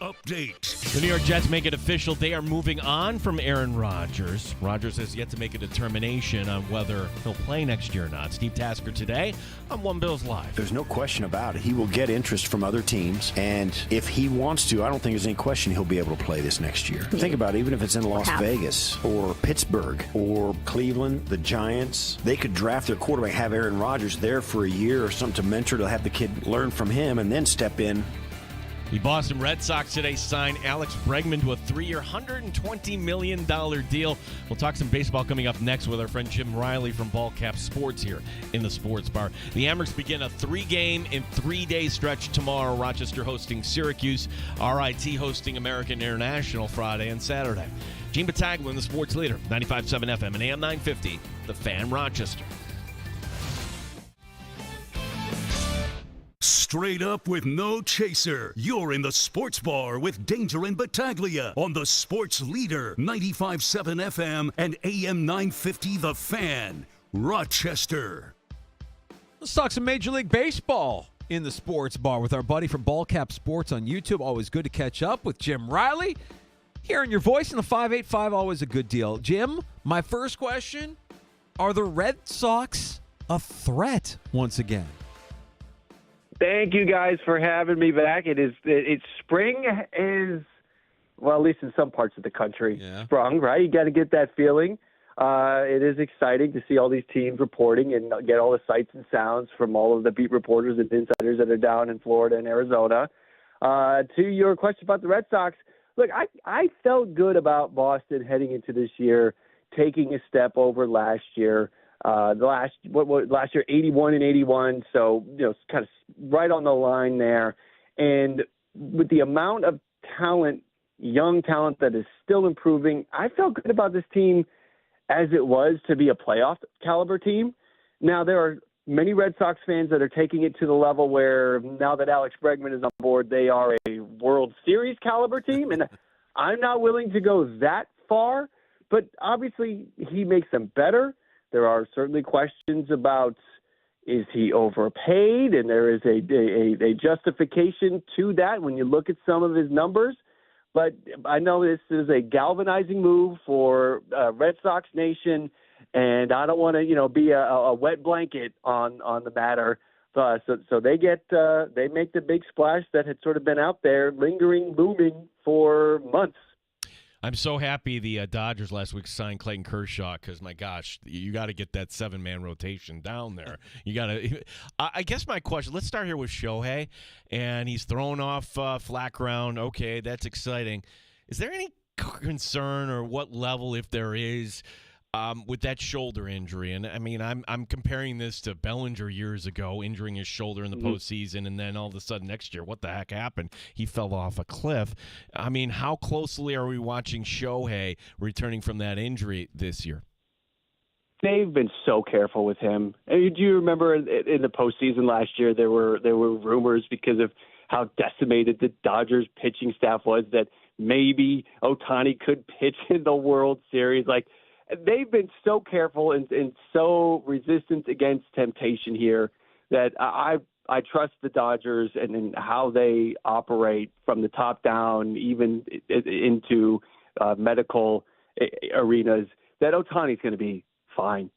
update.
The New York Jets make it official. They are moving on from Aaron Rodgers. Rodgers has yet to make a determination on whether he'll play next year or not. Steve Tasker today on One Bills Live.
There's no question about it. He will get interest from other teams, and if he wants to, I don't think there's any question he'll be able to play this next year. Think about it, even if it's in Las Vegas or Pittsburgh or Cleveland, the Giants, they could draft their quarterback, have Aaron Rodgers there for a year or something to mentor, to have the kid learn from him, and then step in.
The Boston Red Sox today signed Alex Bregman to a 3-year, $120 million deal. We'll talk some baseball coming up next with our friend Jim Riley from Ballcap Sports here in the Sports Bar. The Amherst begin a 3-game and 3-day stretch tomorrow. Rochester hosting Syracuse, RIT hosting American International Friday and Saturday. Gene Battaglia, the sports leader, 95.7 FM and AM 950, The Fan Rochester.
Straight up with no chaser. You're in the Sports Bar with Danger and Battaglia on the Sports Leader, 95.7 FM and AM 950 The Fan, Rochester.
Let's talk some Major League Baseball in the Sports Bar with our buddy from Ballcap Sports on YouTube. Always good to catch up with Jim Riley. Hearing your voice in the 585, always a good deal. Jim, my first question, are the Red Sox a threat once again?
Thank you guys for having me back. It's spring is, well, at least in some parts of the country, sprung, right? You got to get that feeling. It is exciting to see all these teams reporting and get all the sights and sounds from all of the beat reporters and insiders that are down in Florida and Arizona. To your question about the Red Sox, look, I felt good about Boston heading into this year, taking a step over last year. Last year, 81 and 81, so kind of right on the line there. And with the amount of talent, young talent that is still improving, I felt good about this team as it was to be a playoff caliber team. Now there are many Red Sox fans that are taking it to the level where now that Alex Bregman is on board, they are a World Series caliber team, and I'm not willing to go that far. But obviously, he makes them better. There are certainly questions about, is he overpaid? And there is a justification to that when you look at some of his numbers. But I know this is a galvanizing move for Red Sox Nation, and I don't want to, be a wet blanket on the matter. So they make the big splash that had sort of been out there, lingering, looming for months.
I'm so happy the Dodgers last week signed Clayton Kershaw because, my gosh, you got to get that 7-man rotation down there. You got to. I guess my question. Let's start here with Shohei, and he's thrown off flat ground. Okay, that's exciting. Is there any concern, or what level, if there is, with that shoulder injury? And I mean, I'm comparing this to Bellinger years ago, injuring his shoulder in the postseason, and then all of a sudden next year, what the heck happened? He fell off a cliff. I mean, how closely are we watching Shohei returning from that injury this year?
They've been so careful with him. Do you remember in the postseason last year there were rumors because of how decimated the Dodgers pitching staff was that maybe Ohtani could pitch in the World Series? Like, they've been so careful and so resistant against temptation here that I trust the Dodgers and how they operate from the top down, even into medical arenas, that Ohtani's going to be fine.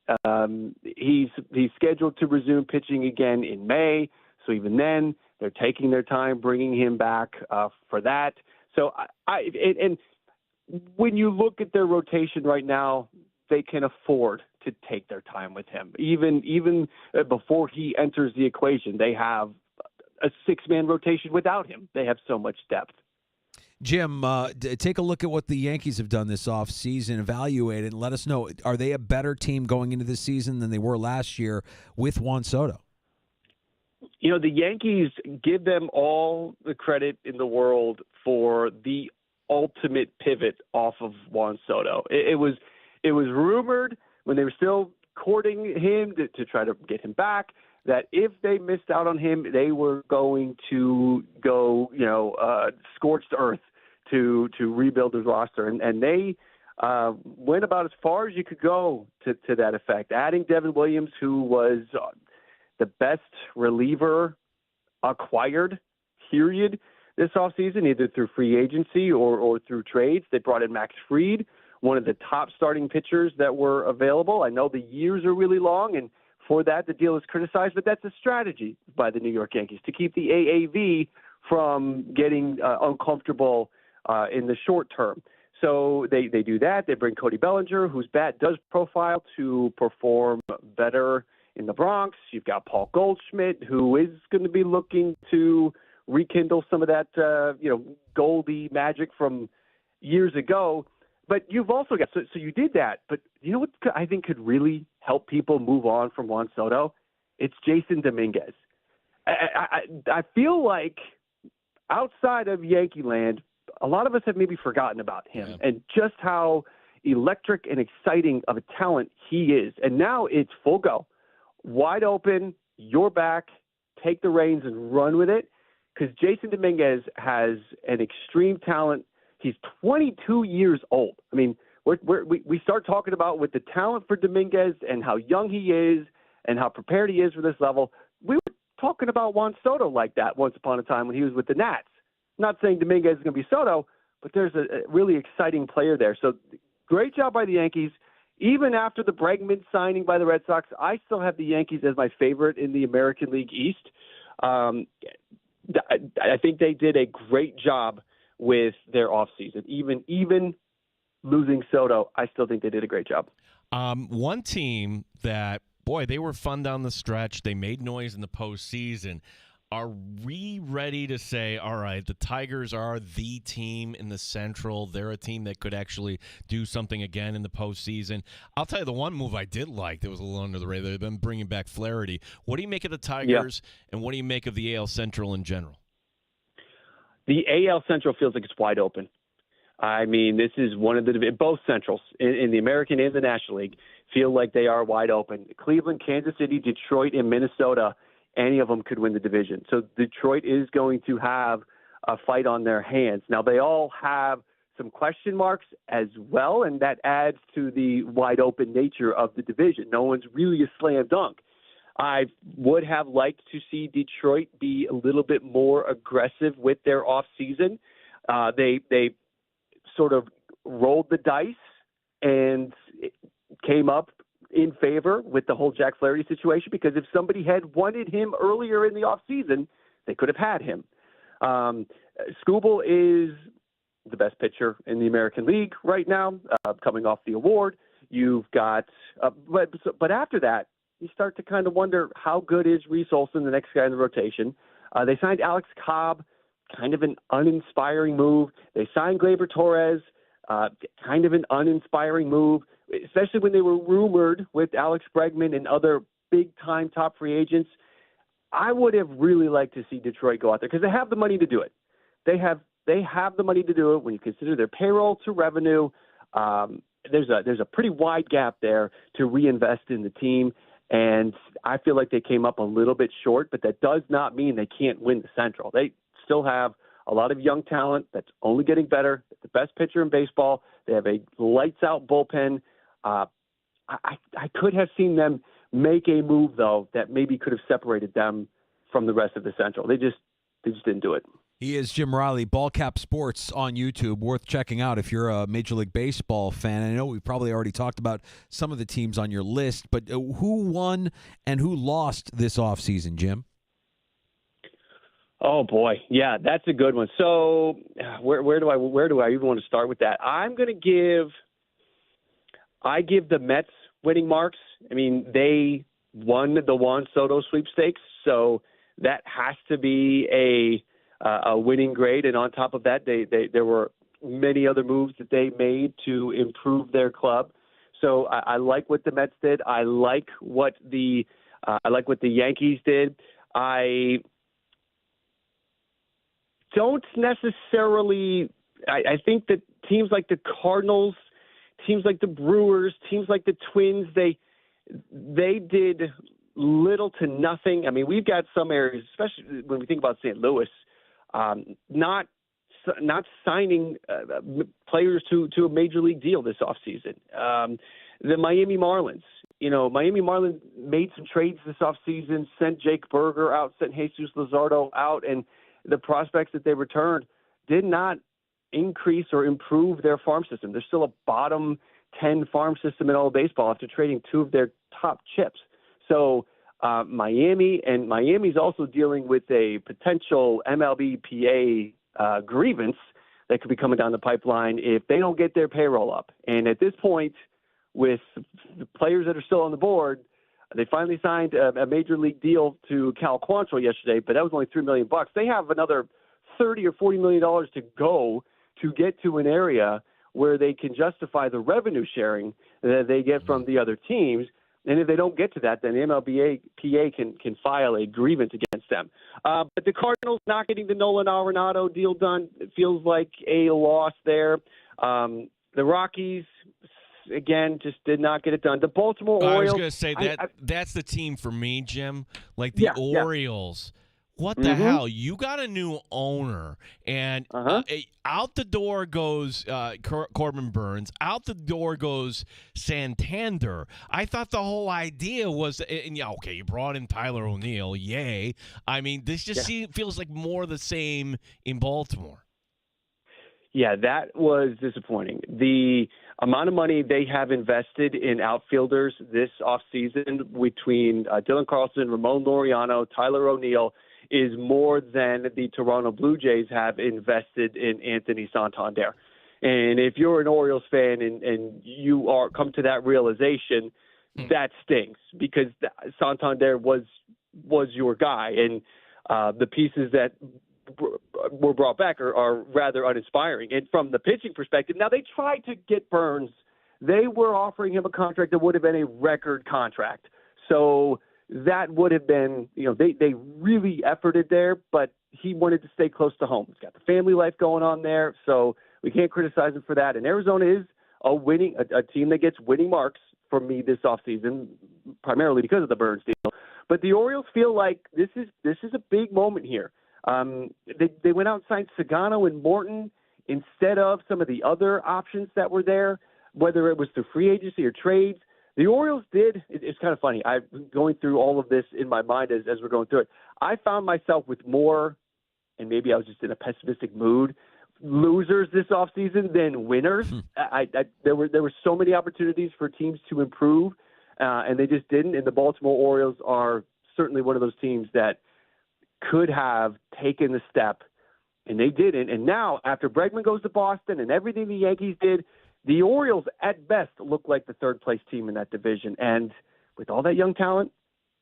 He's scheduled to resume pitching again in May, so even then they're taking their time bringing him back for that. So and when you look at their rotation right now, they can afford to take their time with him. Even before he enters the equation, they have a 6-man rotation without him. They have so much depth.
Jim, take a look at what the Yankees have done this offseason, evaluate it, and let us know, are they a better team going into this season than they were last year with Juan Soto?
The Yankees, give them all the credit in the world for the ultimate pivot off of Juan Soto. It was rumored when they were still courting him to try to get him back that if they missed out on him, they were going to go, scorched earth to rebuild his roster. And they went about as far as you could go to that effect, adding Devin Williams, who was the best reliever acquired, period. this offseason, either through free agency or through trades. They brought in Max Fried, one of the top starting pitchers that were available. I know the years are really long, and for that, the deal is criticized, but that's a strategy by the New York Yankees to keep the AAV from getting uncomfortable in the short term. So they do that. They bring Cody Bellinger, whose bat does profile to perform better in the Bronx. You've got Paul Goldschmidt, who is going to be looking to rekindle some of that, Goldie magic from years ago. But you've also got, so you did that. But you know what I think could really help people move on from Juan Soto? It's Jason Dominguez. I feel like outside of Yankee land, a lot of us have maybe forgotten about him and just how electric and exciting of a talent he is. And now it's full go. Wide open, you're back, take the reins and run with it, because Jason Dominguez has an extreme talent. He's 22 years old. I mean, we start talking about with the talent for Dominguez and how young he is and how prepared he is for this level. We were talking about Juan Soto like that once upon a time when he was with the Nats. Not saying Dominguez is going to be Soto, but there's a really exciting player there. So great job by the Yankees. Even after the Bregman signing by the Red Sox, I still have the Yankees as my favorite in the American League East. I think they did a great job with their offseason. Even losing Soto, I still think they did a great job.
One team that, boy, they were fun down the stretch. They made noise in the postseason. Are we ready to say, all right, the Tigers are the team in the Central? They're a team that could actually do something again in the postseason. I'll tell you the one move I did like that was a little under the radar. They've been bringing back Flaherty. What do you make of the Tigers, and what do you make of the AL Central in general?
The AL Central feels like it's wide open. I mean, this is one of both Centrals in the American and the National League feel like they are wide open. Cleveland, Kansas City, Detroit, and Minnesota, any of them could win the division. So Detroit is going to have a fight on their hands. Now, they all have some question marks as well, and that adds to the wide open nature of the division. No one's really a slam dunk. I would have liked to see Detroit be a little bit more aggressive with their offseason. They sort of rolled the dice and came up in favor with the whole Jack Flaherty situation, because if somebody had wanted him earlier in the offseason, they could have had him. Skubal is the best pitcher in the American League right now, coming off the award. You've got, but after that, you start to kind of wonder how good is Reese Olson, the next guy in the rotation. They signed Alex Cobb, kind of an uninspiring move. They signed Gleyber Torres, kind of an uninspiring move, especially when they were rumored with Alex Bregman and other big-time top free agents. I would have really liked to see Detroit go out there because they have the money to do it. They have the money to do it when you consider their payroll to revenue. There's a pretty wide gap there to reinvest in the team, and I feel like they came up a little bit short, but that does not mean they can't win the Central. They still have a lot of young talent that's only getting better. The best pitcher in baseball. They have a lights-out bullpen. I could have seen them make a move, though, that maybe could have separated them from the rest of the Central. They just didn't do it.
He is Jim Riley, Ballcap Sports on YouTube. Worth checking out if you're a Major League Baseball fan. I know we probably already talked about some of the teams on your list, but who won and who lost this offseason, Jim?
Oh boy, yeah, that's a good one. So where do I even want to start with that? I give the Mets winning marks. I mean, they won the Juan Soto sweepstakes, so that has to be a winning grade. And on top of that, there were many other moves that they made to improve their club. So I like what the Mets did. I like what the Yankees did. I don't necessarily. I think that teams like the Cardinals, teams like the Brewers, teams like the Twins, they did little to nothing. I mean, we've got some areas, especially when we think about St. Louis, not signing players to a major league deal this offseason. The Miami Marlins. Miami Marlins made some trades this offseason, sent Jake Berger out, sent Jesus Luzardo out, and the prospects that they returned did not increase or improve their farm system. They're still a bottom 10 farm system in all of baseball after trading 2 of their top chips. So Miami's also dealing with a potential MLBPA grievance that could be coming down the pipeline if they don't get their payroll up. And at this point, with the players that are still on the board, they finally signed a major league deal to Cal Quantrill yesterday, but that was only $3 million. They have another $30 or $40 million to go to get to an area where they can justify the revenue sharing that they get from the other teams. And if they don't get to that, then the MLBPA can file a grievance against them. But the Cardinals not getting the Nolan Arenado deal done, it feels like a loss there. The Rockies, again, just did not get it done. The Baltimore Orioles.
I was going to say that's the team for me, Jim. Like the Orioles. What the hell? You got a new owner, and out the door goes Corbin Burns. Out the door goes Santander. I thought the whole idea was, you brought in Tyler O'Neill. Yay. I mean, this just feels like more the same in Baltimore.
Yeah, that was disappointing. The amount of money they have invested in outfielders this offseason between Dylan Carlson, Ramon Laureano, Tyler O'Neill is more than the Toronto Blue Jays have invested in Anthony Santander. And if you're an Orioles fan and you are come to that realization, that stings because Santander was your guy. And the pieces that were brought back are rather uninspiring. And from the pitching perspective, now they tried to get Burns. They were offering him a contract that would have been a record contract. So that would have been, they really efforted there, but he wanted to stay close to home. He's got the family life going on there, so we can't criticize him for that. And Arizona is a team that gets winning marks for me this offseason, primarily because of the Burns deal. But the Orioles feel like this is a big moment here. They went out and signed Sagano and Morton instead of some of the other options that were there, whether it was through free agency or trades. The Orioles did. It's kind of funny. I'm going through all of this in my mind as we're going through it. I found myself with more, and maybe I was just in a pessimistic mood, losers this offseason than winners. There were so many opportunities for teams to improve, and they just didn't. And the Baltimore Orioles are certainly one of those teams that could have taken the step, and they didn't. And now, after Bregman goes to Boston and everything the Yankees did, the Orioles, at best, look like the third-place team in that division. And with all that young talent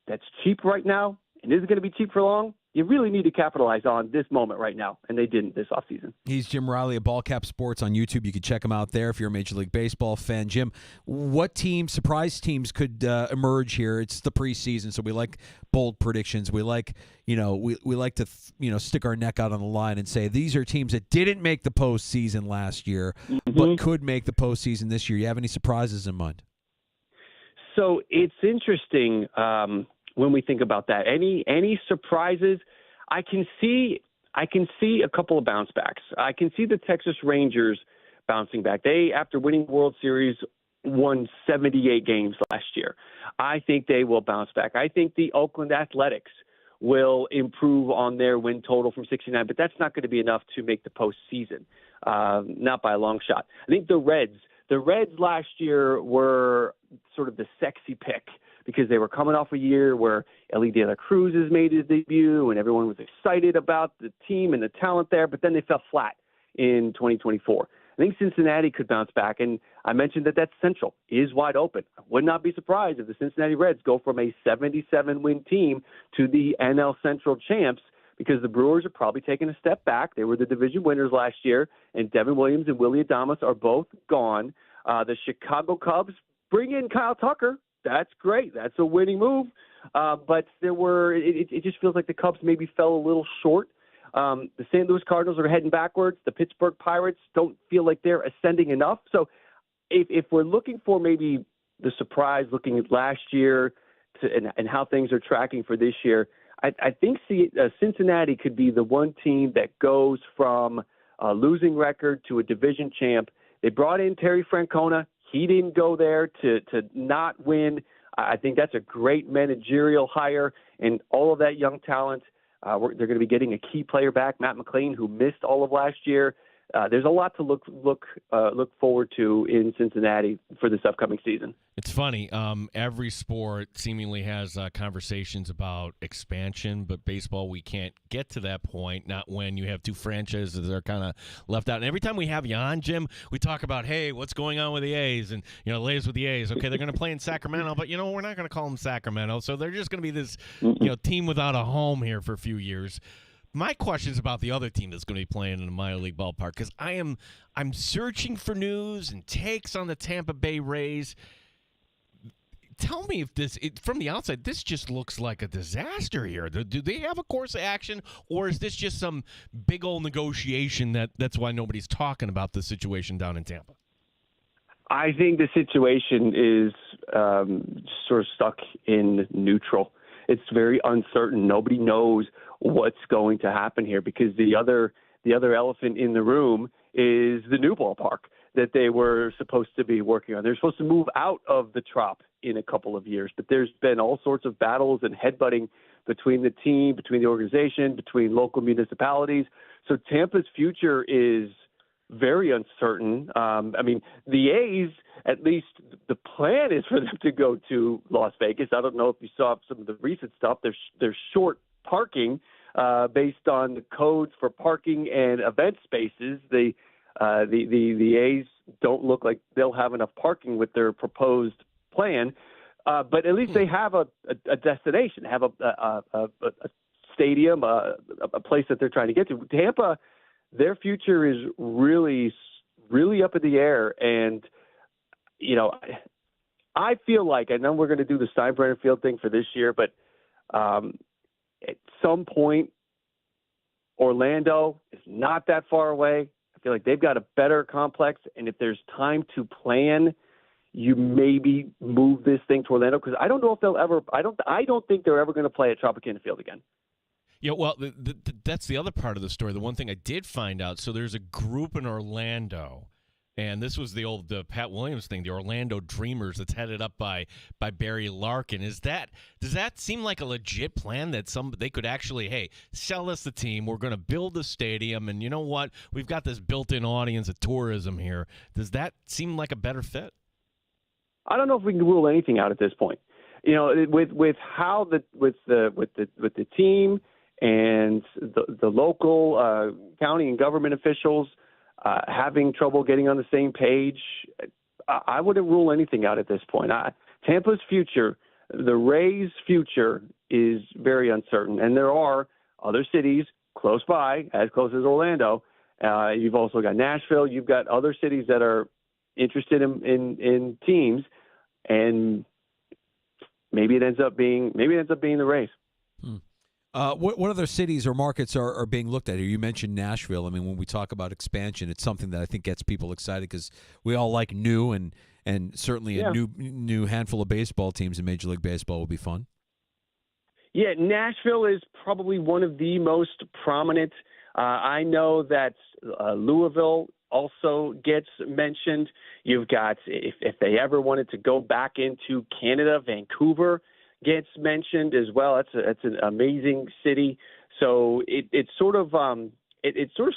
that's cheap right now and isn't going to be cheap for long, you really need to capitalize on this moment right now, and they didn't this offseason.
He's Jim Riley of Ballcap Sports on YouTube. You can check him out there if you're a Major League Baseball fan. Jim, what surprise teams could emerge here? It's the preseason, so we like bold predictions. We like, we like to, stick our neck out on the line and say these are teams that didn't make the postseason last year, but could make the postseason this year. You have any surprises in mind?
So it's interesting. When we think about that, any surprises, I can see a couple of bounce backs. I can see the Texas Rangers bouncing back. They, after winning the World Series, won 78 games last year. I think they will bounce back. I think the Oakland Athletics will improve on their win total from 69, but that's not going to be enough to make the postseason, not by a long shot. I think the Reds last year were sort of the sexy pick, because they were coming off a year where Ellie De La Cruz has made his debut and everyone was excited about the team and the talent there, but then they fell flat in 2024. I think Cincinnati could bounce back, and I mentioned that Central is wide open. I would not be surprised if the Cincinnati Reds go from a 77-win team to the NL Central champs, because the Brewers are probably taking a step back. They were the division winners last year, and Devin Williams and Willie Adames are both gone. The Chicago Cubs bring in Kyle Tucker. That's great. That's a winning move. But it just feels like the Cubs maybe fell a little short. The St. Louis Cardinals are heading backwards. The Pittsburgh Pirates don't feel like they're ascending enough. So if we're looking for maybe the surprise, looking at last year and how things are tracking for this year, I think Cincinnati could be the one team that goes from a losing record to a division champ. They brought in Terry Francona. He didn't go there to not win. I think that's a great managerial hire, and all of that young talent They're going to be getting a key player back, Matt McClain, who missed all of last year. There's a lot to look forward to in Cincinnati for this upcoming season.
It's funny. Every sport seemingly has conversations about expansion, but baseball, we can't get to that point. Not when you have two franchises that are kind of left out. And every time we have you on, Jim, we talk about, hey, what's going on with the A's? And the A's with the A's. Okay, they're going to play in Sacramento, but we're not going to call them Sacramento. So they're just going to be this team without a home here for a few years. My question is about the other team that's going to be playing in a minor league ballpark, because I'm searching for news and takes on the Tampa Bay Rays. Tell me if from the outside, this just looks like a disaster here. Do they have a course of action, or is this just some big old negotiation that's why nobody's talking about the situation down in Tampa?
I think the situation is sort of stuck in neutral. It's very uncertain. Nobody knows what's going to happen here, because the other elephant in the room is the new ballpark that they were supposed to be working on. They're supposed to move out of the Trop in a couple of years, but there's been all sorts of battles and headbutting between the team, between the organization, between local municipalities. So Tampa's future is very uncertain. The A's, at least the plan is for them to go to Las Vegas. I don't know if you saw some of the recent stuff. They're short parking based on the codes for parking and event spaces. The A's don't look like they'll have enough parking with their proposed plan, but at least they have a destination, have a stadium, a place that they're trying to get to. Tampa, their future is really, really up in the air, and I feel like, I know we're going to do the Steinbrenner Field thing for this year, but at some point, Orlando is not that far away. I feel like they've got a better complex, and if there's time to plan, you maybe move this thing to Orlando, because I don't know if they'll ever. I don't think they're ever going to play at Tropicana Field again.
Yeah, well, that's the other part of the story. The one thing I did find out, so there's a group in Orlando, and this was the Pat Williams thing, the Orlando Dreamers, that's headed up by Barry Larkin. Does that seem like a legit plan that they could actually, hey, sell us the team, we're going to build the stadium, and you know what, we've got this built-in audience of tourism here. Does that seem like a better fit?
I don't know if we can rule anything out at this point. With how with the team and the local county and government officials having trouble getting on the same page, I wouldn't rule anything out at this point. Tampa's future, the Rays' future, is very uncertain, and there are other cities close by, as close as Orlando. You've also got Nashville. You've got other cities that are interested in teams, and maybe it ends up being the Rays.
What other cities or markets are being looked at here? You mentioned Nashville. I mean, when we talk about expansion, it's something that I think gets people excited, because we all like new, and certainly a new handful of baseball teams in Major League Baseball will be fun.
Yeah, Nashville is probably one of the most prominent. I know that Louisville also gets mentioned. You've got, if they ever wanted to go back into Canada, Vancouver gets mentioned as well. That's an amazing city. So it sort of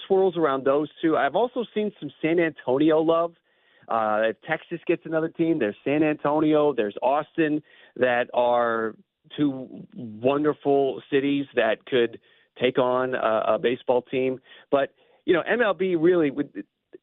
swirls around those two. I've also seen some San Antonio love. If Texas gets another team, there's San Antonio, there's Austin, that are two wonderful cities that could take on a baseball team. But MLB really, with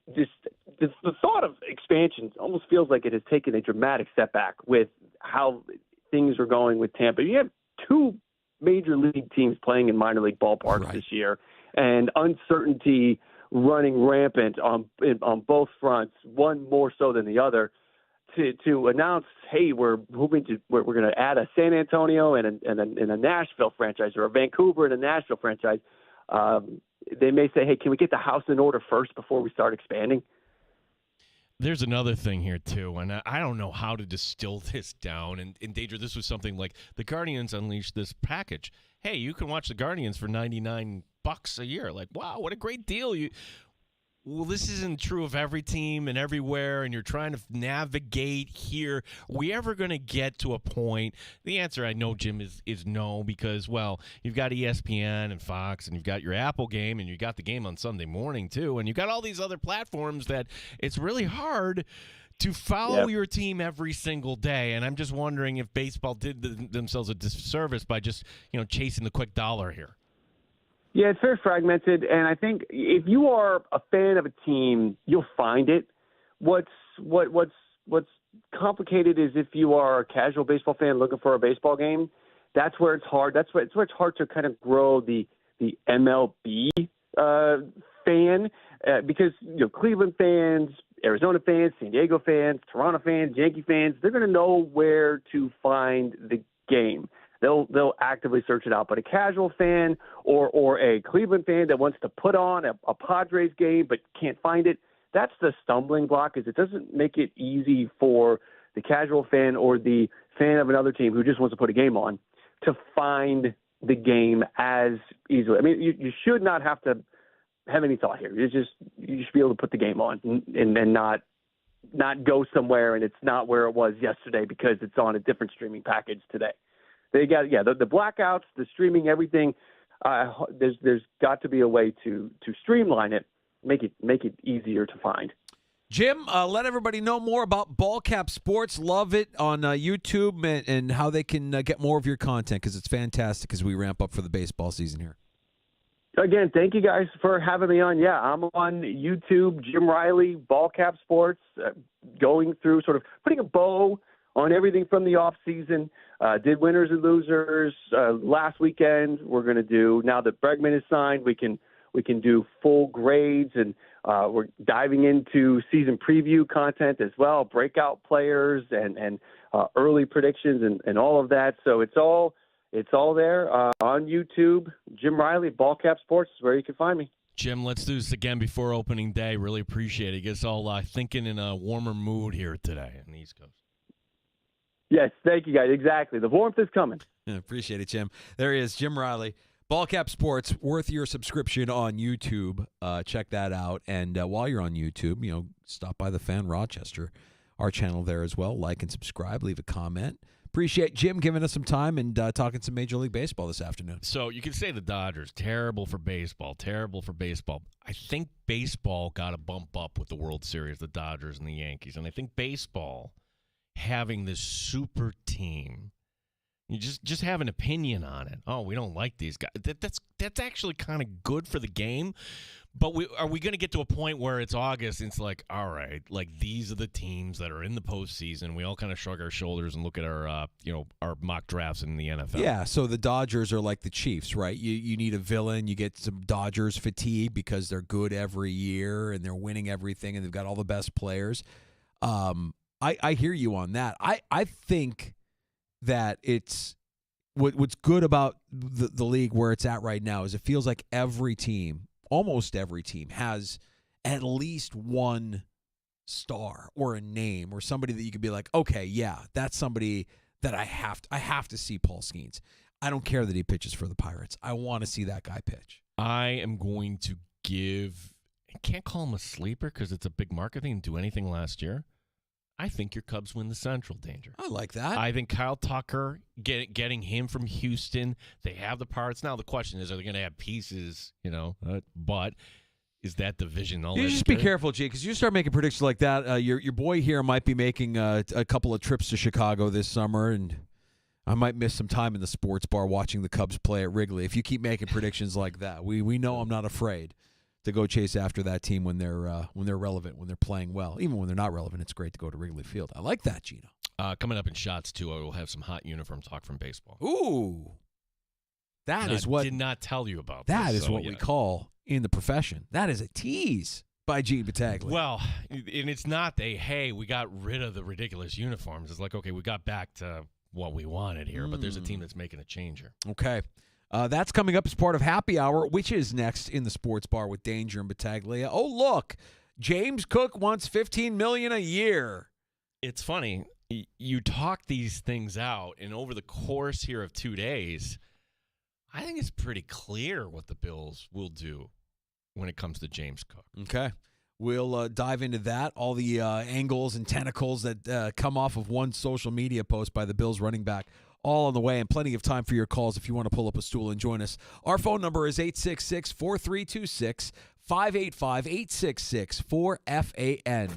the thought of expansion, almost feels like it has taken a dramatic step back with how things are going with Tampa. You have two major league teams playing in minor league ballparks this year, and uncertainty running rampant on both fronts, one more so than the other. To announce, hey, we're going to add a San Antonio and a Nashville franchise, or a Vancouver and a Nashville franchise. They may say, hey, can we get the house in order first before we start expanding?
There's another thing here, too, and I don't know how to distill this down. And in Danger, this was something like the Guardians unleashed this package. Hey, you can watch the Guardians for $99 a year. Like, wow, what a great deal. well, this isn't true of every team and everywhere, and you're trying to navigate here. Are we ever going to get to a point? The answer, I know, Jim, is no, because, well, you've got ESPN and Fox, and you've got your Apple game, and you've got the game on Sunday morning, too, and you've got all these other platforms that it's really hard to follow your team every single day. And I'm just wondering if baseball did themselves a disservice by just, chasing the quick dollar here.
Yeah, it's very fragmented, and I think if you are a fan of a team, you'll find it. What's complicated is if you are a casual baseball fan looking for a baseball game, that's where it's hard. That's where it's hard to kind of grow the MLB fan because Cleveland fans, Arizona fans, San Diego fans, Toronto fans, Yankee fans, they're going to know where to find the game. They'll actively search it out. But a casual fan or a Cleveland fan that wants to put on a Padres game but can't find it, that's the stumbling block, is it doesn't make it easy for the casual fan or the fan of another team who just wants to put a game on to find the game as easily. I mean, you should not have to have any thought here. You should be able to put the game on and then not go somewhere and it's not where it was yesterday because it's on a different streaming package today. They got the blackouts, the streaming, everything. There's got to be a way to streamline it, make it easier to find.
Jim, let everybody know more about Ball Cap Sports. Love it on YouTube and how they can get more of your content because it's fantastic as we ramp up for the baseball season here.
Again, thank you guys for having me on. Yeah, I'm on YouTube, Jim Riley, Ball Cap Sports, going through sort of putting a bow on everything from the off season. Did winners and losers last weekend. We're going to do, now that Bregman is signed, we can do full grades, and we're diving into season preview content as well, breakout players and early predictions and all of that. So it's all there on YouTube. Jim Riley, Ball Cap Sports is where you can find me.
Jim, let's do this again before opening day. Really appreciate it. Get us all thinking in a warmer mood here today on the East Coast.
Yes, thank you, guys. Exactly. The warmth is coming.
Yeah, appreciate it, Jim. There he is, Jim Riley. Ball Cap Sports, worth your subscription on YouTube. Check that out. And while you're on YouTube, stop by the Fan Rochester, our channel there as well. Like and subscribe. Leave a comment. Appreciate Jim giving us some time and talking some Major League Baseball this afternoon.
So you can say the Dodgers, terrible for baseball. I think baseball got a bump up with the World Series, the Dodgers and the Yankees. And I think baseball having this super team, you just have an opinion on it. Oh, we don't like these guys. That's actually kind of good for the game. But are we going to get to a point where it's August and it's like, all right, like these are the teams that are in the postseason. We all kind of shrug our shoulders and look at our mock drafts in the NFL.
Yeah, so the Dodgers are like the Chiefs, right? You need a villain. You get some Dodgers fatigue because they're good every year and they're winning everything and they've got all the best players. I hear you on that. I think that it's what's good about the league where it's at right now is it feels like every team, almost every team, has at least one star or a name or somebody that you could be like, okay, yeah, that's somebody that I have to see Paul Skeens. I don't care that he pitches for the Pirates. I want to see that guy pitch.
I am going to I can't call him a sleeper because it's a big market. They didn't do anything last year. I think your Cubs win the Central, Danger.
I like that.
I think Kyle Tucker, getting him from Houston, they have the parts. Now the question is, are they going to have pieces, but is that division all
You just be careful, G, because you start making predictions like that. Your boy here might be making a couple of trips to Chicago this summer, and I might miss some time in the sports bar watching the Cubs play at Wrigley. If you keep making predictions like that, we know I'm not afraid to go chase after that team when they're relevant, when they're playing well. Even when they're not relevant, it's great to go to Wrigley Field. I like that, Gino.
Coming up in shots, too, I will have some hot uniform talk from baseball.
Ooh. I
did not tell you about
that.
This,
is what we call in the profession. That is a tease by Gene Battaglia.
Well, and it's not we got rid of the ridiculous uniforms. It's like, okay, we got back to what we wanted here, but there's a team that's making a change here.
Okay. That's coming up as part of Happy Hour, which is next in the sports bar with Danger and Battaglia. Oh, look, James Cook wants $15 million a year.
It's funny. You talk these things out, and over the course here of 2 days, I think it's pretty clear what the Bills will do when it comes to James Cook.
Okay. We'll dive into that, all the angles and tentacles that come off of one social media post by the Bills running back, all on the way, and plenty of time for your calls if you want to pull up a stool and join us. Our phone number is 866-4326, 585-866-4FAN.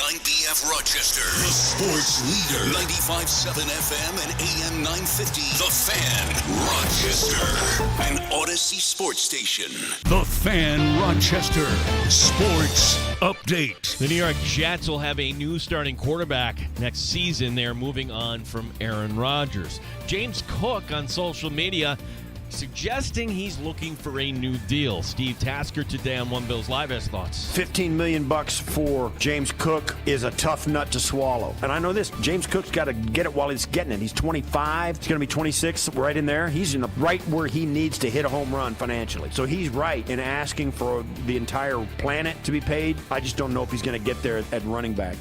9BF Rochester, the sports leader. 95.7 FM and AM 950. The Fan, Rochester. An Odyssey sports station. The Fan, Rochester. Sports update.
The New York Jets will have a new starting quarterback next season. They're moving on from Aaron Rodgers. James Cook on social media suggesting he's looking for a new deal. Steve Tasker today on One Bills Live has thoughts.
$15 million for James Cook is a tough nut to swallow. And I know this, James Cook's got to get it while he's getting it. He's 25. He's going to be 26, right in there. He's right where he needs to hit a home run financially. So he's right in asking for the entire planet to be paid. I just don't know if he's going to get there at running back.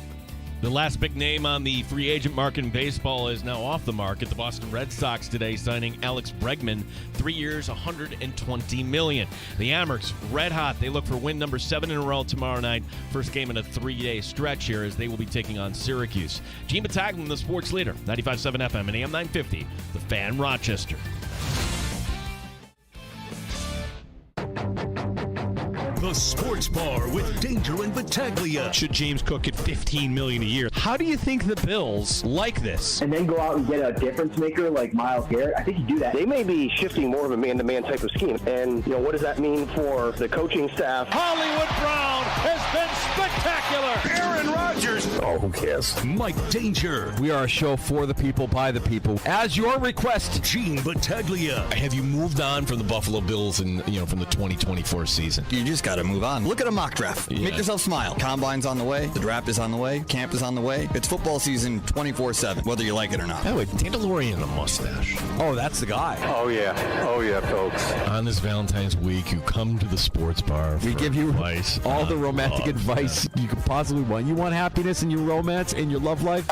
The last big name on the free agent market in baseball is now off the market. The Boston Red Sox today signing Alex Bregman, 3 years, $120 million. The Amherst, red hot. They look for win number 7 in a row tomorrow night. First game in a 3-day stretch here as they will be taking on Syracuse. Gene Battaglia, the sports leader, 95.7 FM and AM 950, The Fan, Rochester.
The Sports Bar with Danger and Battaglia.
Should James Cook get $15 million a year? How do you think the Bills like this?
And then go out and get a difference maker like Myles Garrett. I think you do that.
They may be shifting more of a man-to-man type of scheme. And, what does that mean for the coaching staff?
Hollywood Brown has been spectacular.
Aaron Rodgers.
Oh, who cares?
Mike Danger.
We are a show for the people, by the people. As your request,
Gene Battaglia.
Have you moved on from the Buffalo Bills and from the 2024 season?
You just got to move on. Look at a mock draft.
Yeah.
Make yourself smile. Combine's on the way. The draft is on the way. Camp is on the way. It's football season 24/7, whether you like it or not.
By the way, Dandalorian a mustache.
oh, that's the guy.
Oh, yeah, folks.
On this Valentine's week, you come to the sports bar.
We give you
advice.
all the romantic advice you could possibly want. You want happiness in your romance, in your love life?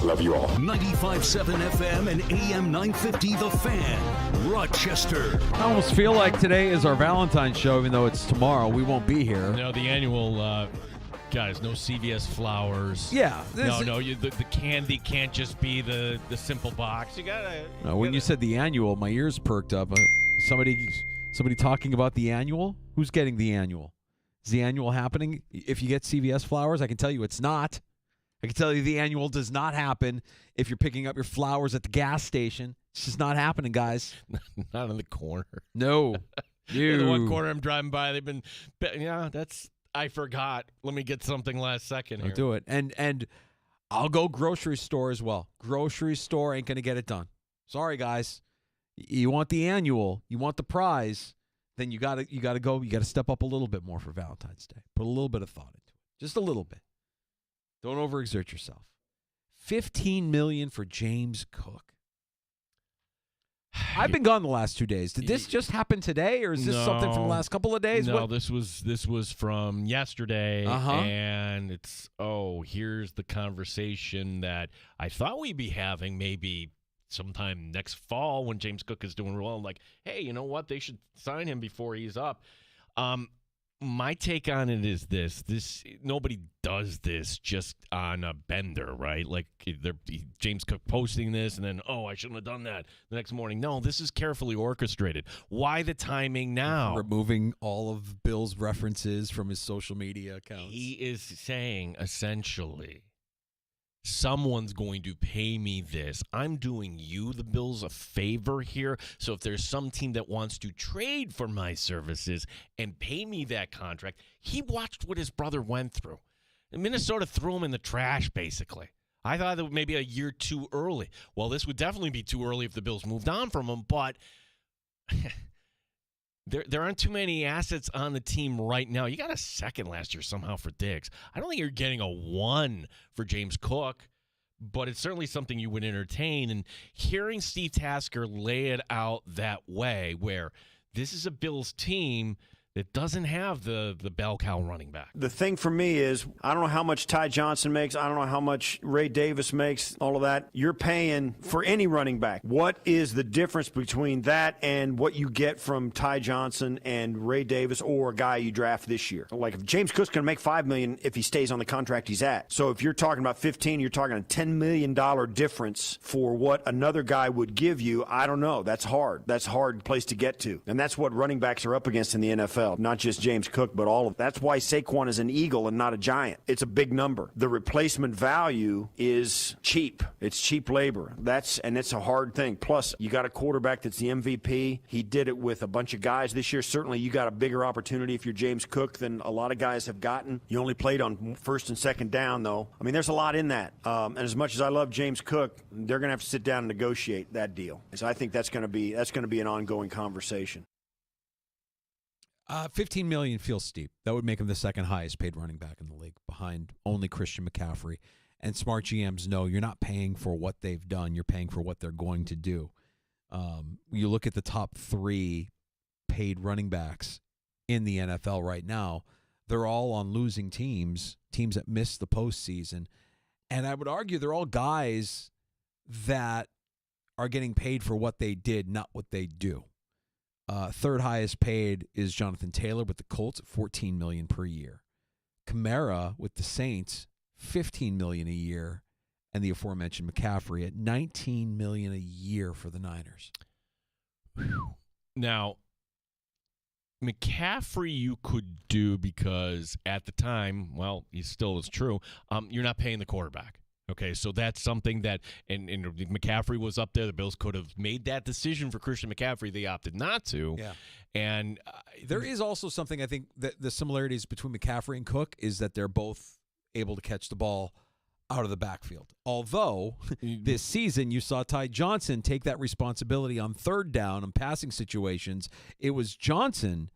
Love you all.
95.7 FM and AM 950 The Fan, Rochester.
I almost feel like today is our Valentine's show, even though it's tomorrow. We won't be here.
No, the annual, guys, no CVS flowers.
Yeah.
The candy can't just be the simple box. You gotta.
When you said the annual, my ears perked up. Somebody talking about the annual? Who's getting the annual? Is the annual happening? If you get CVS flowers, I can tell you it's not. I can tell you the annual does not happen if you're picking up your flowers at the gas station. It's just not happening, guys.
Not in the corner.
No.
In the one corner I'm driving by, they've been, I forgot. Let me get something last second here.
I'll do it. And I'll go grocery store as well. Grocery store ain't going to get it done. Sorry, guys. You want the annual, you want the prize, then you got to step up a little bit more for Valentine's Day. Put a little bit of thought into it. Just a little bit. Don't overexert yourself. $15 million for James Cook. I've been gone the last 2 days. Did this just happen today, or is this something from the last couple of days?
No, this was from yesterday, and it's here's the conversation that I thought we'd be having maybe sometime next fall when James Cook is doing well. Like, hey, you know what? They should sign him before he's up. My take on it is this nobody does this just on a bender, right? Like James Cook posting this and then, I shouldn't have done that the next morning. No, this is carefully orchestrated. Why the timing now?
Removing all of Bill's references from his social media accounts.
He is saying, essentially, someone's going to pay me this. I'm doing you, the Bills, a favor here. So if there's some team that wants to trade for my services and pay me that contract, he watched what his brother went through. And Minnesota threw him in the trash, basically. I thought that maybe a year too early. Well, this would definitely be too early if the Bills moved on from him, but There aren't too many assets on the team right now. You got a second last year somehow for Diggs. I don't think you're getting a 1 for James Cook, but it's certainly something you would entertain. And hearing Steve Tasker lay it out that way, where this is a Bills team that doesn't have the bell cow running back.
The thing for me is, I don't know how much Ty Johnson makes. I don't know how much Ray Davis makes, all of that. You're paying for any running back. What is the difference between that and what you get from Ty Johnson and Ray Davis or a guy you draft this year? Like, if James Cook's going to make $5 million if he stays on the contract he's at. So if you're talking about 15, you're talking a $10 million difference for what another guy would give you. I don't know. That's hard. That's a hard place to get to. And that's what running backs are up against in the NFL. NFL, not just James Cook, but all of. That's why Saquon is an Eagle and not a Giant. It's a big number. The replacement value is cheap. It's cheap labor. And it's a hard thing. Plus, you got a quarterback that's the MVP. He did it with a bunch of guys this year. Certainly, you got a bigger opportunity if you're James Cook than a lot of guys have gotten. You only played on first and second down, though. I mean, there's a lot in that. And as much as I love James Cook, they're going to have to sit down and negotiate that deal. So I think that's going to be an ongoing conversation.
$15 million feels steep. That would make him the second highest paid running back in the league, behind only Christian McCaffrey. And smart GMs know you're not paying for what they've done. You're paying for what they're going to do. You look at the top 3 paid running backs in the NFL right now, they're all on losing teams that missed the postseason. And I would argue they're all guys that are getting paid for what they did, not what they do. Third highest paid is Jonathan Taylor with the Colts at $14 million per year. Kamara with the Saints, $15 million a year, and the aforementioned McCaffrey at $19 million a year for the Niners.
Now, McCaffrey you could do because at the time, well, he still is true, you're not paying the quarterback. Okay, so that's something that, and McCaffrey was up there. The Bills could have made that decision for Christian McCaffrey. They opted not to.
Yeah.
And
there is also something, I think, that the similarities between McCaffrey and Cook is that they're both able to catch the ball out of the backfield. Although this season you saw Ty Johnson take that responsibility on third down and passing situations. It was Johnson,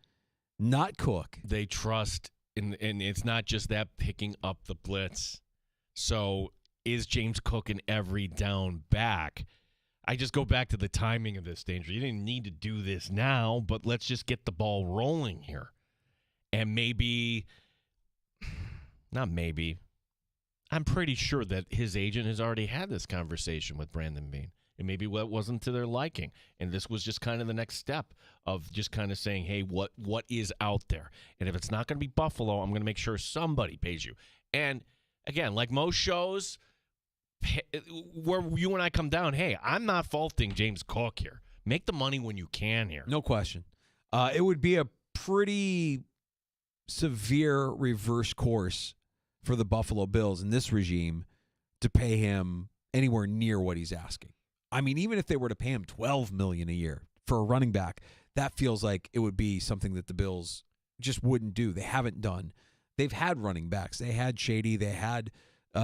not Cook.
They trust, and it's not just that picking up the blitz. So is James Cook an every down back? I just go back to the timing of this, Danger. You didn't need to do this now, but let's just get the ball rolling here. And I'm pretty sure that his agent has already had this conversation with Brandon Beane. And maybe what wasn't to their liking. And this was just kind of the next step of just kind of saying, hey, what is out there? And if it's not going to be Buffalo, I'm going to make sure somebody pays you. And again, like most shows where you and I come down, hey, I'm not faulting James Cook here. Make the money when you can here.
No question. It would be a pretty severe reverse course for the Buffalo Bills in this regime to pay him anywhere near what he's asking. I mean, even if they were to pay him $12 million a year for a running back, that feels like it would be something that the Bills just wouldn't do. They haven't done. They've had running backs. They had Shady. They had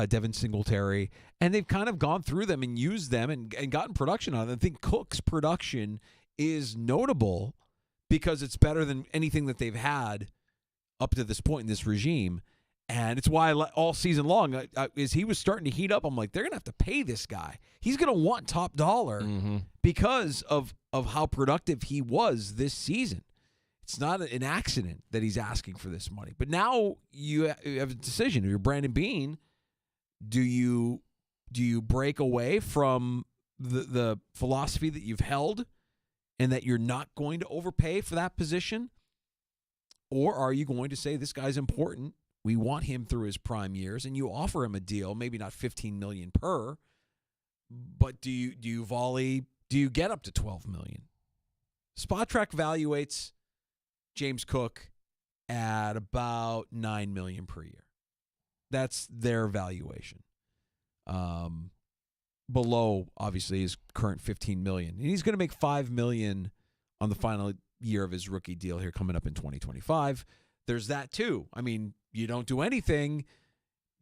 Devin Singletary, and they've kind of gone through them and used them and gotten production on them. I think Cook's production is notable because it's better than anything that they've had up to this point in this regime. And it's why all season long, as he was starting to heat up, I'm like, they're going to have to pay this guy. He's going to want top dollar because of how productive he was this season. It's not an accident that he's asking for this money. But now you have a decision. You're Brandon Beane. Do you break away from the philosophy that you've held and that you're not going to overpay for that position? Or are you going to say this guy's important? We want him through his prime years, and you offer him a deal, maybe not $15 million per, but do you get up to $12 million? Spotrac evaluates James Cook at about $9 million per year. That's their valuation. Below, obviously, his current $15 million. And he's going to make $5 million on the final year of his rookie deal here coming up in 2025. There's that, too. I mean, you don't do anything.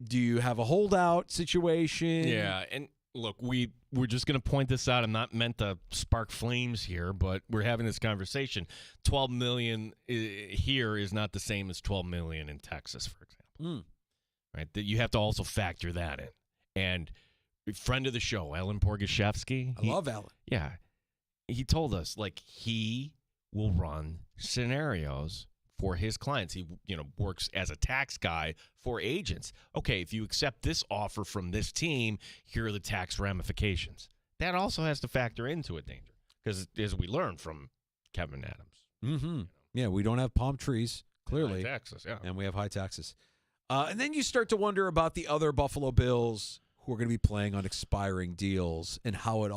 Do you have a holdout situation?
Yeah, and look, we're just going to point this out. I'm not meant to spark flames here, but we're having this conversation. $12 million here is not the same as $12 million in Texas, for example. Right? That you have to also factor that in. And a friend of the show, Ellen Porgashevsky.
I love Ellen.
Yeah. He told us, like, he will run scenarios for his clients. He, works as a tax guy for agents. Okay, if you accept this offer from this team, here are the tax ramifications. That also has to factor into it, Danger, because as we learned from Kevin Adams.
Mm-hmm. Yeah, we don't have palm trees, clearly.
High taxes, yeah.
And we have high taxes. And then you start to wonder about the other Buffalo Bills who are going to be playing on expiring deals and how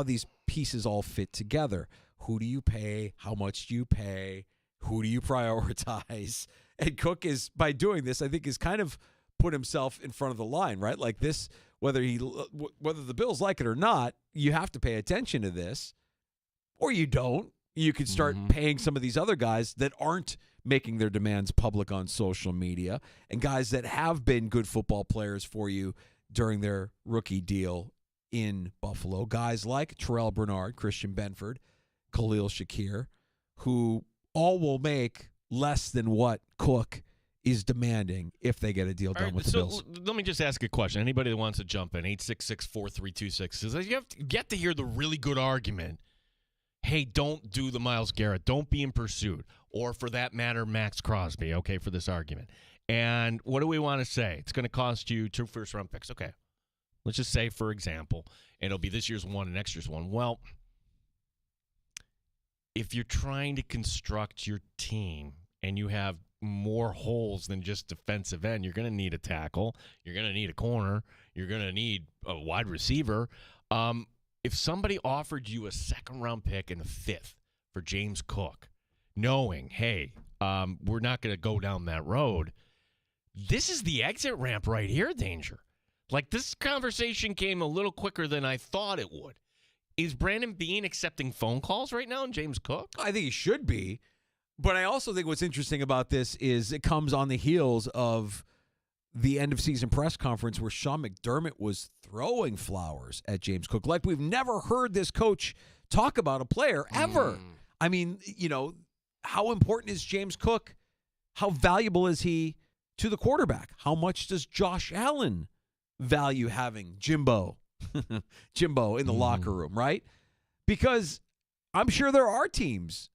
these pieces all fit together. Who do you pay? How much do you pay? who do you prioritize? And Cook is, by doing this, I think is kind of put himself in front of the line, right? Like this, whether the Bills like it or not, you have to pay attention to this, or you don't. You could start paying some of these other guys that aren't making their demands public on social media, and guys that have been good football players for you during their rookie deal in Buffalo. Guys like Terrell Bernard, Christian Benford, Khalil Shakir, who all will make less than what Cook is demanding if they get a deal done with the Bills.
Let me just ask a question. Anybody that wants to jump in, 866-4326, says you have to get to hear the really good argument. Hey, don't do the Myles Garrett. Don't be in pursuit. Or, for that matter, Max Crosby, okay, for this argument. And what do we want to say? It's going to cost you 2 first-round picks. Okay. Let's just say, for example, it'll be this year's one and next year's one. Well, if you're trying to construct your team and you have more holes than just defensive end, you're going to need a tackle. You're going to need a corner. You're going to need a wide receiver. If somebody offered you a second-round pick and a fifth for James Cook, knowing, hey, we're not going to go down that road, this is the exit ramp right here, Danger. Like, this conversation came a little quicker than I thought it would. Is Brandon Beane accepting phone calls right now and James Cook?
I think he should be. But I also think what's interesting about this is it comes on the heels of the end-of-season press conference where Sean McDermott was throwing flowers at James Cook. Like, we've never heard this coach talk about a player ever. I mean, you know, how important is James Cook? How valuable is he to the quarterback? How much does Josh Allen value having Jimbo in the locker room, right? Because I'm sure there are teams.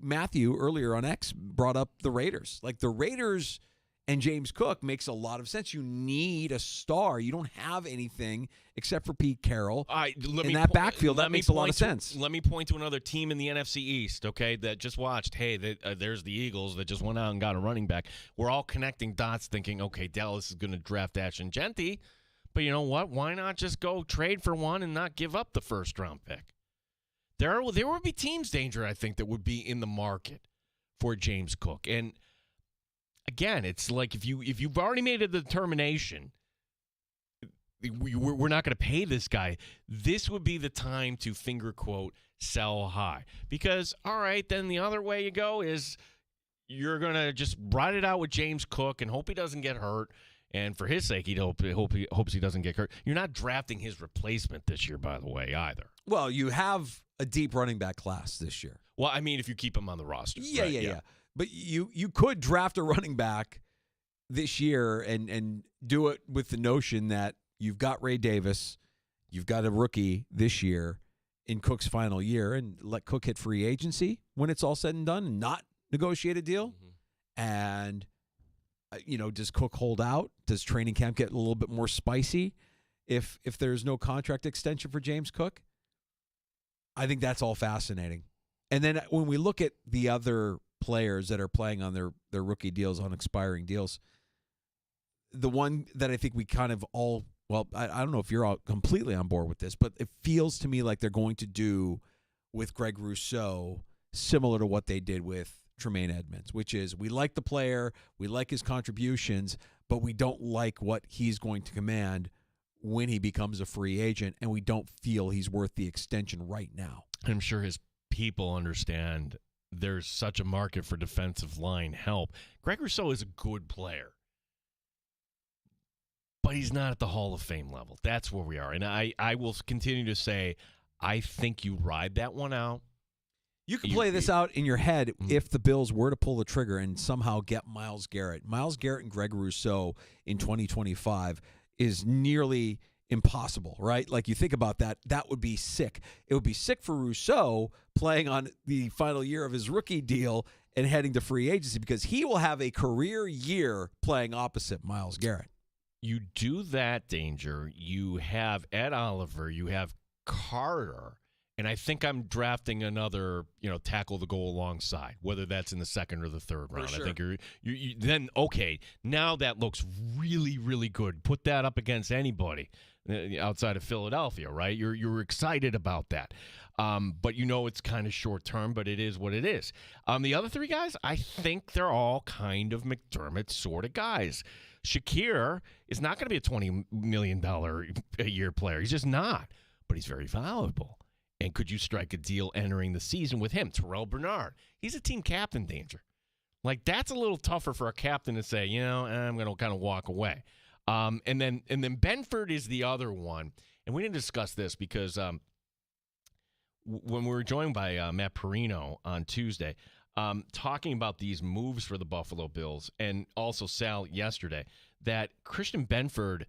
Matthew earlier on X brought up the Raiders. Like, the Raiders and James Cook makes a lot of sense. You need a star. You don't have anything except for Pete Carroll in that backfield. That makes a lot of sense.
Let me point to another team in the NFC East, okay, that just watched. Hey, there's the Eagles that just went out and got a running back. We're all connecting dots thinking, okay, Dallas is going to draft Ashton Genty. But you know what? Why not just go trade for one and not give up the first-round pick? There would be teams, Danger, I think, that would be in the market for James Cook. And again, it's like if you've already made a determination, we're not going to pay this guy. This would be the time to finger quote sell high, because all right, then the other way you go is you're going to just ride it out with James Cook and hope he doesn't get hurt. And for his sake, he hopes he doesn't get hurt. You're not drafting his replacement this year, by the way, either.
Well, you have a deep running back class this year.
Well, I mean, if you keep him on the roster.
Yeah. But you could draft a running back this year and do it with the notion that you've got Ray Davis, you've got a rookie this year in Cook's final year, and let Cook hit free agency when it's all said and done and not negotiate a deal. And, does Cook hold out? Does training camp get a little bit more spicy if there's no contract extension for James Cook? I think that's all fascinating. And then when we look at the other players that are playing on their rookie deals, on expiring deals, the one that I think we kind of all, well, I don't know if you're all completely on board with this, but it feels to me like they're going to do with Greg Rousseau similar to what they did with Tremaine Edmonds, which is we like the player, we like his contributions, but we don't like what he's going to command when he becomes a free agent, and we don't feel he's worth the extension right now.
I'm sure his people understand there's such a market for defensive line help. Greg Rousseau is a good player, but he's not at the Hall of Fame level. That's where we are. And I will continue to say, I think you ride that one out.
You can play this out in your head if the Bills were to pull the trigger and somehow get Myles Garrett. Myles Garrett and Greg Rousseau in 2025 is nearly impossible, right? Like, you think about that, that would be sick. It would be sick for Rousseau playing on the final year of his rookie deal and heading to free agency, because he will have a career year playing opposite Myles Garrett.
You do that, Danger. You have Ed Oliver. You have Carter. And I think I'm drafting another, tackle to go alongside, whether that's in the second or the third round.
Sure.
I think then, okay, now that looks really, really good. Put that up against anybody. outside of Philadelphia, right? You're excited about that. But it's kind of short term, but it is what it is. The other three guys, I think they're all kind of McDermott sort of guys. Shakir is not going to be a $20 million a year player. He's just not. But he's very valuable. And could you strike a deal entering the season with him? Terrell Bernard, he's a team captain danger. Like, that's a little tougher for a captain to say, I'm going to kind of walk away. And then Benford is the other one. And we didn't discuss this because when we were joined by Matt Perino on Tuesday, talking about these moves for the Buffalo Bills, and also Sal yesterday, that Christian Benford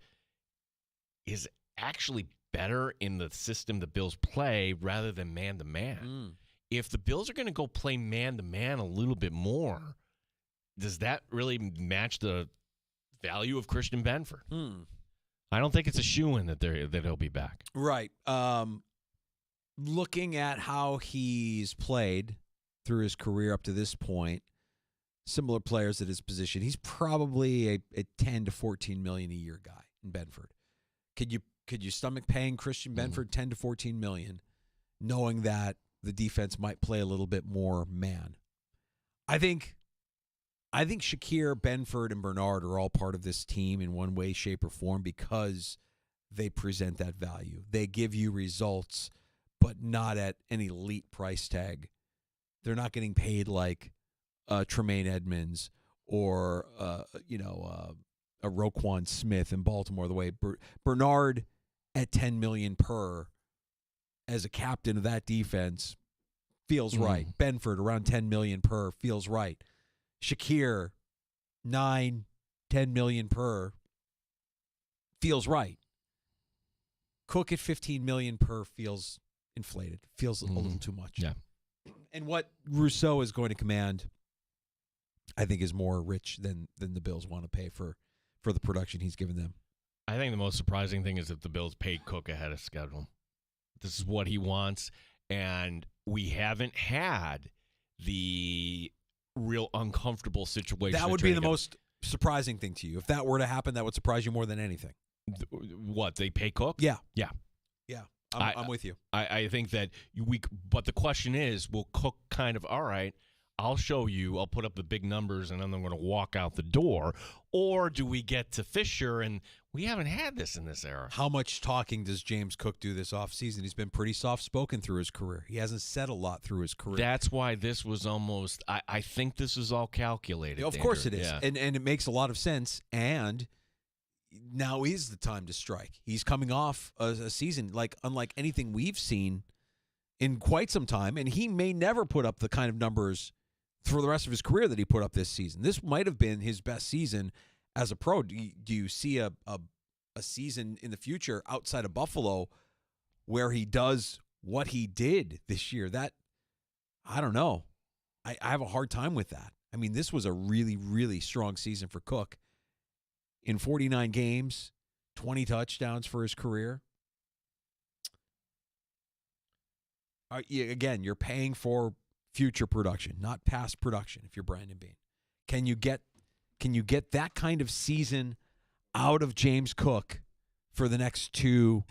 is actually better in the system the Bills play rather than man-to-man. If the Bills are going to go play man-to-man a little bit more, does that really match the value of Christian Benford? I don't think it's a shoo-in that he'll be back.
Right. Looking at how he's played through his career up to this point, similar players at his position, he's probably a 10 to 14 million a year guy in Benford. Could you stomach paying Christian Benford 10 to 14 million, knowing that the defense might play a little bit more man? I think Shakir, Benford, and Bernard are all part of this team in one way, shape, or form because they present that value. They give you results, but not at an elite price tag. They're not getting paid like Tremaine Edmonds or a Roquan Smith in Baltimore. The way Bernard at $10 million per as a captain of that defense feels right. Benford around $10 million per feels right. Shakir, $9-10 million per feels right. Cook at $15 million per feels inflated. Feels a little too much.
Yeah.
And what Rousseau is going to command, I think, is more rich than the Bills want to pay for the production he's given them.
I think the most surprising thing is that the Bills paid Cook ahead of schedule. This is what he wants, and we haven't had the real uncomfortable situation.
That would be the most surprising thing to you. If that were to happen, that would surprise you more than anything.
What, they pay Cook?
Yeah.
Yeah.
Yeah. I'm with you.
I think that but the question is, will Cook kind of, all right, I'll show you, I'll put up the big numbers, and then I'm going to walk out the door? Or do we get to Fisher, and we haven't had this in this era?
How much talking does James Cook do this offseason? He's been pretty soft-spoken through his career. He hasn't said a lot through his career.
That's why this was almost – I think this is all calculated.
Of course it is, yeah. And it makes a lot of sense, and now is the time to strike. He's coming off a season unlike anything we've seen in quite some time, and he may never put up the kind of numbers – for the rest of his career that he put up this season. This might have been his best season as a pro. Do you see a season in the future outside of Buffalo where he does what he did this year? That, I don't know. I have a hard time with that. I mean, this was a really, really strong season for Cook. In 49 games, 20 touchdowns for his career. Again, you're paying for future production, not past production. If you're Brandon Beane, can you get that kind of season out of James Cook for the next 2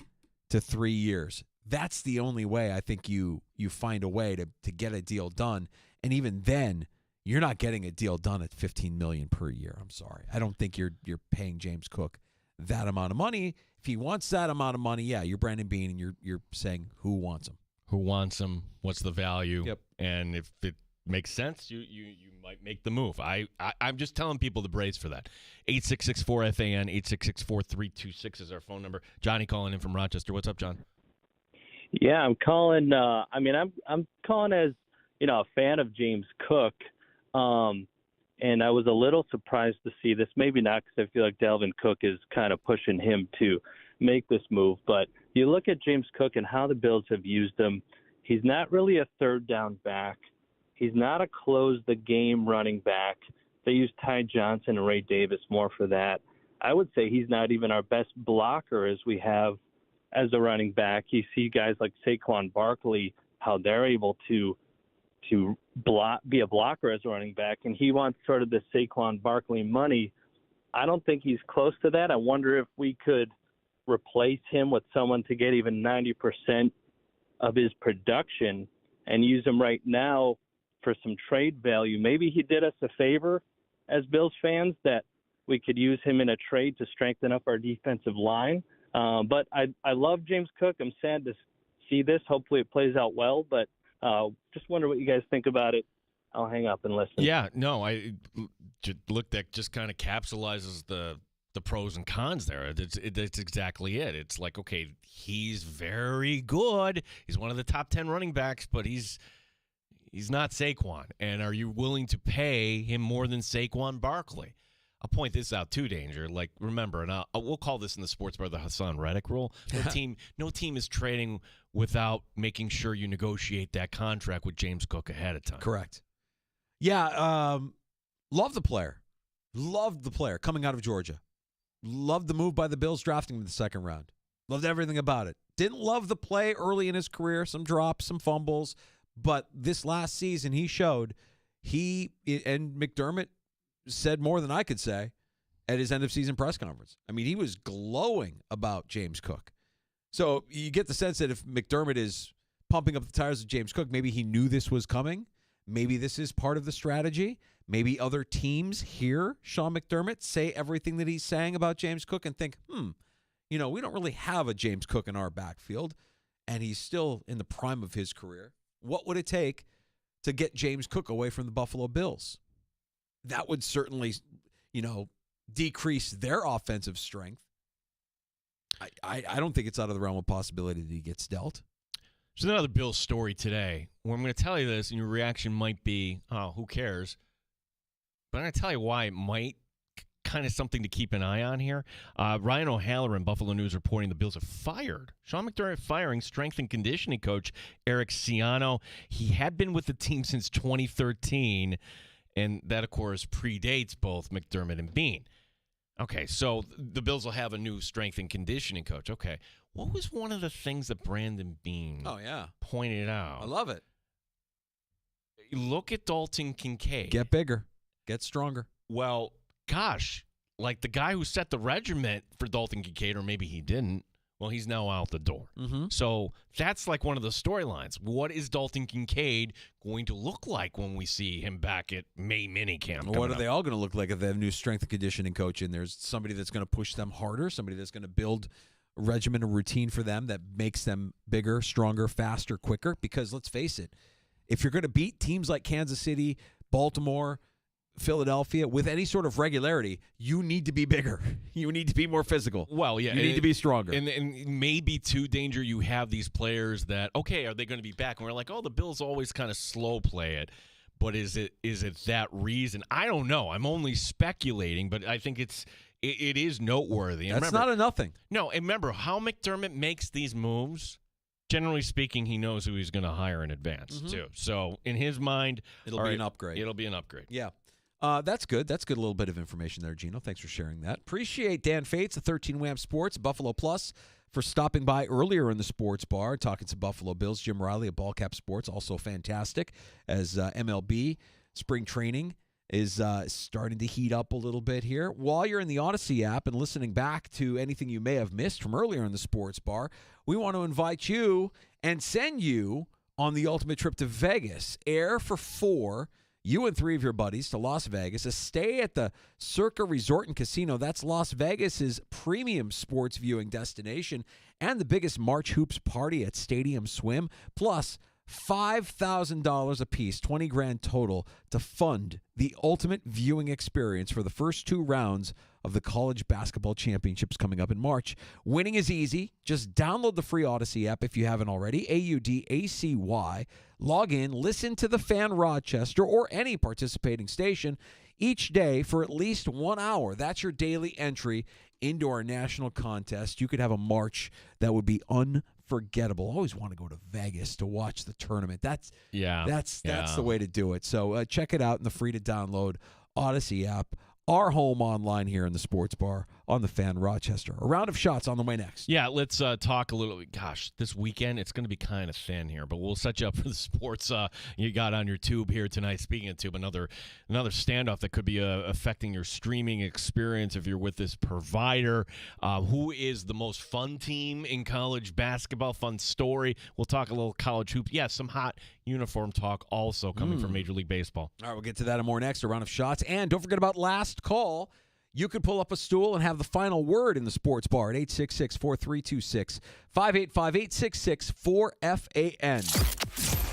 to 3 years? That's the only way I think you find a way to get a deal done. And even then, you're not getting a deal done at $15 million per year. I'm sorry, I don't think you're paying James Cook that amount of money. If he wants that amount of money, yeah, you're Brandon Beane, and you're saying who wants him.
Who wants him? What's the value?
Yep.
And if it makes sense, you might make the move. I'm just telling people to brace for that. 866-4FAN, 866-4326 is our phone number. Johnny calling in from Rochester. What's up, John?
Yeah, I'm calling. I'm calling as a fan of James Cook, and I was a little surprised to see this. Maybe not, because I feel like Dalvin Cook is kind of pushing him to make this move, but you look at James Cook and how the Bills have used him. He's not really a third down back. He's not a close the game running back. They use Ty Johnson and Ray Davis more for that. I would say he's not even our best blocker as we have as a running back. You see guys like Saquon Barkley, how they're able to be a blocker as a running back, and he wants sort of the Saquon Barkley money. I don't think he's close to that. I wonder if we could replace him with someone to get even 90% of his production and use him right now for some trade value. Maybe he did us a favor as Bills fans that we could use him in a trade to strengthen up our defensive line. But I love James Cook. I'm sad to see this. Hopefully it plays out well, but just wonder what you guys think about it. I'll hang up and listen.
Yeah, no, I look, that just kind of capsulizes the pros and cons there. That's exactly it. It's like, okay, he's very good. He's one of the top 10 running backs, but he's not Saquon. And are you willing to pay him more than Saquon Barkley? I'll point this out too, Danger. Like, remember, and we'll call this in the sports bar the Hassan Reddick rule. No team is trading without making sure you negotiate that contract with James Cook ahead of time.
Correct. Yeah, love the player. Loved the player coming out of Georgia. Loved the move by the Bills drafting him in the second round. Loved everything about it. Didn't love the play early in his career, some drops, some fumbles. But this last season, he showed and McDermott said more than I could say at his end-of-season press conference. I mean, he was glowing about James Cook. So you get the sense that if McDermott is pumping up the tires of James Cook, maybe he knew this was coming. Maybe this is part of the strategy. Maybe other teams hear Sean McDermott say everything that he's saying about James Cook and think, we don't really have a James Cook in our backfield, and he's still in the prime of his career. What would it take to get James Cook away from the Buffalo Bills? That would certainly, decrease their offensive strength. I don't think it's out of the realm of possibility that he gets dealt.
There's another Bills story today where I'm going to tell you this, and your reaction might be, oh, who cares? But I'm going to tell you why it might kind of something to keep an eye on here. Ryan O'Halloran, Buffalo News, reporting the Bills have fired Sean McDermott, firing strength and conditioning coach Eric Ciano. He had been with the team since 2013, and that, of course, predates both McDermott and Bean. Okay, so the Bills will have a new strength and conditioning coach. Okay, what was one of the things that Brandon Bean pointed out?
I love it.
Look at Dalton Kincaid.
Get bigger. Get stronger.
Well, gosh, like the guy who set the regiment for Dalton Kincaid, or maybe he didn't, well, he's now out the door.
Mm-hmm.
So that's like one of the storylines. What is Dalton Kincaid going to look like when we see him back at May minicamp?
What are they all going to look like if they have a new strength and conditioning coach in? There's somebody that's going to push them harder, somebody that's going to build a regimen, a routine for them that makes them bigger, stronger, faster, quicker. Because let's face it, if you're going to beat teams like Kansas City, Baltimore, Philadelphia with any sort of regularity, you need to be bigger. You need to be more physical.
Well, yeah.
You need to be stronger.
And maybe, too, Danger, you have these players that, okay, are they going to be back? And we're like, oh, the Bills always kind of slow play it. But is it that reason? I don't know. I'm only speculating, but I think it is noteworthy. And
That's not a nothing.
No, and remember, how McDermott makes these moves, generally speaking, he knows who he's going to hire in advance, too. So in his mind,
it'll be an upgrade.
It'll be an upgrade.
Yeah. That's good. That's good. A little bit of information there, Gino. Thanks for sharing that. Appreciate Dan Fates, the 13 Wham Sports, Buffalo Plus, for stopping by earlier in the sports bar, talking to Buffalo Bills. Jim Riley at Ballcap Sports, also fantastic, as MLB spring training is starting to heat up a little bit here. While you're in the Odyssey app and listening back to anything you may have missed from earlier in the sports bar, we want to invite you and send you on the ultimate trip to Vegas. Air for 4. You and 3 of your buddies to Las Vegas, a stay at the Circa Resort and Casino. That's Las Vegas's premium sports viewing destination and the biggest March Hoops party at Stadium Swim, plus $5,000 apiece, $20,000 total, to fund the ultimate viewing experience for the first 2 rounds of the college basketball championships coming up in March. Winning is easy. Just download the free Odyssey app if you haven't already, AUDACY. Log in, listen to the Fan Rochester or any participating station each day for at least 1 hour. That's your daily entry into our national contest. You could have a March that would be unforgettable. I always want to go to Vegas to watch the tournament. That's the way to do it. So check it out in the free to download Odyssey app. Our home online here in the sports bar, on the Fan Rochester. A round of shots on the way next.
Yeah, let's talk a little. Gosh, this weekend it's going to be kind of thin here, but we'll set you up for the sports you got on your tube here tonight. Speaking of tube, another standoff that could be affecting your streaming experience if you're with this provider. Who is the most fun team in college basketball? Fun story. We'll talk a little college hoop. Yeah, some hot uniform talk also coming from Major League Baseball.
All right, we'll get to that and more next. A round of shots. And don't forget about last call. You could pull up a stool and have the final word in the sports bar at 866-4326. 585-866-4FAN.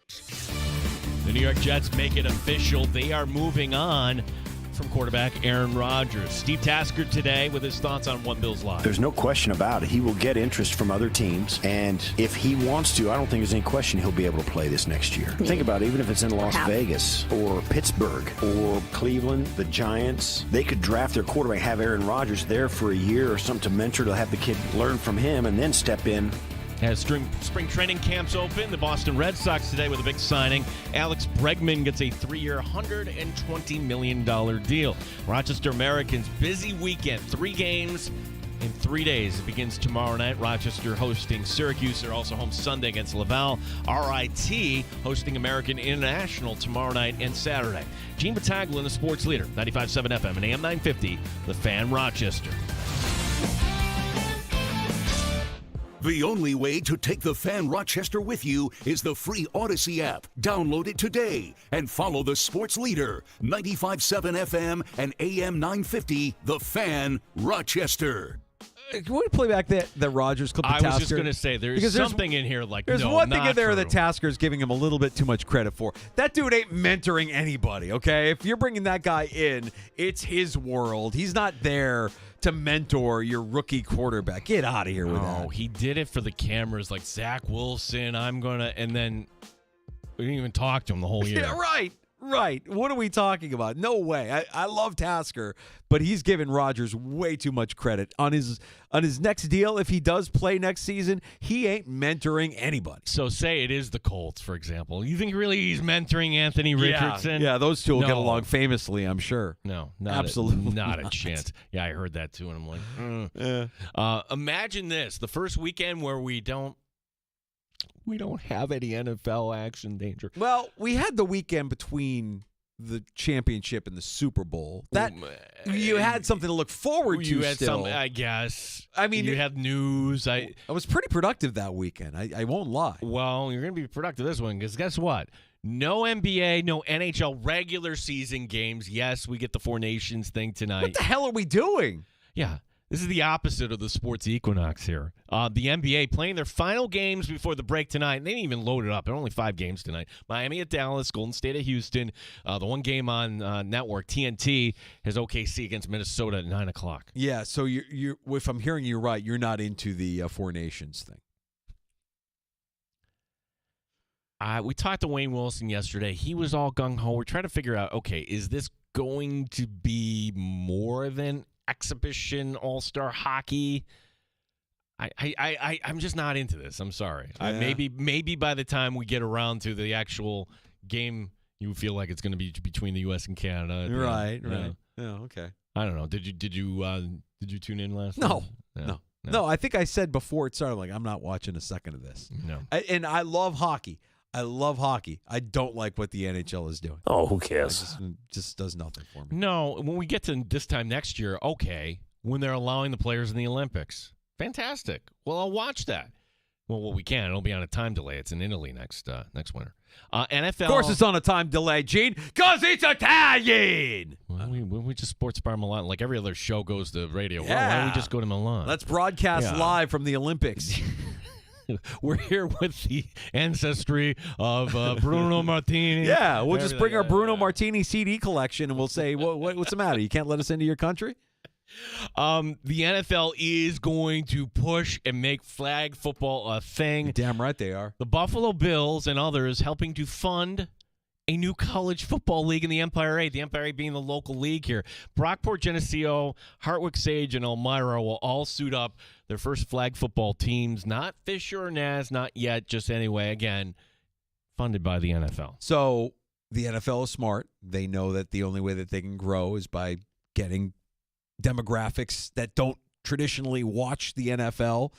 The New York Jets make it official. They are moving on from quarterback Aaron Rodgers. Steve Tasker today with his thoughts on One Bills Live.
There's no question about it. He will get interest from other teams, and if he wants to, I don't think there's any question he'll be able to play this next year. Think about it, even if it's in Las Vegas or Pittsburgh or Cleveland, the Giants, they could draft their quarterback, have Aaron Rodgers there for a year or something to mentor, to have the kid learn from him, and then step in.
As spring training camps open, the Boston Red Sox today with a big signing. Alex Bregman gets a 3-year, $120 million deal. Rochester Americans, busy weekend. 3 games in 3 days. It begins tomorrow night. Rochester hosting Syracuse. They're also home Sunday against Laval. RIT hosting American International tomorrow night and Saturday. Gene Battaglia, the sports leader, 95.7 FM and AM 950, The Fan, Rochester.
The only way to take the Fan Rochester with you is the free Odyssey app. Download it today and follow the sports leader, 95.7 FM and AM 950, The Fan Rochester.
Can we play back that Rodgers clip?
I was just going to say, there's something in here like,
there's
no,
one thing in there
true.
that Tasker's giving him a little bit too much credit for. That dude ain't mentoring anybody, okay? If you're bringing that guy in, it's his world. He's not there to mentor your rookie quarterback. Get out of here with that.
Oh, he did it for the cameras like Zach Wilson, and then we didn't even talk to him the whole year.
Yeah, right. What are we talking about? No way. I love Tasker, but he's giving Rodgers way too much credit. On his next deal, if he does play next season, he ain't mentoring anybody.
So say it is the Colts, for example. You think really he's mentoring Anthony Richardson?
Yeah, those two will get along famously, I'm sure.
No,
absolutely
not a chance. Yeah, I heard that too, and I'm like, imagine this: the first weekend where we don't have any NFL action danger.
Well, we had the weekend between the championship and the Super Bowl. That you had something to look forward to.
You had
still.
something, I guess.
I mean,
you had news. I
was pretty productive that weekend. I won't lie.
Well, you're going to be productive this one because guess what? No NBA, no NHL regular season games. Yes, we get the Four Nations thing tonight.
What the hell are we doing?
Yeah. This is the opposite of the sports equinox here. The NBA playing their final games before the break tonight. They didn't even load it up. There are only 5 games tonight. Miami at Dallas, Golden State at Houston. The one game on network, TNT, has OKC against Minnesota at 9 o'clock.
Yeah, so you if I'm hearing you right, you're not into the Four Nations thing.
We talked to Wayne Wilson yesterday. He was all gung-ho. We're trying to figure out, okay, is this going to be more than exhibition all-star hockey? I'm just not into this. I'm sorry.
Yeah.
Maybe by the time we get around to the actual game, you feel like it's going to be between the U.S. and Canada.
Right. Yeah, okay.
I don't know. Did you tune in last
No.
night?
No, I think I said before it started, like, I'm not watching a second of this.
No.
And I love hockey. I don't like what the NHL is doing.
Oh, who cares?
It just does nothing for me.
No, when we get to this time next year, okay, when they're allowing the players in the Olympics, fantastic. Well, I'll watch that. Well, we can. It'll be on a time delay. It's in Italy next winter. NFL.
Of course, it's on a time delay, Gene, because it's Italian.
Well, we just sports bar Milan like every other show goes to radio.
Yeah.
Well, why don't we just go to Milan?
Let's broadcast live from the Olympics.
We're here with the ancestry of Bruno Martini.
Yeah, we'll just bring our Bruno Martini CD collection and we'll say, what's the matter? You can't let us into your country?
The NFL is going to push and make flag football a thing.
You're damn right they are.
The Buffalo Bills and others helping to fund a new college football league in the Empire 8, the Empire 8 being the local league here. Brockport, Geneseo, Hartwick Sage, and Elmira will all suit up their first flag football teams. Not Fisher or Naz, not yet, just anyway, again, funded by the NFL.
So the NFL is smart. They know that the only way that they can grow is by getting demographics that don't traditionally watch the NFL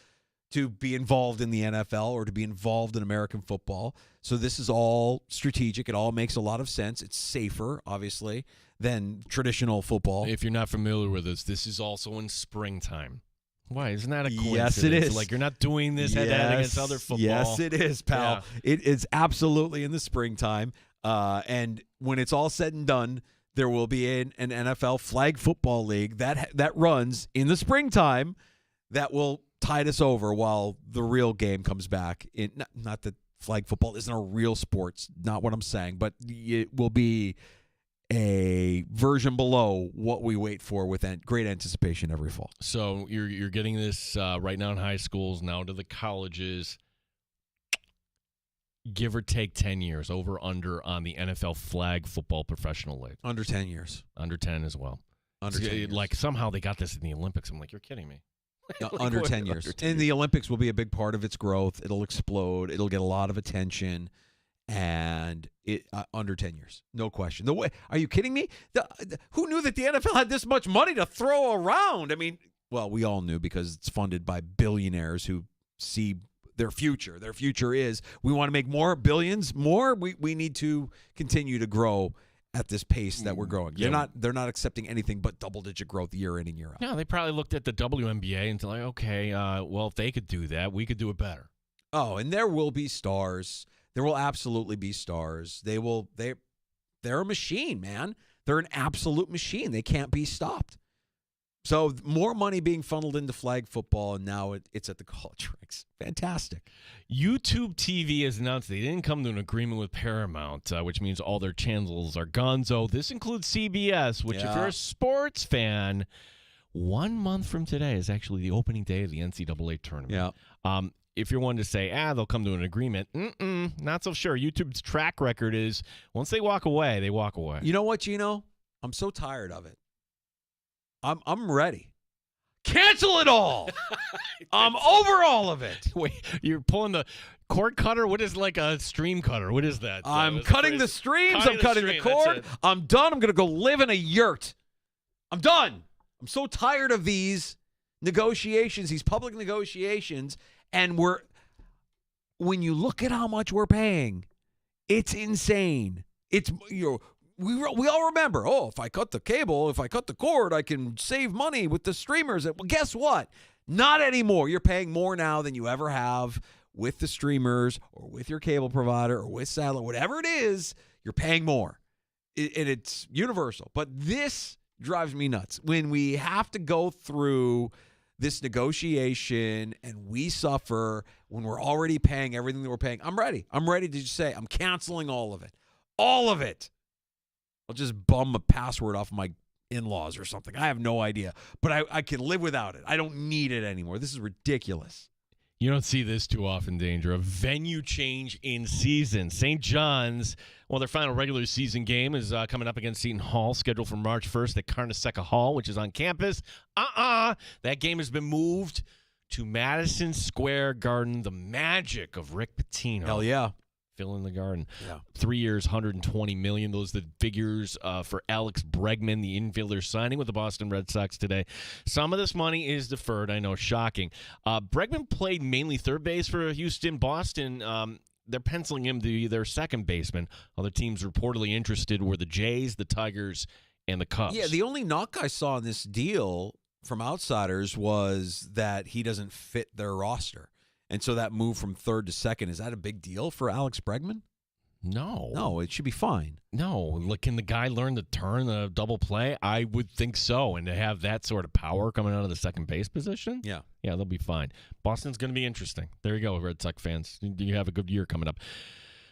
to be involved in the NFL or to be involved in American football. So this is all strategic. It all makes a lot of sense. It's safer, obviously, than traditional football.
If you're not familiar with this is also in springtime. Why? Isn't that a coincidence?
Yes, it is.
Like, you're not doing this head-to-head against other football.
Yes, it is, pal. Yeah. It is absolutely in the springtime. And when it's all said and done, there will be an NFL flag football league that runs in the springtime that will tide us over while the real game comes back. Not that flag football isn't a real sport. Not what I'm saying, but it will be a version below what we wait for with great anticipation every fall.
So you're getting this right now in high schools, now to the colleges. Give or take 10 years, over under on the NFL flag football professional league.
Under 10 years.
Under 10 as well.
Under 10 years.
Like somehow they got this in the Olympics. I'm like, you're kidding me.
Like, under 10 years. Under 10 and the Olympics will be a big part of its growth. It'll explode. It'll get a lot of attention. And it under 10 years, no question. The way, are you kidding me? Who knew that the NFL had this much money to throw around? I mean, well, we all knew because it's funded by billionaires who see their future. Their future is we want to make more billions, more. We need to continue to grow at this pace that we're growing.
Yeah.
They're not accepting anything but double-digit growth year in and year out.
No, they probably looked at the WNBA and like, okay, well, if they could do that, we could do it better.
Oh, and there will be stars. There will absolutely be stars. They're a machine, man. They're an absolute machine. They can't be stopped. So more money being funneled into flag football, and now it's at the college ranks. Fantastic.
YouTube TV has announced they didn't come to an agreement with Paramount, which means all their channels are gonzo. This includes CBS, which if you're a sports fan, 1 month from today is actually the opening day of the NCAA tournament.
Yeah.
If you're one to say, they'll come to an agreement, not so sure. YouTube's track record is once they walk away, they walk away.
You know what, Gino? I'm so tired of it. I'm ready. Cancel it all. I'm over all of it.
Wait, you're pulling the cord cutter? What is like a stream cutter? What is that?
I'm cutting the streams. I'm cutting the cord. I'm done. I'm going to go live in a yurt. I'm done. I'm so tired of these negotiations, these public negotiations. And when you look at how much we're paying, it's insane. It's, we all remember, if I cut the cable, if I cut the cord, I can save money with the streamers. Well, guess what? Not anymore. You're paying more now than you ever have with the streamers or with your cable provider or with satellite, whatever it is, you're paying more. And it's universal. But this drives me nuts. When we have to go through this negotiation and we suffer when we're already paying everything that we're paying, I'm ready. I'm ready to just say I'm canceling all of it. All of it. I'll just bum a password off my in-laws or something. I have no idea. But I can live without it. I don't need it anymore. This is ridiculous.
You don't see this too often, Danger. A venue change in season. St. John's, their final regular season game is coming up against Seton Hall, scheduled for March 1st at Carnesecca Hall, which is on campus. That game has been moved to Madison Square Garden. The magic of Rick Pitino.
Hell yeah.
Filling the Garden.
Yeah.
3 years, $120 million. Those are the figures for Alex Bregman, the infielder, signing with the Boston Red Sox today. Some of this money is deferred. I know, shocking. Bregman played mainly third base for Houston. Boston, they're penciling him to be their second baseman. Other teams reportedly interested were the Jays, the Tigers, and the Cubs.
Yeah, the only knock I saw in this deal from outsiders was that he doesn't fit their roster. And so that move from third to second, is that a big deal for Alex Bregman? No, it should be fine.
No, can the guy learn to turn the double play? I would think so. And to have that sort of power coming out of the second base position?
Yeah,
they'll be fine. Boston's going to be interesting. There you go, Red Sox fans. You have a good year coming up.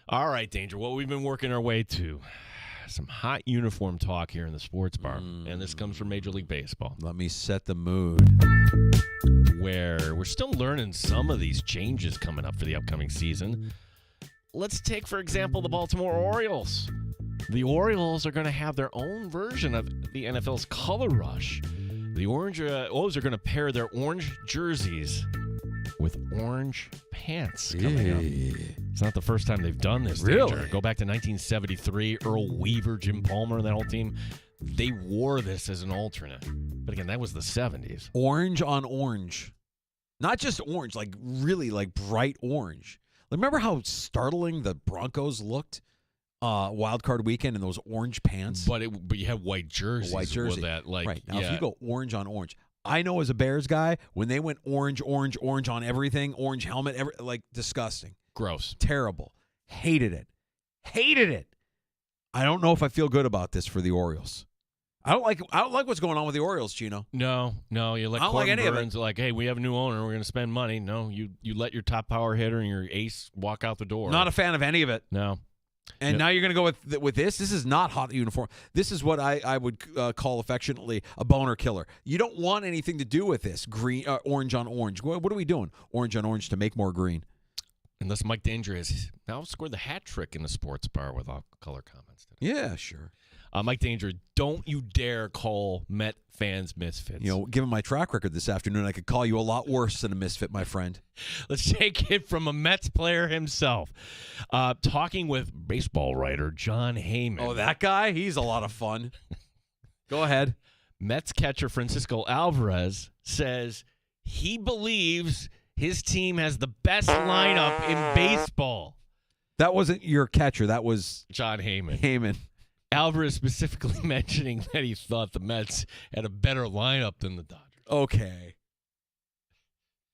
All right, Danger, what we've been working our way to. Some hot uniform talk here in the sports bar. And this comes from Major League Baseball.
Let me set the mood.
Where we're still learning some of these changes coming up for the upcoming season. Let's take, for example, the Baltimore Orioles. The Orioles are going to have their own version of the NFL's Color Rush. The O's are going to pair their orange jerseys with orange pants coming up. It's not the first time they've done this.
Really?
Danger. Go back to 1973. Earl Weaver, Jim Palmer, and that whole team. They wore this as an alternate. But again, that was the 70s.
Orange on orange. Not just orange, like really like bright orange. Remember how startling the Broncos looked wild card weekend in those orange pants?
But you had white jerseys.
White jersey.
With that,
right. Now, if you go orange on orange, I know as a Bears guy, when they went orange on everything, orange helmet, disgusting.
Gross.
Terrible. Hated it. I don't know if I feel good about this for the Orioles. I don't like what's going on with the Orioles, Gino.
No. You let
I don't like
Corbin
any of
Burns
it.
like, hey, we have a new owner. We're going to spend money. No, you let your top power hitter and your ace walk out the door.
Not a fan of any of it.
No.
And now you're going to go with this? This is not hot uniform. This is what I would call affectionately a boner killer. You don't want anything to do with this green, orange on orange. What are we doing? Orange on orange to make more green.
Unless Mike Danger has now scored the hat trick in the sports bar with all color comments today.
Yeah, sure.
Mike Danger, don't you dare call Met fans misfits.
Given my track record this afternoon, I could call you a lot worse than a misfit, my friend.
Let's take it from a Mets player himself. Talking with baseball writer John Heyman.
Oh, that guy? He's a lot of fun. Go ahead.
Mets catcher Francisco Alvarez says he believes his team has the best lineup in baseball.
That wasn't your catcher. That was
John Heyman.
Heyman.
Alvarez specifically mentioning that he thought the Mets had a better lineup than the Dodgers.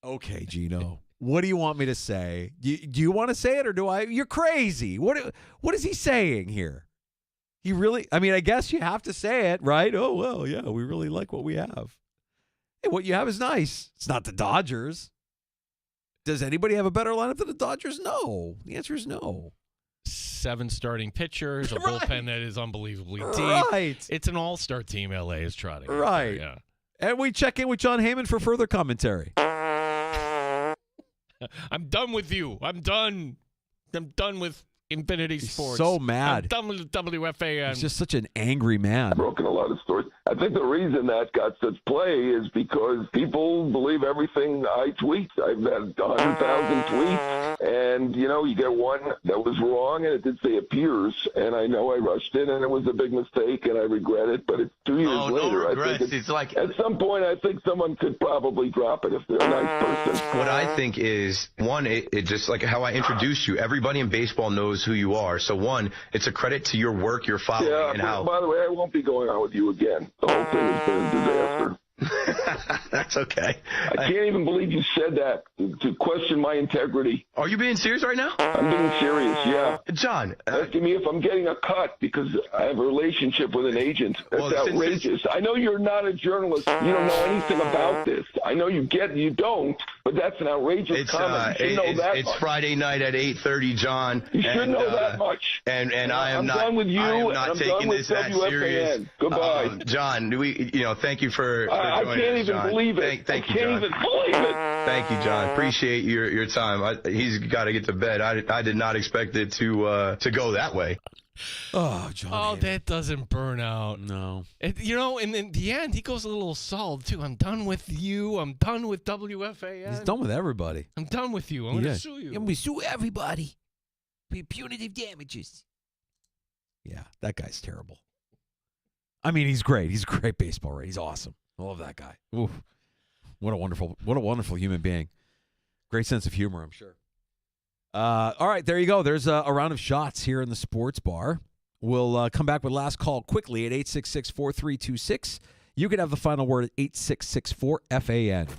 Okay, Gino. What do you want me to say? Do you want to say it or do I? You're crazy. What is he saying here? He really? I mean, I guess you have to say it, right? Oh, well, yeah, we really like what we have. Hey, what you have is nice. It's not the Dodgers. Does anybody have a better lineup than the Dodgers? No. The answer is no.
7 starting pitchers, a
Right.
bullpen that is unbelievably deep.
Right.
It's an all-star team LA is trotting.
Right.
Yeah.
And we check in with John Heyman for further commentary.
I'm done with you. I'm done with Infinity Sports.
So mad.
I'm done with the WFAN.
He's just such an angry man.
Broken a lot of stories. I think the reason that got such play is because people believe everything I tweet. I've had 100,000 tweets, and, you get one that was wrong, and it did say appears, and I know I rushed it, and it was a big mistake, and I regret it, but it's 2 years later.
No regrets.
I think
it's like
at some point, I think someone could probably drop it if they're a nice person.
What I think is, one, it just like how I introduced you. Everybody in baseball knows who you are. So, one, it's a credit to your work, your following,
Yeah,
and how.
by the way, I won't be going on with you again. The whole thing has been a disaster.
That's okay.
I can't even believe you said that to question my integrity.
Are you being serious right now?
I'm being serious, yeah.
John.
Asking me if I'm getting a cut because I have a relationship with an agent. That's outrageous. I know you're not a journalist. You don't know anything about this. I know you don't, but that's an outrageous comment. You should know that
it's
much.
Friday night at 8:30, John.
You should know that much.
And I am
I'm
not
done with you,
I am
and
not
I'm
taking
done with
this that
WFAN.
serious.
Goodbye.
John, thank you for
I
joining
can't
us,
even
John.
believe it.
Thank you,
I can't
John.
even believe it.
Thank you, John. Appreciate your time. He's got to get to bed. I did not expect it to go that way.
Oh, John.
Oh, that doesn't burn out.
No.
And in the end, he goes a little solid, too. I'm done with you. I'm done with WFAN.
He's done with everybody.
I'm done with you. I'm going to sue you.
I'm going to sue everybody. Be punitive damages. Yeah, that guy's terrible. I mean, he's great. He's a great baseball writer. He's awesome. I love that guy. Oof. What a wonderful human being. Great sense of humor, I'm sure. All right, there you go. There's a round of shots here in the sports bar. We'll come back with last call quickly at 866-4326. You can have the final word at 866-4FAN.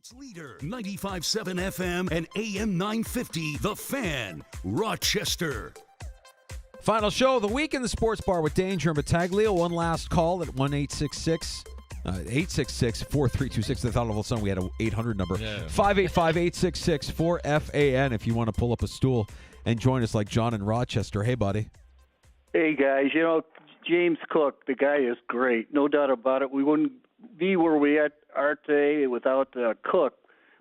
Sports leader, 95.7 FM and AM 950, The Fan, Rochester.
Final show of the week in the Sports Bar with Danger and Battaglia. One last call at 866-4326. I thought all of a sudden we had an 800 number. 585-866-4FAN if you want to pull up a stool and join us like John in Rochester. Hey, buddy.
Hey, guys. James Cook, the guy is great. No doubt about it. We wouldn't be where we are today without Cook.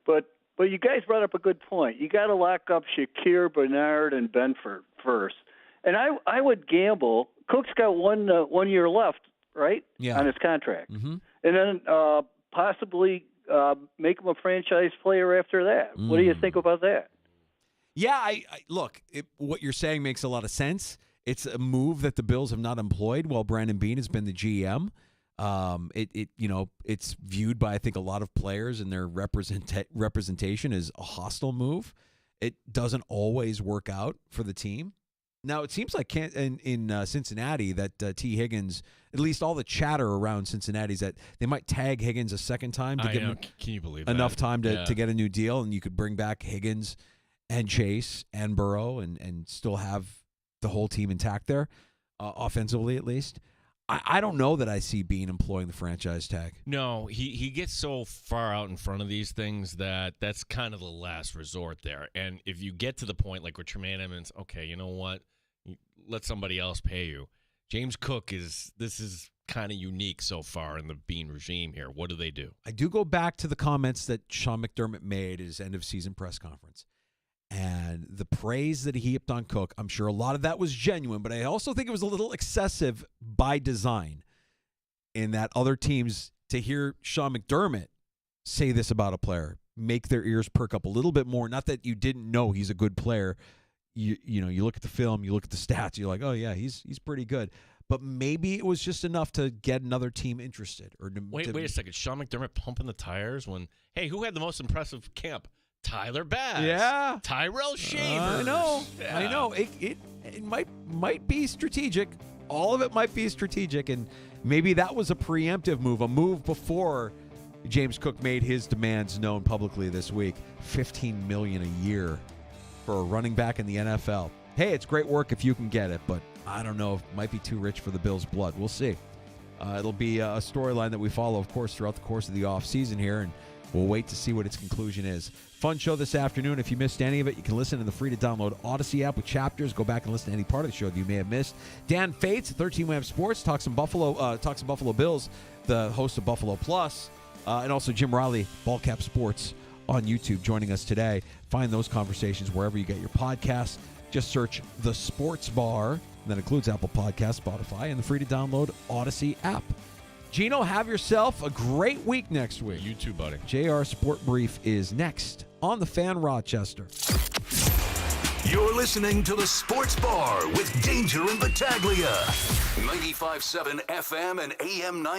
But you guys brought up a good point. You got to lock up Shakir, Bernard, and Benford first. And I would gamble. Cook's got one year left, right?
Yeah.
On his contract.
Mm-hmm.
And then possibly make him a franchise player after that. What do you think about that?
Yeah, I look, what you're saying makes a lot of sense. It's a move that the Bills have not employed while Brandon Beane has been the GM. It's viewed by, I think, a lot of players and their representation as a hostile move. It doesn't always work out for the team. Now, it seems like in Cincinnati that T. Higgins, at least all the chatter around Cincinnati is that they might tag Higgins a second time to give him
Can you believe
enough
that?
time to get a new deal, and you could bring back Higgins and Chase and Burrow and still have the whole team intact there, offensively at least. I don't know that I see Beane employing the franchise tag.
No, he gets so far out in front of these things that's kind of the last resort there. And if you get to the point like with Tremaine Edmonds, okay, you know what? Let somebody else pay you. James Cook this is kind of unique so far in the Beane regime here. What do they do?
I do go back to the comments that Sean McDermott made at his end-of-season press conference. And the praise that he heaped on Cook, I'm sure a lot of that was genuine, but I also think it was a little excessive by design in that other teams, to hear Sean McDermott say this about a player, make their ears perk up a little bit more. Not that you didn't know he's a good player. You look at the film, you look at the stats, you're like, oh, yeah, he's pretty good. But maybe it was just enough to get another team interested.
Wait a second. Sean McDermott pumping the tires when, hey, who had the most impressive camp? Tyler Bass.
Yeah.
Tyrell Shavers.
I know.
Yeah.
I know. It might be strategic. All of it might be strategic, and maybe that was a preemptive move, a move before James Cook made his demands known publicly this week. $15 million a year for a running back in the NFL. Hey, it's great work if you can get it, but I don't know. It might be too rich for the Bills' blood. We'll see. It'll be a storyline that we follow, of course, throughout the course of the offseason here, and we'll wait to see what its conclusion is. Fun show this afternoon. If you missed any of it, you can listen in the free-to-download Odyssey app with chapters. Go back and listen to any part of the show that you may have missed. Dan Fates, 13 Web Sports, talks some Buffalo Bills, the host of Buffalo Plus, and also Jim Riley, Ballcap Sports on YouTube, joining us today. Find those conversations wherever you get your podcasts. Just search The Sports Bar, and that includes Apple Podcasts, Spotify, and the free-to-download Odyssey app. Gino, have yourself a great week next week.
You too, buddy.
JR Sport Brief is next on The Fan Rochester.
You're listening to The Sports Bar with Danger and Battaglia. 95.7 FM and AM 9.